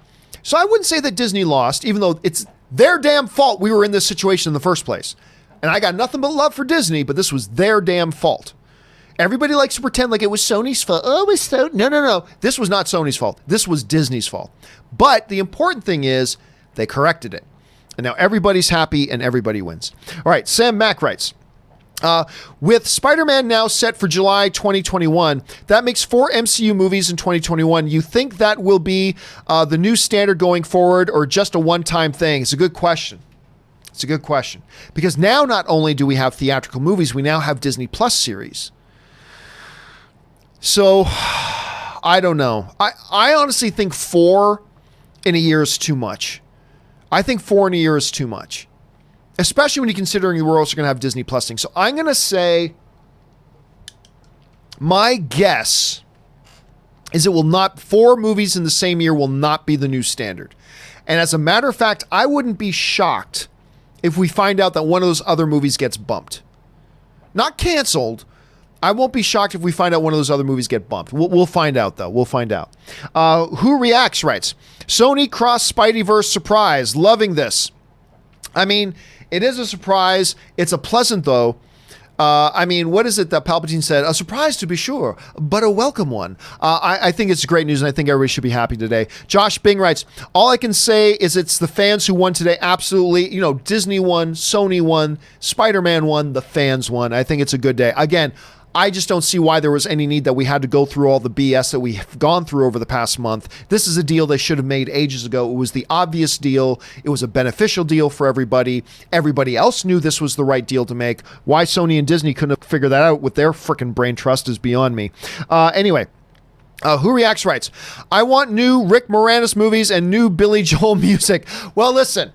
So I wouldn't say that Disney lost, even though it's their damn fault we were in this situation in the first place. And I got nothing but love for Disney, but this was their damn fault. Everybody likes to pretend like it was Sony's fault. Oh, it was so... No. This was not Sony's fault. This was Disney's fault. But the important thing is they corrected it. And now everybody's happy and everybody wins. All right, Sam Mack writes, with Spider-Man now set for July 2021, that makes 4 MCU movies in 2021. You think that will be the new standard going forward, or just a one-time thing? It's a good question. It's a good question. Because now not only do we have theatrical movies, we now have Disney Plus series. So, I don't know. I honestly think 4 in a year is too much. I think 4 in a year is too much. Especially when you're considering we're also going to have Disney Plus things. So I'm going to say, my guess is it will not, 4 movies in the same year will not be the new standard. And as a matter of fact, I wouldn't be shocked if we find out that one of those other movies gets bumped. Not canceled. I won't be shocked if we find out one of those other movies get bumped. We'll find out, though. We'll find out. Who Reacts writes, Sony cross Spideyverse surprise. Loving this. I mean, it is a surprise. It's a pleasant, though. I mean, what is it that Palpatine said? A surprise, to be sure, but a welcome one. I think it's great news, and I think everybody should be happy today. Josh Bing writes, all I can say is it's the fans who won today. Absolutely. You know, Disney won, Sony won, Spider-Man won, the fans won. I think it's a good day. Again, I just don't see why there was any need that we had to go through all the BS that we've gone through over the past month. This is a deal they should have made ages ago. It was the obvious deal. It was a beneficial deal for everybody. Everybody else knew this was the right deal to make. Why Sony and Disney couldn't have figured that out with their frickin' brain trust is beyond me. Anyway. Who Reacts writes, I want new Rick Moranis movies and new Billy Joel music. Well, listen.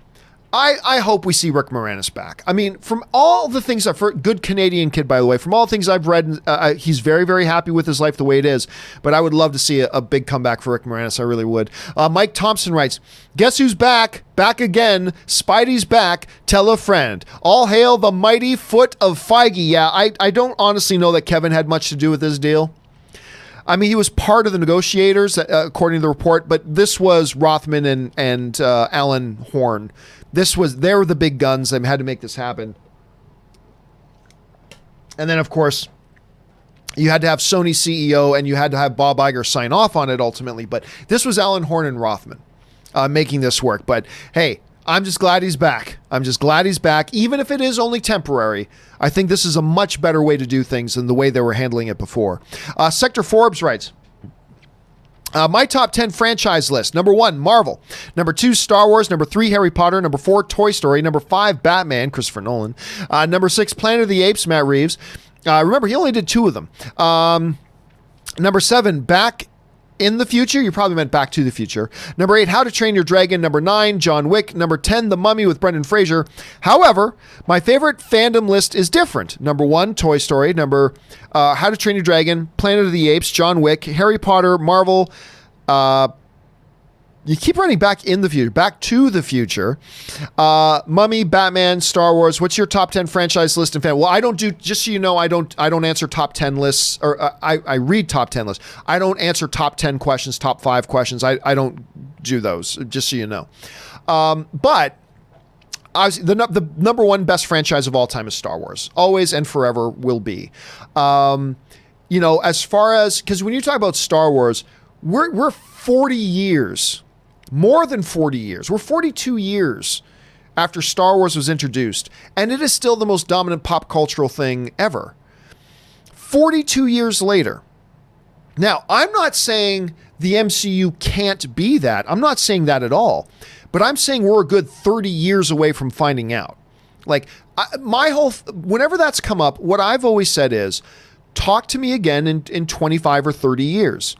I hope we see Rick Moranis back. I mean, from all the things I've heard, good Canadian kid, by the way, from all the things I've read, he's very, very happy with his life the way it is. But I would love to see a big comeback for Rick Moranis. I really would. Mike Thompson writes, guess who's back? Back again. Spidey's back. Tell a friend. All hail the mighty foot of Feige. Yeah, I don't honestly know that Kevin had much to do with this deal. I mean, he was part of the negotiators, according to the report, but this was Rothman and Alan Horn. They were the big guns that had to make this happen. And then, of course, you had to have Sony CEO and you had to have Bob Iger sign off on it ultimately. But this was Alan Horn and Rothman making this work. But hey, I'm just glad he's back. I'm just glad he's back, even if it is only temporary. I think this is a much better way to do things than the way they were handling it before. Sector Forbes writes, my top 10 franchise list. Number 1, Marvel. Number 2, Star Wars. Number 3, Harry Potter. Number 4, Toy Story. Number 5, Batman, Christopher Nolan. Number 6, Planet of the Apes, Matt Reeves. Remember, he only did 2 of them. Number 7, Back in the Future. You probably meant Back to the Future. Number 8, How to Train Your Dragon. Number 9, John Wick. Number 10, The Mummy with Brendan Fraser. However, my favorite fandom list is different. Number 1, Toy Story. Number How to Train Your Dragon, Planet of the Apes, John Wick, Harry Potter, Marvel, You keep running back in the future, back to the future. Mummy, Batman, Star Wars. What's your top 10 franchise list and fan? Well, I don't do, just so you know, I don't answer top 10 lists, or I read top 10 lists. I don't answer top 10 questions, top 5 questions. I don't do those, just so you know. But the number one best franchise of all time is Star Wars. Always and forever will be. As far as, because when you talk about Star Wars, we're 40 years, more than 40 years. We're 42 years after Star Wars was introduced, and it is still the most dominant pop cultural thing ever. 42 years later. Now, I'm not saying the MCU can't be that. I'm not saying that at all. But I'm saying we're a good 30 years away from finding out. Like, whenever that's come up, what I've always said is, talk to me again in 25 or 30 years.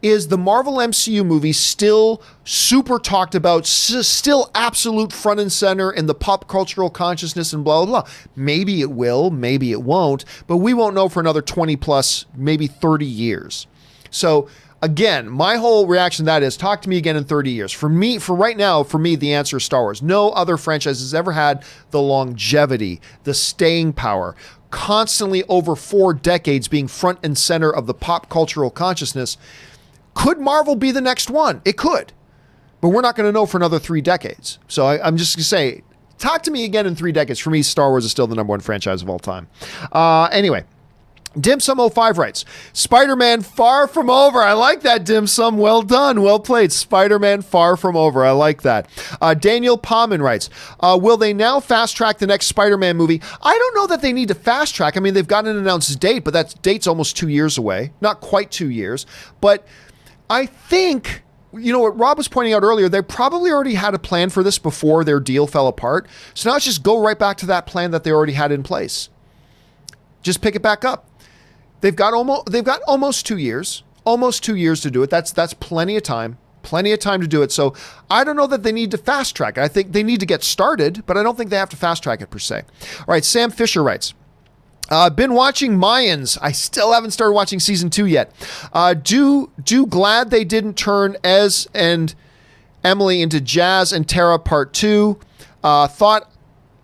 Is the Marvel MCU movie still super talked about, still absolute front and center in the pop cultural consciousness and blah, blah, blah? Maybe it will, maybe it won't, but we won't know for another 20 plus, maybe 30 years. So again, my whole reaction to that is talk to me again in 30 years. For right now, the answer is Star Wars. No other franchise has ever had the longevity, the staying power, constantly over 4 decades being front and center of the pop cultural consciousness. Could Marvel be the next one? It could, but we're not going to know for another 3 decades. So I'm just going to say, talk to me again in 3 decades. For me, Star Wars is still the number one franchise of all time. Anyway, Dim Sum 05 writes, Spider-Man Far From Over. I like that, Dim Sum. Well done. Well played. Spider-Man Far From Over. I like that. Daniel Palman writes, will they now fast track the next Spider-Man movie? I don't know that they need to fast track. I mean, they've got an announced date, but that date's almost 2 years away. Not quite 2 years, but I think, what Rob was pointing out earlier, they probably already had a plan for this before their deal fell apart. So now let's just go right back to that plan that they already had in place. Just pick it back up. They've got almost 2 years, to do it. That's plenty of time to do it. So I don't know that they need to fast track it. I think they need to get started, but I don't think they have to fast track it per se. All right, Sam Fisher writes, been watching Mayans. I still haven't started watching season 2 yet. Do glad they didn't turn Ez and Emily into Jazz and Tara part 2.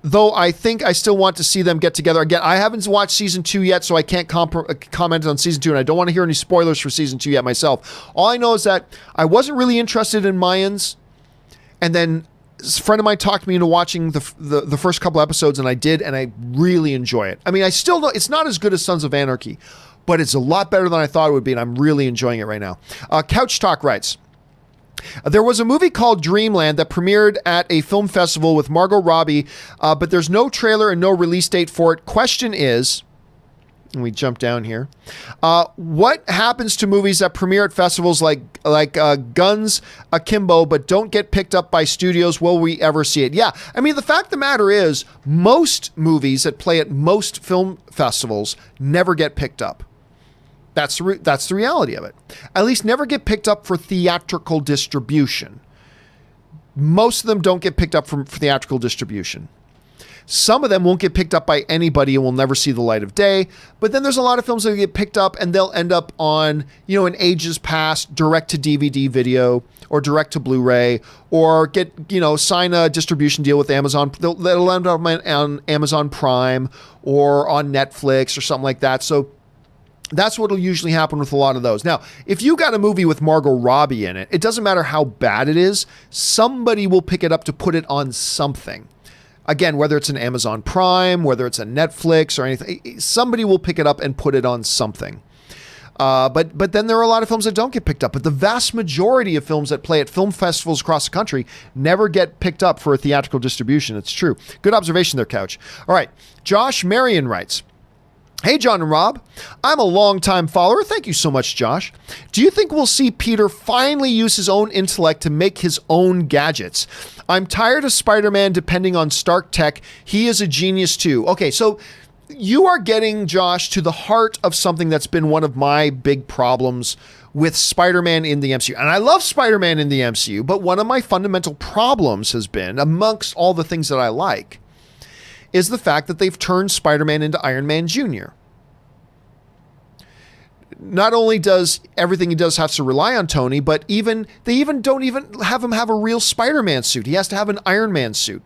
Though I think I still want to see them get together again. I haven't watched season 2 yet, so I can't comment on season 2, and I don't want to hear any spoilers for season 2 yet myself. All I know is that I wasn't really interested in Mayans, and then a friend of mine talked me into watching the first couple episodes, and I did, and I really enjoy it. I mean, I still know it's not as good as Sons of Anarchy, but it's a lot better than I thought it would be, and I'm really enjoying it right now. Couch Talk writes, there was a movie called Dreamland that premiered at a film festival with Margot Robbie, but there's no trailer and no release date for it. Question is, and we jump down here, what happens to movies that premiere at festivals like Guns Akimbo but don't get picked up by studios? Will we ever see it? Yeah, I mean, the fact of the matter is most movies that play at most film festivals never get picked up. That's the reality of it. At least never get picked up for theatrical distribution. Most of them don't get picked up for theatrical distribution. Some of them won't get picked up by anybody and will never see the light of day. But then there's a lot of films that get picked up and they'll end up on, in ages past, direct to DVD video or direct to Blu-ray, or get, sign a distribution deal with Amazon. They'll end up on Amazon Prime or on Netflix or something like that. So that's what will usually happen with a lot of those. Now, if you got a movie with Margot Robbie in it, it doesn't matter how bad it is, somebody will pick it up to put it on something. Again, whether it's an Amazon Prime, whether it's a Netflix or anything, somebody will pick it up and put it on something. But then there are a lot of films that don't get picked up. But the vast majority of films that play at film festivals across the country never get picked up for a theatrical distribution. It's true. Good observation there, Couch. All right. Josh Marion writes, hey, John and Rob, I'm a longtime follower. Thank you so much, Josh. Do you think we'll see Peter finally use his own intellect to make his own gadgets? I'm tired of Spider-Man depending on Stark tech. He is a genius too. Okay, so you are getting, Josh, to the heart of something that's been one of my big problems with Spider-Man in the MCU. And I love Spider-Man in the MCU, but one of my fundamental problems has been, amongst all the things that I like, is the fact that they've turned Spider-Man into Iron Man Jr. not only does everything he does have to rely on Tony, but they even don't even have him have a real Spider-Man suit. He has to have an Iron Man suit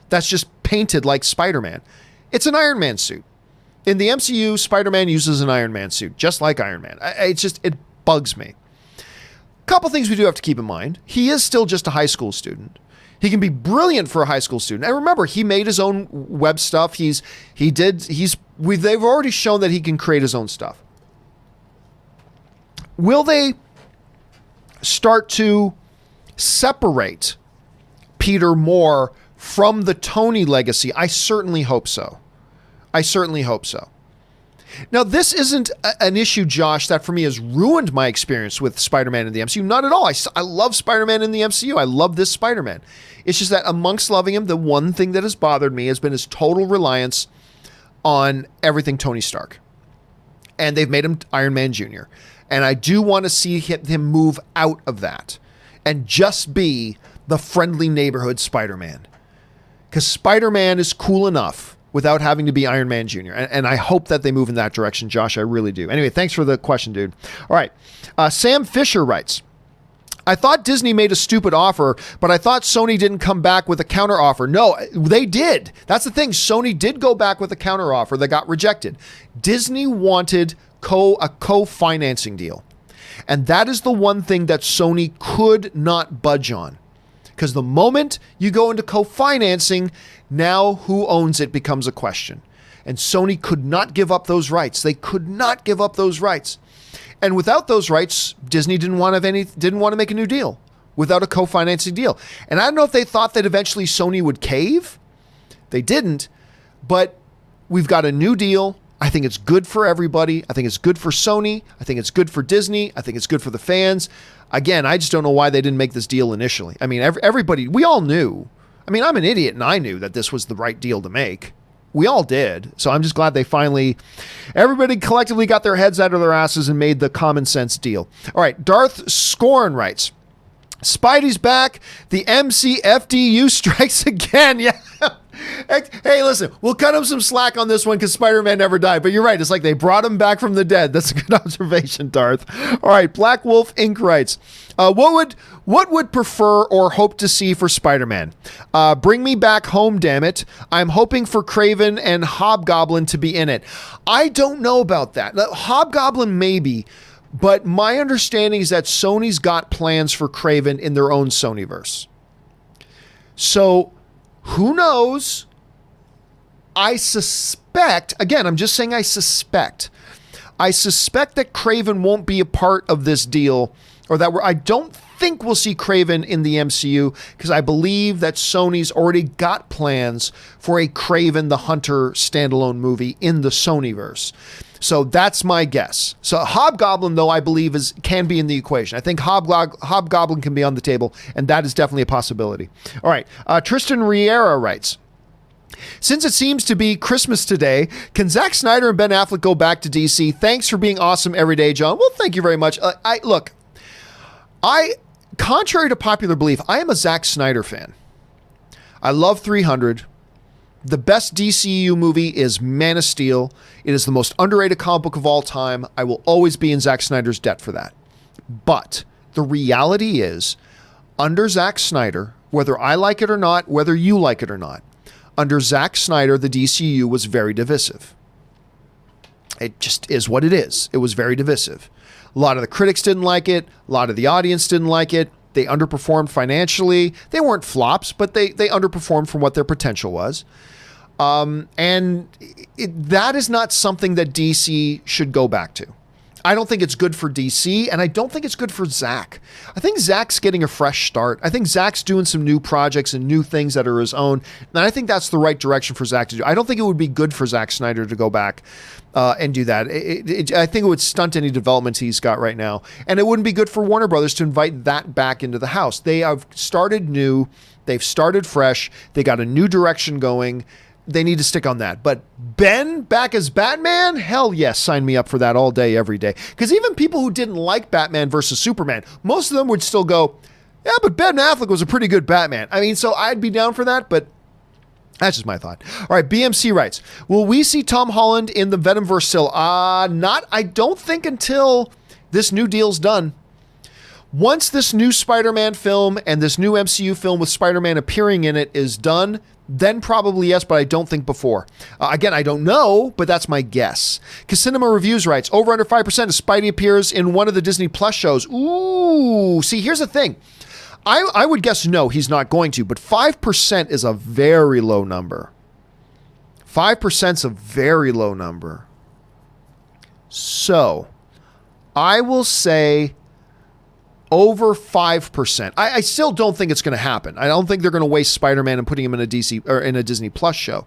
that's just painted like Spider-Man. It's an Iron Man suit. In the MCU, Spider-Man uses an Iron Man suit, just like Iron Man. It bugs me. Couple things we do have to keep in mind. He is still just a high school student. He can be brilliant for a high school student. And remember, he made his own web stuff. They've already shown that he can create his own stuff. Will they start to separate Peter more from the Tony legacy? I certainly hope so. Now, this isn't an issue, Josh, that for me has ruined my experience with Spider-Man in the MCU. Not at all. I love Spider-Man in the MCU. I love this Spider-Man. It's just that amongst loving him, the one thing that has bothered me has been his total reliance on everything Tony Stark. And they've made him Iron Man Jr. And I do want to see him move out of that and just be the friendly neighborhood Spider-Man. Because Spider-Man is cool enough without having to be Iron Man Jr. And I hope that they move in that direction, Josh. I really do. Anyway, thanks for the question, dude. All right. Sam Fisher writes, I thought Disney made a stupid offer, but I thought Sony didn't come back with a counter offer. No, they did. That's the thing. Sony did go back with a counter offer that got rejected. Disney wanted a co-financing deal. And that is the one thing that Sony could not budge on. Because the moment you go into co-financing, now who owns it becomes a question. And Sony could not give up those rights. They could not give up those rights. And without those rights, Disney didn't want to make a new deal without a co-financing deal. And I don't know if they thought that eventually Sony would cave. They didn't. But we've got a new deal. I think it's good for everybody. I think it's good for Sony. I think it's good for Disney. I think it's good for the fans. Again, I just don't know why they didn't make this deal initially. I mean, everybody, we all knew. I mean, I'm an idiot and I knew that this was the right deal to make. We all did. So I'm just glad everybody collectively got their heads out of their asses and made the common sense deal. All right. Darth Scorn writes, Spidey's back. The MCFDU strikes again. Yeah. Hey, listen, we'll cut him some slack on this one because Spider-Man never died. But you're right. It's like they brought him back from the dead. That's a good observation, Darth. All right. Black Wolf Inc. writes, what would prefer or hope to see for Spider-Man? Bring me back home, damn it. I'm hoping for Kraven and Hobgoblin to be in it. I don't know about that. Hobgoblin maybe, but my understanding is that Sony's got plans for Kraven in their own Sonyverse. So who knows? I suspect, again, I'm just saying I suspect that Kraven won't be a part of this deal, or that I don't think we'll see Kraven in the MCU, because I believe that Sony's already got plans for a Kraven the Hunter standalone movie in the Sonyverse. So that's my guess. So Hobgoblin, though, I believe can be in the equation. I think Hobgoblin can be on the table, and that is definitely a possibility. All right. Tristan Riera writes, since it seems to be Christmas today, can Zack Snyder and Ben Affleck go back to DC? Thanks for being awesome every day, John. Well, thank you very much. Contrary to popular belief, I am a Zack Snyder fan. I love 300. The best DCU movie is Man of Steel. It is the most underrated comic book of all time. I will always be in Zack Snyder's debt for that. But the reality is, under Zack Snyder, whether I like it or not, whether you like it or not, under Zack Snyder, the DCU was very divisive. It just is what it is. It was very divisive. A lot of the critics didn't like it. A lot of the audience didn't like it. They underperformed financially. They weren't flops, but they underperformed from what their potential was. And that is not something that DC should go back to. I don't think it's good for DC, and I don't think it's good for Zack. I think Zack's getting a fresh start. I think Zack's doing some new projects and new things that are his own, and I think that's the right direction for Zack to do. I don't think it would be good for Zack Snyder to go back and do that. I think it would stunt any developments he's got right now, and it wouldn't be good for Warner Brothers to invite that back into the house. They have started new. They've started fresh. They got a new direction going. They need to stick on that. But Ben back as Batman? Hell yes, sign me up for that all day, every day. Because even people who didn't like Batman versus Superman, most of them would still go, yeah, but Ben Affleck was a pretty good Batman. I mean, so I'd be down for that, but That's just my thought. All right, BMC writes, will we see Tom Holland in the Venomverse still? I don't think until this new deal's done. Once this new Spider-Man film and this new MCU film with Spider-Man appearing in it is done, then probably yes, but I don't think before. Again, I don't know, but that's my guess. Casinema Reviews writes, over under 5% if Spidey appears in one of the Disney Plus shows. Ooh, see, here's the thing. I would guess no, he's not going to, but 5% is a very low number. 5% is a very low number. So, I will say over 5%. I still don't think it's going to happen. I don't think they're going to waste Spider-Man and putting him in a DC or in a Disney Plus show.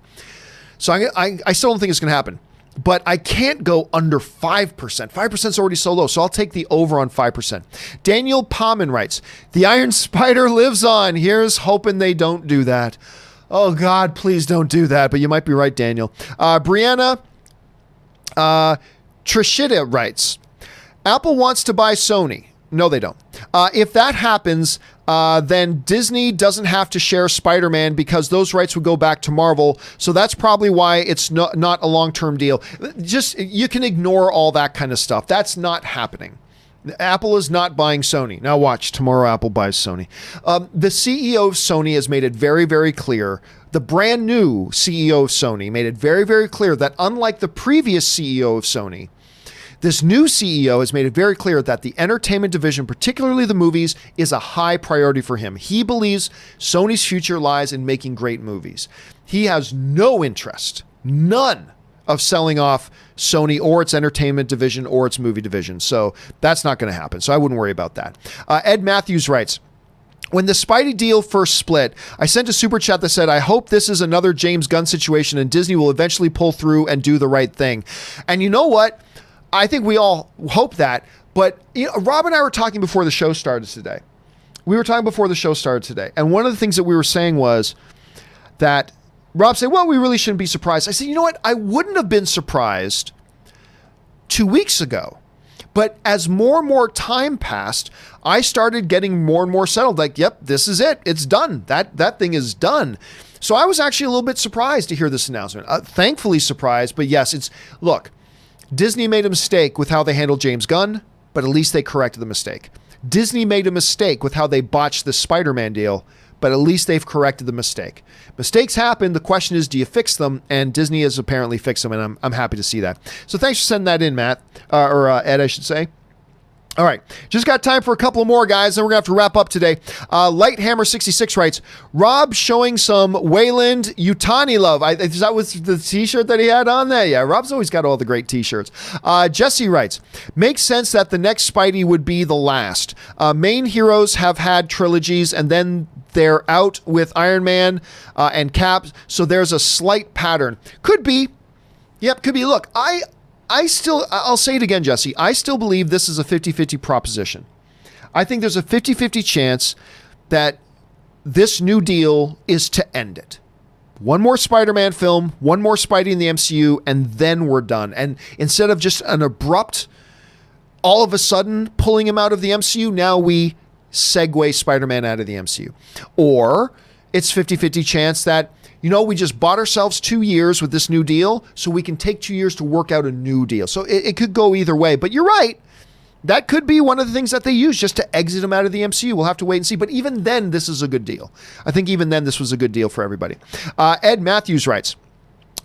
So I still don't think it's going to happen. But I can't go under 5%. 5% is already so low, so I'll take the over on 5%. Daniel Palman writes, the Iron Spider lives on. Here's hoping they don't do that. Oh, God, please don't do that. But you might be right, Daniel. Brianna Trishita writes, Apple wants to buy Sony. No, they don't. If that happens, then Disney doesn't have to share Spider-Man because those rights would go back to Marvel. So that's probably why it's not a long-term deal. Just, you can ignore all that kind of stuff. That's not happening. Apple is not buying Sony. Now watch, tomorrow Apple buys Sony. The CEO of Sony has made it very, very clear. The brand new CEO of Sony made it very, very clear that unlike the previous CEO of Sony, this new CEO has made it very clear that the entertainment division, particularly the movies, is a high priority for him. He believes Sony's future lies in making great movies. He has no interest, none, of selling off Sony or its entertainment division or its movie division. So that's not going to happen. So I wouldn't worry about that. Ed Matthews writes, when the Spidey deal first split, I sent a super chat that said, I hope this is another James Gunn situation and Disney will eventually pull through and do the right thing. And you know what? I think we all hope that, but Rob and I were talking before the show started today. And one of the things that we were saying was that Rob said, well, we really shouldn't be surprised. I said, you know what? I wouldn't have been surprised 2 weeks ago. But as more and more time passed, I started getting more and more settled. Like, yep, this is it. It's done. That thing is done. So I was actually a little bit surprised to hear this announcement. Thankfully surprised, but yes, look, Disney made a mistake with how they handled James Gunn, but at least they corrected the mistake. Disney made a mistake with how they botched the Spider-Man deal, but at least they've corrected the mistake. Mistakes happen. The question is, do you fix them? And Disney has apparently fixed them, and I'm happy to see that. So thanks for sending that in, Matt, or Ed, I should say. All right, just got time for a couple more, guys, and we're going to have to wrap up today. Lighthammer66 writes, Rob showing some Wayland Yutani love. Is that was the t-shirt that he had on there? Yeah, Rob's always got all the great t-shirts. Jesse writes, makes sense that the next Spidey would be the last. Main heroes have had trilogies, and then they're out with Iron Man and Cap, so there's a slight pattern. Could be. Yep, could be. Look, I'll say it again, Jesse. I still believe this is a 50-50 proposition. I think there's a 50-50 chance that this new deal is to end it. One more Spider-Man film, one more Spidey in the MCU, and then we're done. And instead of just an abrupt, all of a sudden pulling him out of the MCU, now we segue Spider-Man out of the MCU. Or it's 50-50 chance that we just bought ourselves 2 years with this new deal, so we can take 2 years to work out a new deal. So it could go either way. But you're right. That could be one of the things that they use just to exit them out of the MCU. We'll have to wait and see. But even then, this is a good deal. I think even then, this was a good deal for everybody. Ed Matthews writes,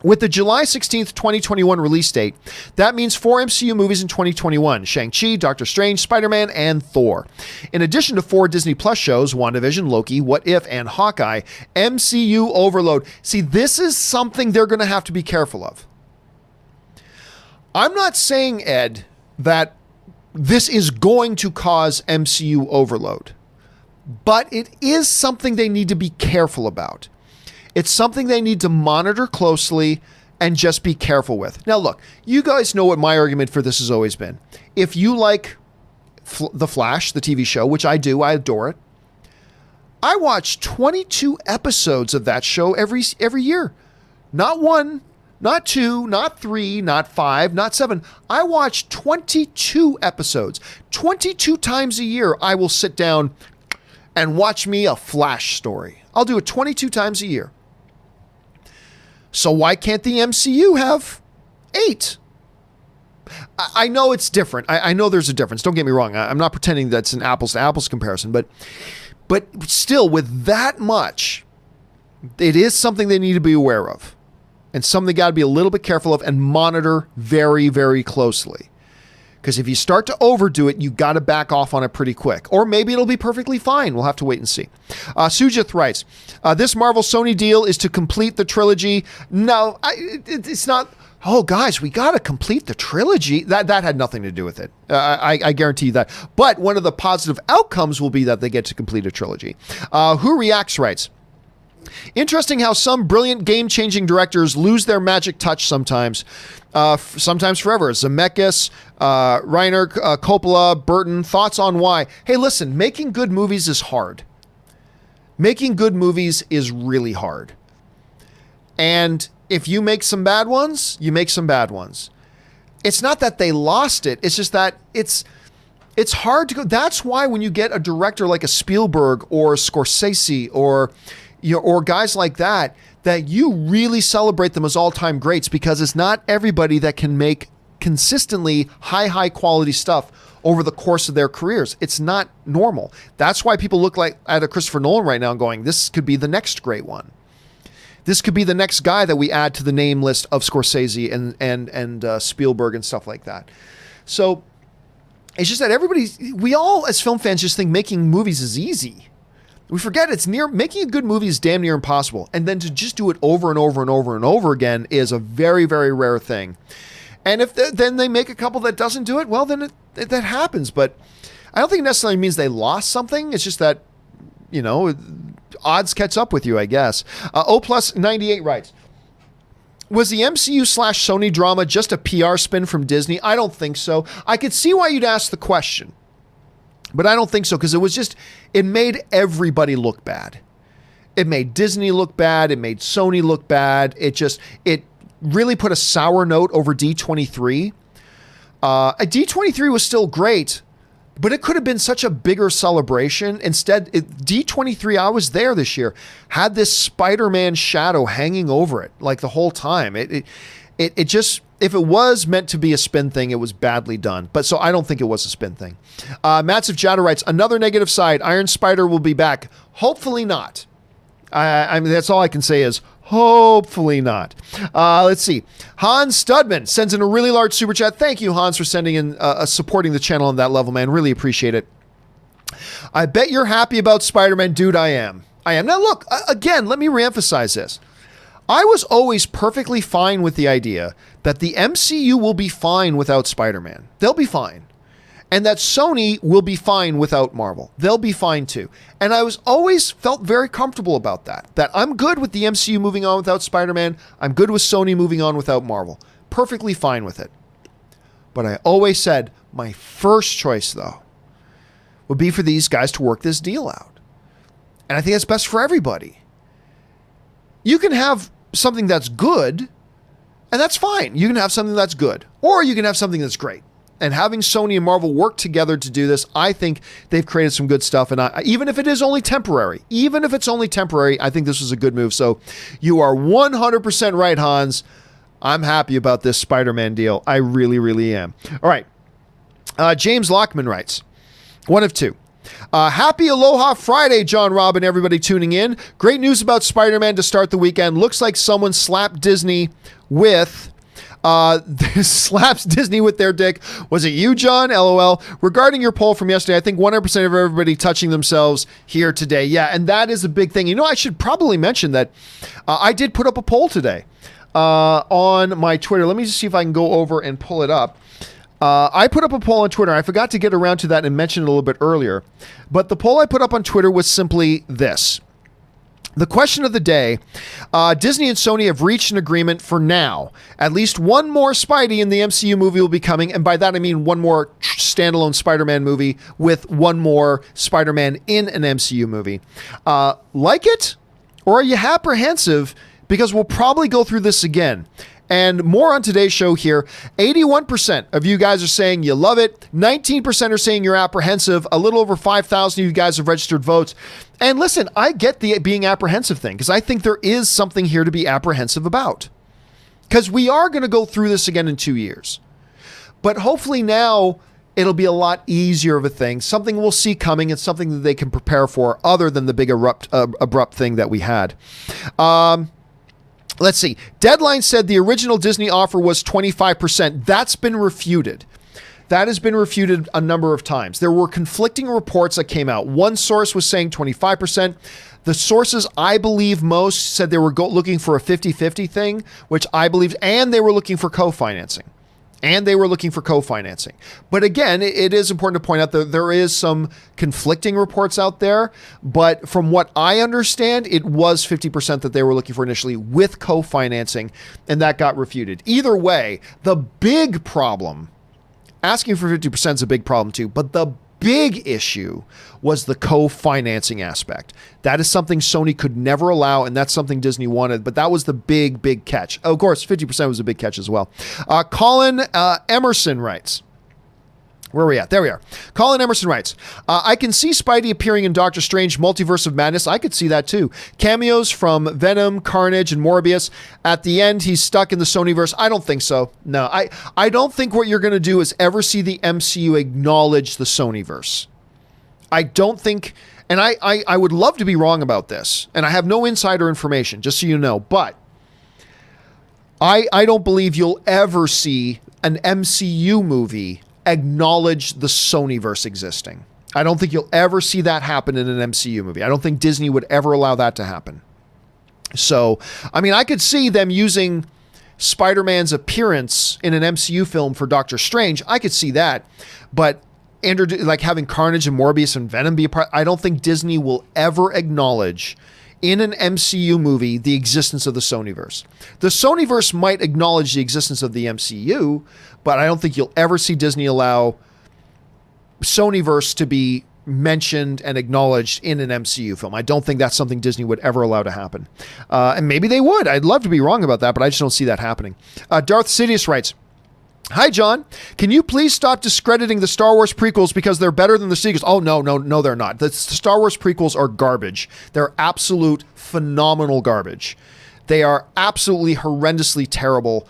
with the July 16th, 2021 release date, that means 4 MCU movies in 2021, Shang-Chi, Doctor Strange, Spider-Man, and Thor. In addition to 4 Disney Plus shows, WandaVision, Loki, What If, and Hawkeye, MCU overload. See, this is something they're going to have to be careful of. I'm not saying, Ed, that this is going to cause MCU overload, but it is something they need to be careful about. It's something they need to monitor closely and just be careful with. Now, look, you guys know what my argument for this has always been. If you like The Flash, the TV show, which I do, I adore it, I watch 22 episodes of that show every year. Not 1, not 2, not 3, not 5, not 7. I watch 22 episodes. 22 times a year, I will sit down and watch me a Flash story. I'll do it 22 times a year. So why can't the MCU have 8? I know it's different. I know there's a difference. Don't get me wrong. I'm not pretending that's an apples to apples comparison, but still, with that much, it is something they need to be aware of, and something they got to be a little bit careful of and monitor very, very closely. Because if you start to overdo it, you got to back off on it pretty quick. Or maybe it'll be perfectly fine. We'll have to wait and see. Sujith writes, this Marvel Sony deal is to complete the trilogy. No, it's not. Oh, guys, we got to complete the trilogy. That had nothing to do with it. I guarantee you that. But one of the positive outcomes will be that they get to complete a trilogy. Who Reacts writes, interesting how some brilliant game-changing directors lose their magic touch sometimes. Sometimes forever. Zemeckis, Reiner, Coppola, Burton, thoughts on why? Hey, listen, making good movies is hard. Making good movies is really hard. And if you make some bad ones, you make some bad ones. It's not that they lost it. It's just that it's hard to go. That's why when you get a director like a Spielberg or Scorsese or guys like that you really celebrate them as all-time greats, because it's not everybody that can make consistently high quality stuff over the course of their careers. It's not normal. That's why people look at a Christopher Nolan right now and going, this could be the next great one. This could be the next guy that we add to the name list of Scorsese and Spielberg and stuff like that. So it's just that we all as film fans just think making movies is easy. We forget making a good movie is damn near impossible. And then to just do it over and over and over and over again is a very, very rare thing. And if then they make a couple that doesn't do it, well, then that happens. But I don't think it necessarily means they lost something. It's just that, odds catch up with you, I guess. O+98 writes, was the MCU/Sony drama just a PR spin from Disney? I don't think so. I could see why you'd ask the question, but I don't think so, because it made everybody look bad. It made Disney look bad. It made Sony look bad. It really put a sour note over D23. D23 was still great, but it could have been such a bigger celebration. Instead, D23, I was there this year, had this Spider-Man shadow hanging over it like the whole time. It just, if it was meant to be a spin thing, it was badly done. But so I don't think it was a spin thing. Matsive Jada writes, another negative side, Iron Spider will be back. Hopefully not. I mean, that's all I can say is hopefully not. Let's see. Hans Studman sends in a really large super chat. Thank you, Hans, for sending in, supporting the channel on that level, man. Really appreciate it. I bet you're happy about Spider-Man. Dude, I am. Now, look, again, let me reemphasize this. I was always perfectly fine with the idea that the MCU will be fine without Spider-Man. They'll be fine. And that Sony will be fine without Marvel. They'll be fine too. And I was always felt very comfortable about that. That I'm good with the MCU moving on without Spider-Man. I'm good with Sony moving on without Marvel. Perfectly fine with it. But I always said my first choice, though, would be for these guys to work this deal out. And I think that's best for everybody. You can have something that's good, and that's fine. You can have something that's good, or you can have something that's great. And having Sony and Marvel work together to do this, I think they've created some good stuff. And even if it is only temporary, I think this was a good move. So you are 100% right, Hans. I'm happy about this Spider-Man deal. I really, really am. All right. James Lockman writes, one of two. Happy Aloha Friday, John Robb and everybody tuning in. Great news about Spider-Man to start the weekend. Looks like someone slapped Disney with... slaps Disney with their dick. Was it you, John? LOL. Regarding your poll from yesterday, I think 100% of everybody touching themselves here today. Yeah, and that is a big thing. I should probably mention that I did put up a poll today on my Twitter. Let me just see if I can go over and pull it up. I put up a poll on Twitter. I forgot to get around to that and mention it a little bit earlier. But the poll I put up on Twitter was simply this. The question of the day, Disney and Sony have reached an agreement for now. At least one more Spidey in the MCU movie will be coming, and by that I mean one more standalone Spider-Man movie with one more Spider-Man in an MCU movie. Like it? Or are you apprehensive because we'll probably go through this again? And more on today's show here. 81% of you guys are saying you love it. 19% are saying you're apprehensive. A little over 5,000 of you guys have registered votes. And listen, I get the being apprehensive thing because I think there is something here to be apprehensive about. Because we are going to go through this again in 2 years. But hopefully now it'll be a lot easier of a thing. Something we'll see coming and something that they can prepare for other than the big abrupt thing that we had. Let's see. Deadline said the original Disney offer was 25%. That's been refuted. That has been refuted a number of times. There were conflicting reports that came out. One source was saying 25%. The sources I believe most said they were looking for a 50-50 thing, which I believe, and they were looking for co-financing. But again, it is important to point out that there is some conflicting reports out there. But from what I understand, it was 50% that they were looking for initially with co-financing, and that got refuted. Either way, the big problem, asking for 50% is a big problem too, but the big issue was the co-financing aspect. That is something Sony could never allow, and that's something Disney wanted, but that was the big catch. Of course, 50% was a big catch as well. Colin Emerson writes, where are we at? There we are. Colin Emerson writes, I can see Spidey appearing in Doctor Strange Multiverse of Madness. I could see that too. Cameos from Venom, Carnage, and Morbius. At the end, he's stuck in the Sonyverse. I don't think so. No, I don't think what you're going to do is ever see the MCU acknowledge the Sonyverse. I don't think, and I would love to be wrong about this, and I have no insider information, just so you know, but I don't believe you'll ever see an MCU movie acknowledge the Sonyverse existing. I don't think you'll ever see that happen in an MCU movie. I don't think Disney would ever allow that to happen. So, I mean, I could see them using Spider-Man's appearance in an MCU film for Doctor Strange. I could see that. But like having Carnage and Morbius and Venom be a part, I don't think Disney will ever acknowledge in an MCU movie the existence of the Sonyverse. The Sonyverse might acknowledge the existence of the MCU, but I don't think you'll ever see Disney allow Sonyverse to be mentioned and acknowledged in an MCU film. I don't think that's something Disney would ever allow to happen. And maybe they would. I'd love to be wrong about that, but I just don't see that happening. Darth Sidious writes, Hi, John. Can you please stop discrediting the Star Wars prequels because they're better than the sequels? Oh, no, they're not. The Star Wars prequels are garbage. They're absolute phenomenal garbage. They are absolutely horrendously terrible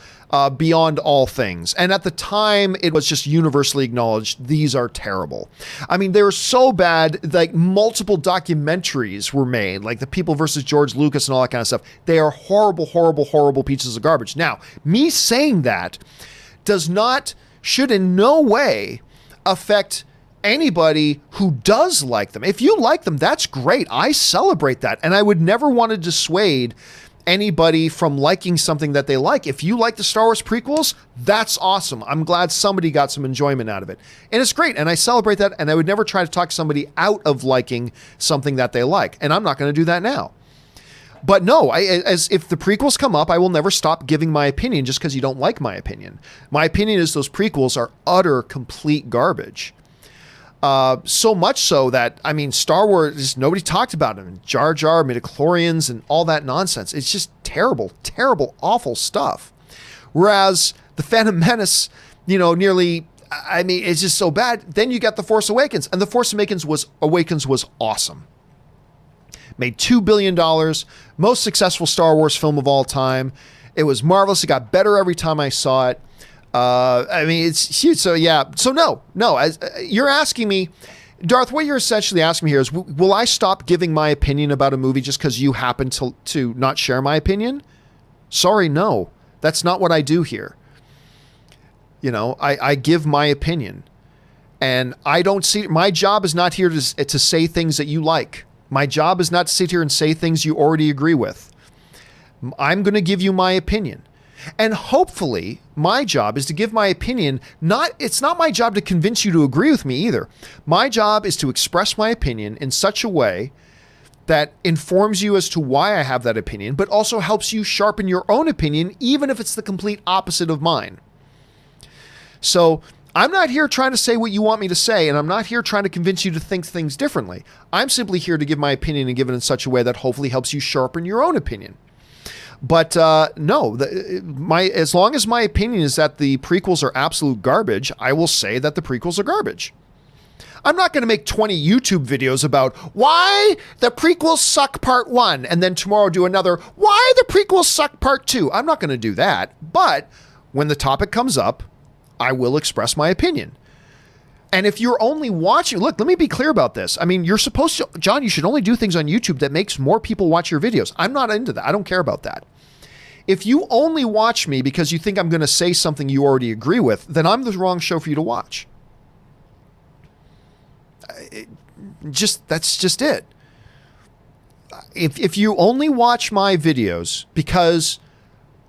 beyond all things. And at the time, it was just universally acknowledged, these are terrible. I mean, they were so bad, like multiple documentaries were made, like The People versus George Lucas and all that kind of stuff. They are horrible pieces of garbage. Now, me saying that should in no way affect anybody who does like them. If you like them, that's great. I celebrate that. And I would never want to dissuade anybody from liking something that they like. If you like the Star Wars prequels, that's awesome. I'm glad somebody got some enjoyment out of it. And it's great. And I celebrate that. And I would never try to talk somebody out of liking something that they like. And I'm not going to do that now. But no, as if the prequels come up, I will never stop giving my opinion just because you don't like my opinion. My opinion is those prequels are utter, complete garbage. So much so that, I mean, Star Wars, nobody talked about them. Jar Jar, midichlorians, and all that nonsense. It's just terrible, awful stuff. Whereas the Phantom Menace, it's just so bad. Then you got The Force Awakens, and The Force Awakens was awesome. Made $2 billion, most successful Star Wars film of all time. It was marvelous. It got better every time I saw it. It's huge. So yeah. So no. As you're asking me, Darth, what you're essentially asking me here is, will I stop giving my opinion about a movie just because you happen to not share my opinion? Sorry, no. That's not what I do here. I give my opinion, and I don't see. My job is not here to say things that you like. My job is not to sit here and say things you already agree with. I'm going to give you my opinion. And hopefully, my job is to give my opinion. It's not my job to convince you to agree with me either. My job is to express my opinion in such a way that informs you as to why I have that opinion, but also helps you sharpen your own opinion, even if it's the complete opposite of mine. So I'm not here trying to say what you want me to say, and I'm not here trying to convince you to think things differently. I'm simply here to give my opinion and give it in such a way that hopefully helps you sharpen your own opinion. But no, as long as my opinion is that the prequels are absolute garbage, I will say that the prequels are garbage. I'm not going to make 20 YouTube videos about why the prequels suck part 1 and then tomorrow do another why the prequels suck part 2. I'm not going to do that. But when the topic comes up, I will express my opinion. And if you're only watching, look, let me be clear about this. I mean, you're supposed to, John, you should only do things on YouTube that makes more people watch your videos. I'm not into that. I don't care about that. If you only watch me because you think I'm going to say something you already agree with, then I'm the wrong show for you to watch. That's just it. If you only watch my videos because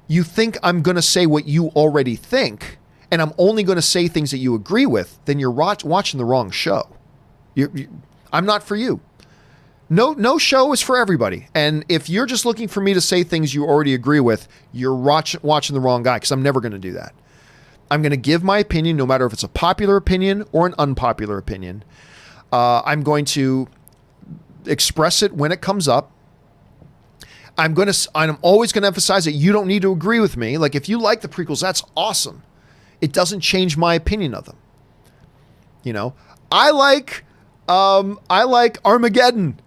you think I'm going to say what you already think, and I'm only going to say things that you agree with, then you're watching the wrong show. I'm not for you. No show is for everybody. And if you're just looking for me to say things you already agree with, you're watching the wrong guy, because I'm never going to do that. I'm going to give my opinion, no matter if it's a popular opinion or an unpopular opinion. I'm going to express it when it comes up. I'm always going to emphasize that you don't need to agree with me. Like, if you like the prequels, that's awesome. It doesn't change my opinion of them. You know, I like Armageddon,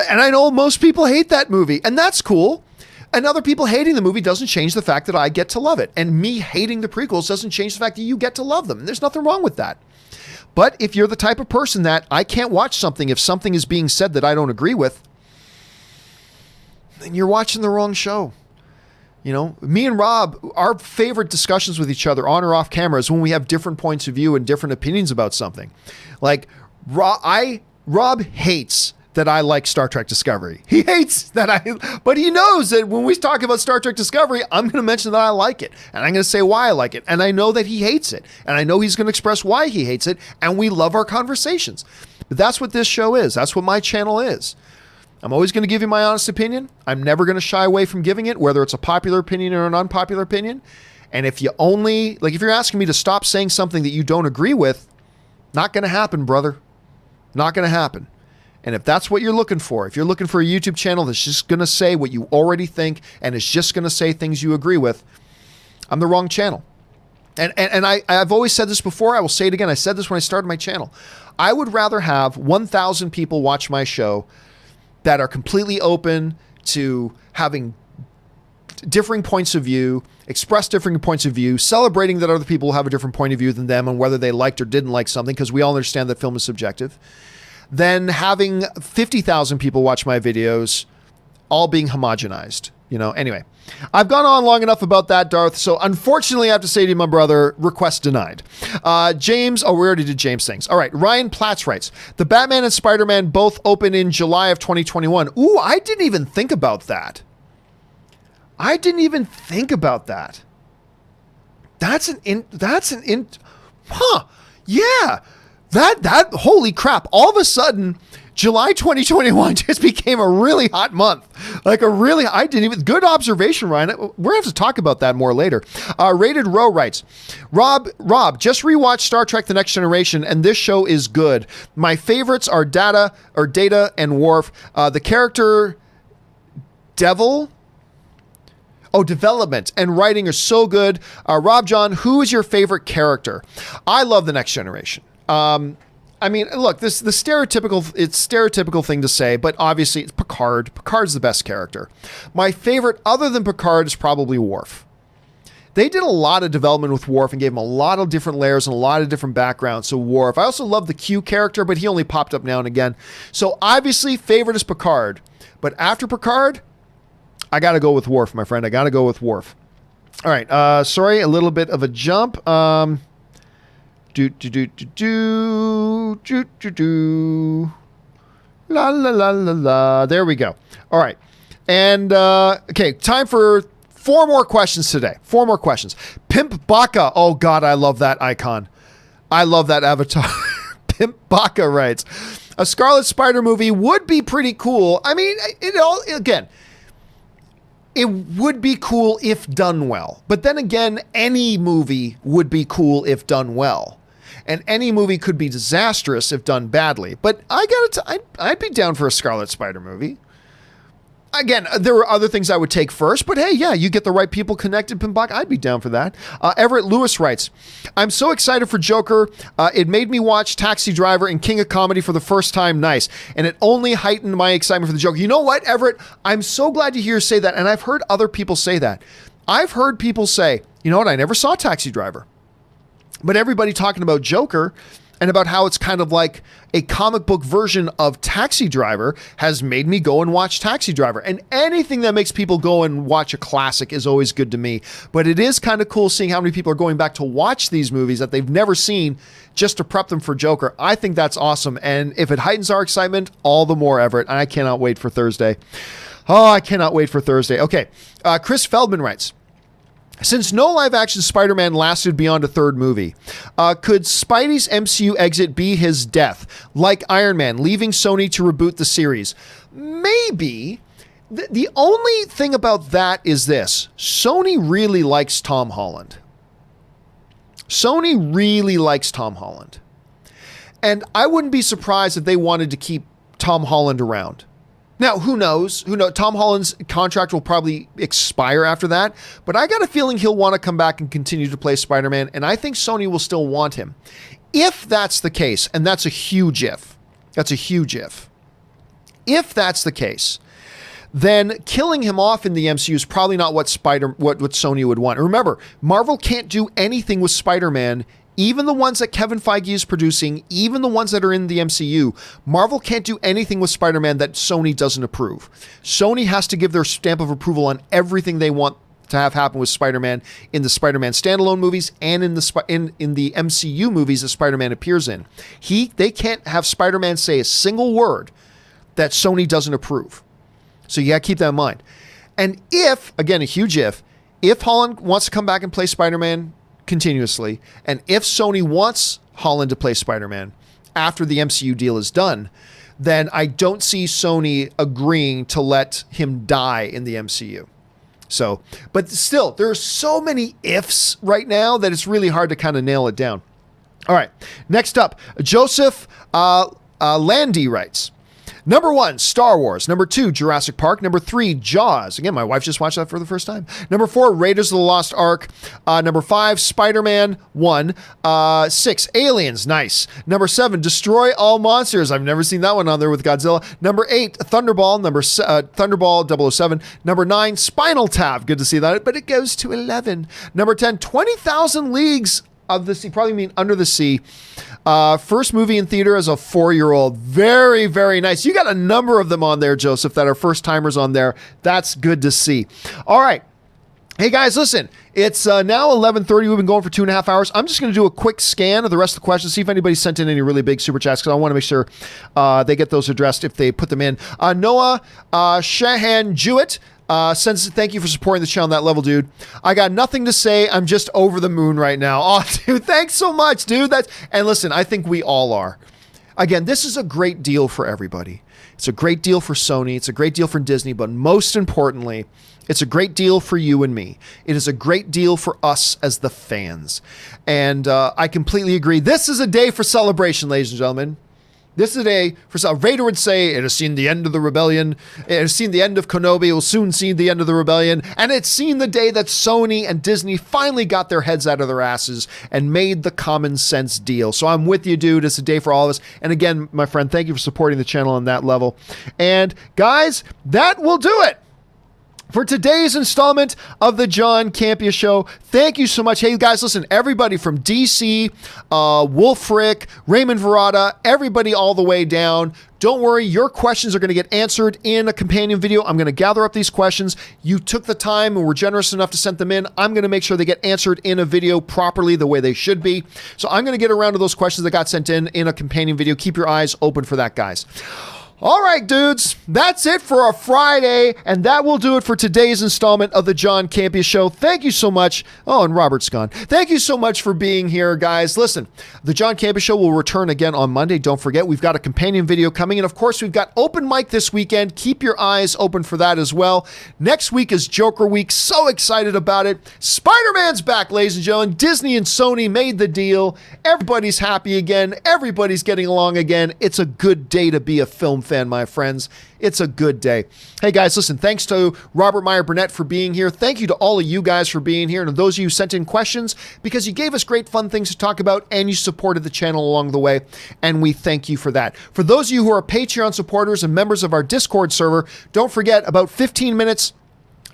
and I know most people hate that movie, and that's cool. And other people hating the movie doesn't change the fact that I get to love it. And me hating the prequels doesn't change the fact that you get to love them. And there's nothing wrong with that. But if you're the type of person that I can't watch something if something is being said that I don't agree with, then you're watching the wrong show. You know, me and Rob, our favorite discussions with each other on or off camera is when we have different points of view and different opinions about something. Like, Rob hates that I like Star Trek Discovery. He hates that but he knows that when we talk about Star Trek Discovery, I'm going to mention that I like it, and I'm going to say why I like it, and I know that he hates it, and I know he's going to express why he hates it, and we love our conversations. But that's what this show is. That's what my channel is. I'm always going to give you my honest opinion. I'm never going to shy away from giving it, whether it's a popular opinion or an unpopular opinion. And if you're asking me to stop saying something that you don't agree with, not going to happen, brother. Not going to happen. And if that's what you're looking for, if you're looking for a YouTube channel that's just going to say what you already think and is just going to say things you agree with, I'm the wrong channel. And I've always said this before. I will say it again. I said this when I started my channel. I would rather have 1,000 people watch my show that are completely open to having differing points of view, express differing points of view, celebrating that other people have a different point of view than them and whether they liked or didn't like something, because we all understand that film is subjective, than having 50,000 people watch my videos all being homogenized. You know, anyway, I've gone on long enough about that, Darth. So unfortunately, I have to say to you, my brother, request denied. James, we already did James things. All right. Ryan Platts writes, the Batman and Spider-Man both open in July of 2021. Ooh, I didn't even think about that. Yeah. That, holy crap. All of a sudden, July 2021 just became a really hot month. Good observation, Ryan. We're going to have to talk about that more later. Rated Row writes, Rob, just rewatched Star Trek The Next Generation, and this show is good. My favorites are Data and Worf. The character development and writing are so good. Rob John, who is your favorite character? I love The Next Generation. I mean, look, it's stereotypical thing to say, but obviously it's Picard. Picard's the best character. My favorite, other than Picard, is probably Worf. They did a lot of development with Worf and gave him a lot of different layers and a lot of different backgrounds. So Worf. I also love the Q character, but he only popped up now and again. So obviously, favorite is Picard. But after Picard, I got to go with Worf, my friend. I got to go with Worf. All right. Sorry, a little bit of a jump. La la la la la. There we go. All right. And okay, time for 4 more questions today. 4 more questions. Pimp Baka. Oh God, I love that icon. I love that avatar. Pimp Baka writes, a Scarlet Spider movie would be pretty cool. I mean, it would be cool if done well. But then again, any movie would be cool if done well. And any movie could be disastrous if done badly. But I'd be down for a Scarlet Spider movie. Again, there were other things I would take first, but hey, yeah, you get the right people connected, Pimbach. I'd be down for that. Everett Lewis writes, I'm so excited for Joker. It made me watch Taxi Driver and King of Comedy for the first time. Nice. And it only heightened my excitement for the Joker. You know what, Everett? I'm so glad to hear you say that. And I've heard other people say that. I've heard people say, you know what? I never saw Taxi Driver. But everybody talking about Joker and about how it's kind of like a comic book version of Taxi Driver has made me go and watch Taxi Driver. And anything that makes people go and watch a classic is always good to me. But it is kind of cool seeing how many people are going back to watch these movies that they've never seen just to prep them for Joker. I think that's awesome. And if it heightens our excitement, all the more, Everett. And I cannot wait for Thursday. Oh, I cannot wait for Thursday. Okay. Chris Feldman writes, since no live-action Spider-Man lasted beyond a third movie, could Spidey's MCU exit be his death, like Iron Man, leaving Sony to reboot the series? Maybe. The only thing about that is this. Sony really likes Tom Holland. Sony really likes Tom Holland. And I wouldn't be surprised if they wanted to keep Tom Holland around. Now, who knows? Tom Holland's contract will probably expire after that, but I got a feeling he'll want to come back and continue to play Spider-Man, and I think Sony will still want him. If that's the case, and that's a huge if, if that's the case, then killing him off in the MCU is probably not what Sony would want. Remember, Marvel can't do anything with Spider-Man. Even the ones that Kevin Feige is producing, even the ones that are in the MCU, Marvel can't do anything with Spider-Man that Sony doesn't approve. Sony has to give their stamp of approval on everything they want to have happen with Spider-Man in the Spider-Man standalone movies and in the MCU movies that Spider-Man appears in. They can't have Spider-Man say a single word that Sony doesn't approve. So you got to keep that in mind. And if, again, a huge if Holland wants to come back and play Spider-Man continuously, and if Sony wants Holland to play Spider-Man after the MCU deal is done, then I don't see Sony agreeing to let him die in the MCU. So, but still, there are so many ifs right now that it's really hard to kind of nail it down. All right, next up, Joseph Landy writes, Number 1, Star Wars. Number 2, Jurassic Park. Number 3, Jaws. Again, my wife just watched that for the first time. Number 4, Raiders of the Lost Ark. Number 5, Spider-Man 1. 6, Aliens. Nice. Number 7, Destroy All Monsters. I've never seen that one on there with Godzilla. Number 8, Thunderball. Thunderball 007. Number 9, Spinal Tap. Good to see that, but it goes to 11. Number 10, 20,000 Leagues of the Sea, probably mean Under the Sea. First movie in theater as a 4-year-old. Very, very nice. You got a number of them on there, Joseph, that are first timers on there. That's good to see. All right. Hey guys, listen, it's now 11:30. We've been going for 2.5 hours. I'm just going to do a quick scan of the rest of the questions, see if anybody sent in any really big super chats, because I want to make sure they get those addressed if they put them in. Noah Shahan Jewett sends thank you for supporting the channel on that level, dude. I got nothing to say. I'm just over the moon right now. Oh, dude, thanks so much, dude. And listen, I think we all are. Again, this is a great deal for everybody. It's a great deal for Sony. It's a great deal for Disney, but most importantly, it's a great deal for you and me. It is a great deal for us as the fans. And I completely agree. This is a day for celebration, ladies and gentlemen. This is a day for Vader would say, it has seen the end of the rebellion. It has seen the end of Kenobi. It will soon see the end of the rebellion. And it's seen the day that Sony and Disney finally got their heads out of their asses and made the common sense deal. So I'm with you, dude. It's a day for all of us. And again, my friend, thank you for supporting the channel on that level. And guys, that will do it for today's installment of the John Campea Show. Thank you so much. Hey, guys, listen, everybody from DC, Wolfric, Raymond Verada, everybody all the way down. Don't worry, your questions are going to get answered in a companion video. I'm going to gather up these questions. You took the time and were generous enough to send them in. I'm going to make sure they get answered in a video properly the way they should be. So I'm going to get around to those questions that got sent in a companion video. Keep your eyes open for that, guys. All right, dudes, that's it for a Friday, and that will do it for today's installment of the John Campea Show. Thank you so much. Oh, and Robert's gone. Thank you so much for being here, guys. Listen, the John Campea Show will return again on Monday. Don't forget, we've got a companion video coming, and of course, we've got open mic this weekend. Keep your eyes open for that as well. Next week is Joker Week. So excited about it. Spider-Man's back, ladies and gentlemen. Disney and Sony made the deal. Everybody's happy again. Everybody's getting along again. It's a good day to be a film fan, my friends. It's a good day. Hey guys, listen, thanks to Robert Meyer Burnett for being here. Thank you to all of you guys for being here, and to those of you who sent in questions, because you gave us great fun things to talk about and you supported the channel along the way, and we thank you for that. For those of you who are Patreon supporters and members of our Discord server, don't forget, about 15 minutes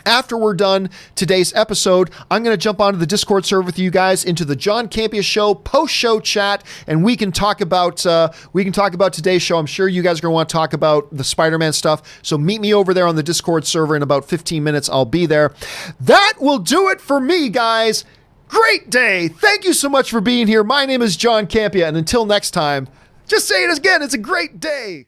after we're done today's episode, I'm going to jump onto the Discord server with you guys into the John Campea Show post-show chat, and we can talk about today's show. I'm sure you guys are going to want to talk about the Spider-Man stuff, so meet me over there on the Discord server in about 15 minutes. I'll be there. That will do it for me, guys. Great day. Thank you so much for being here. My name is John Campea, and until next time, just say it again. It's a great day.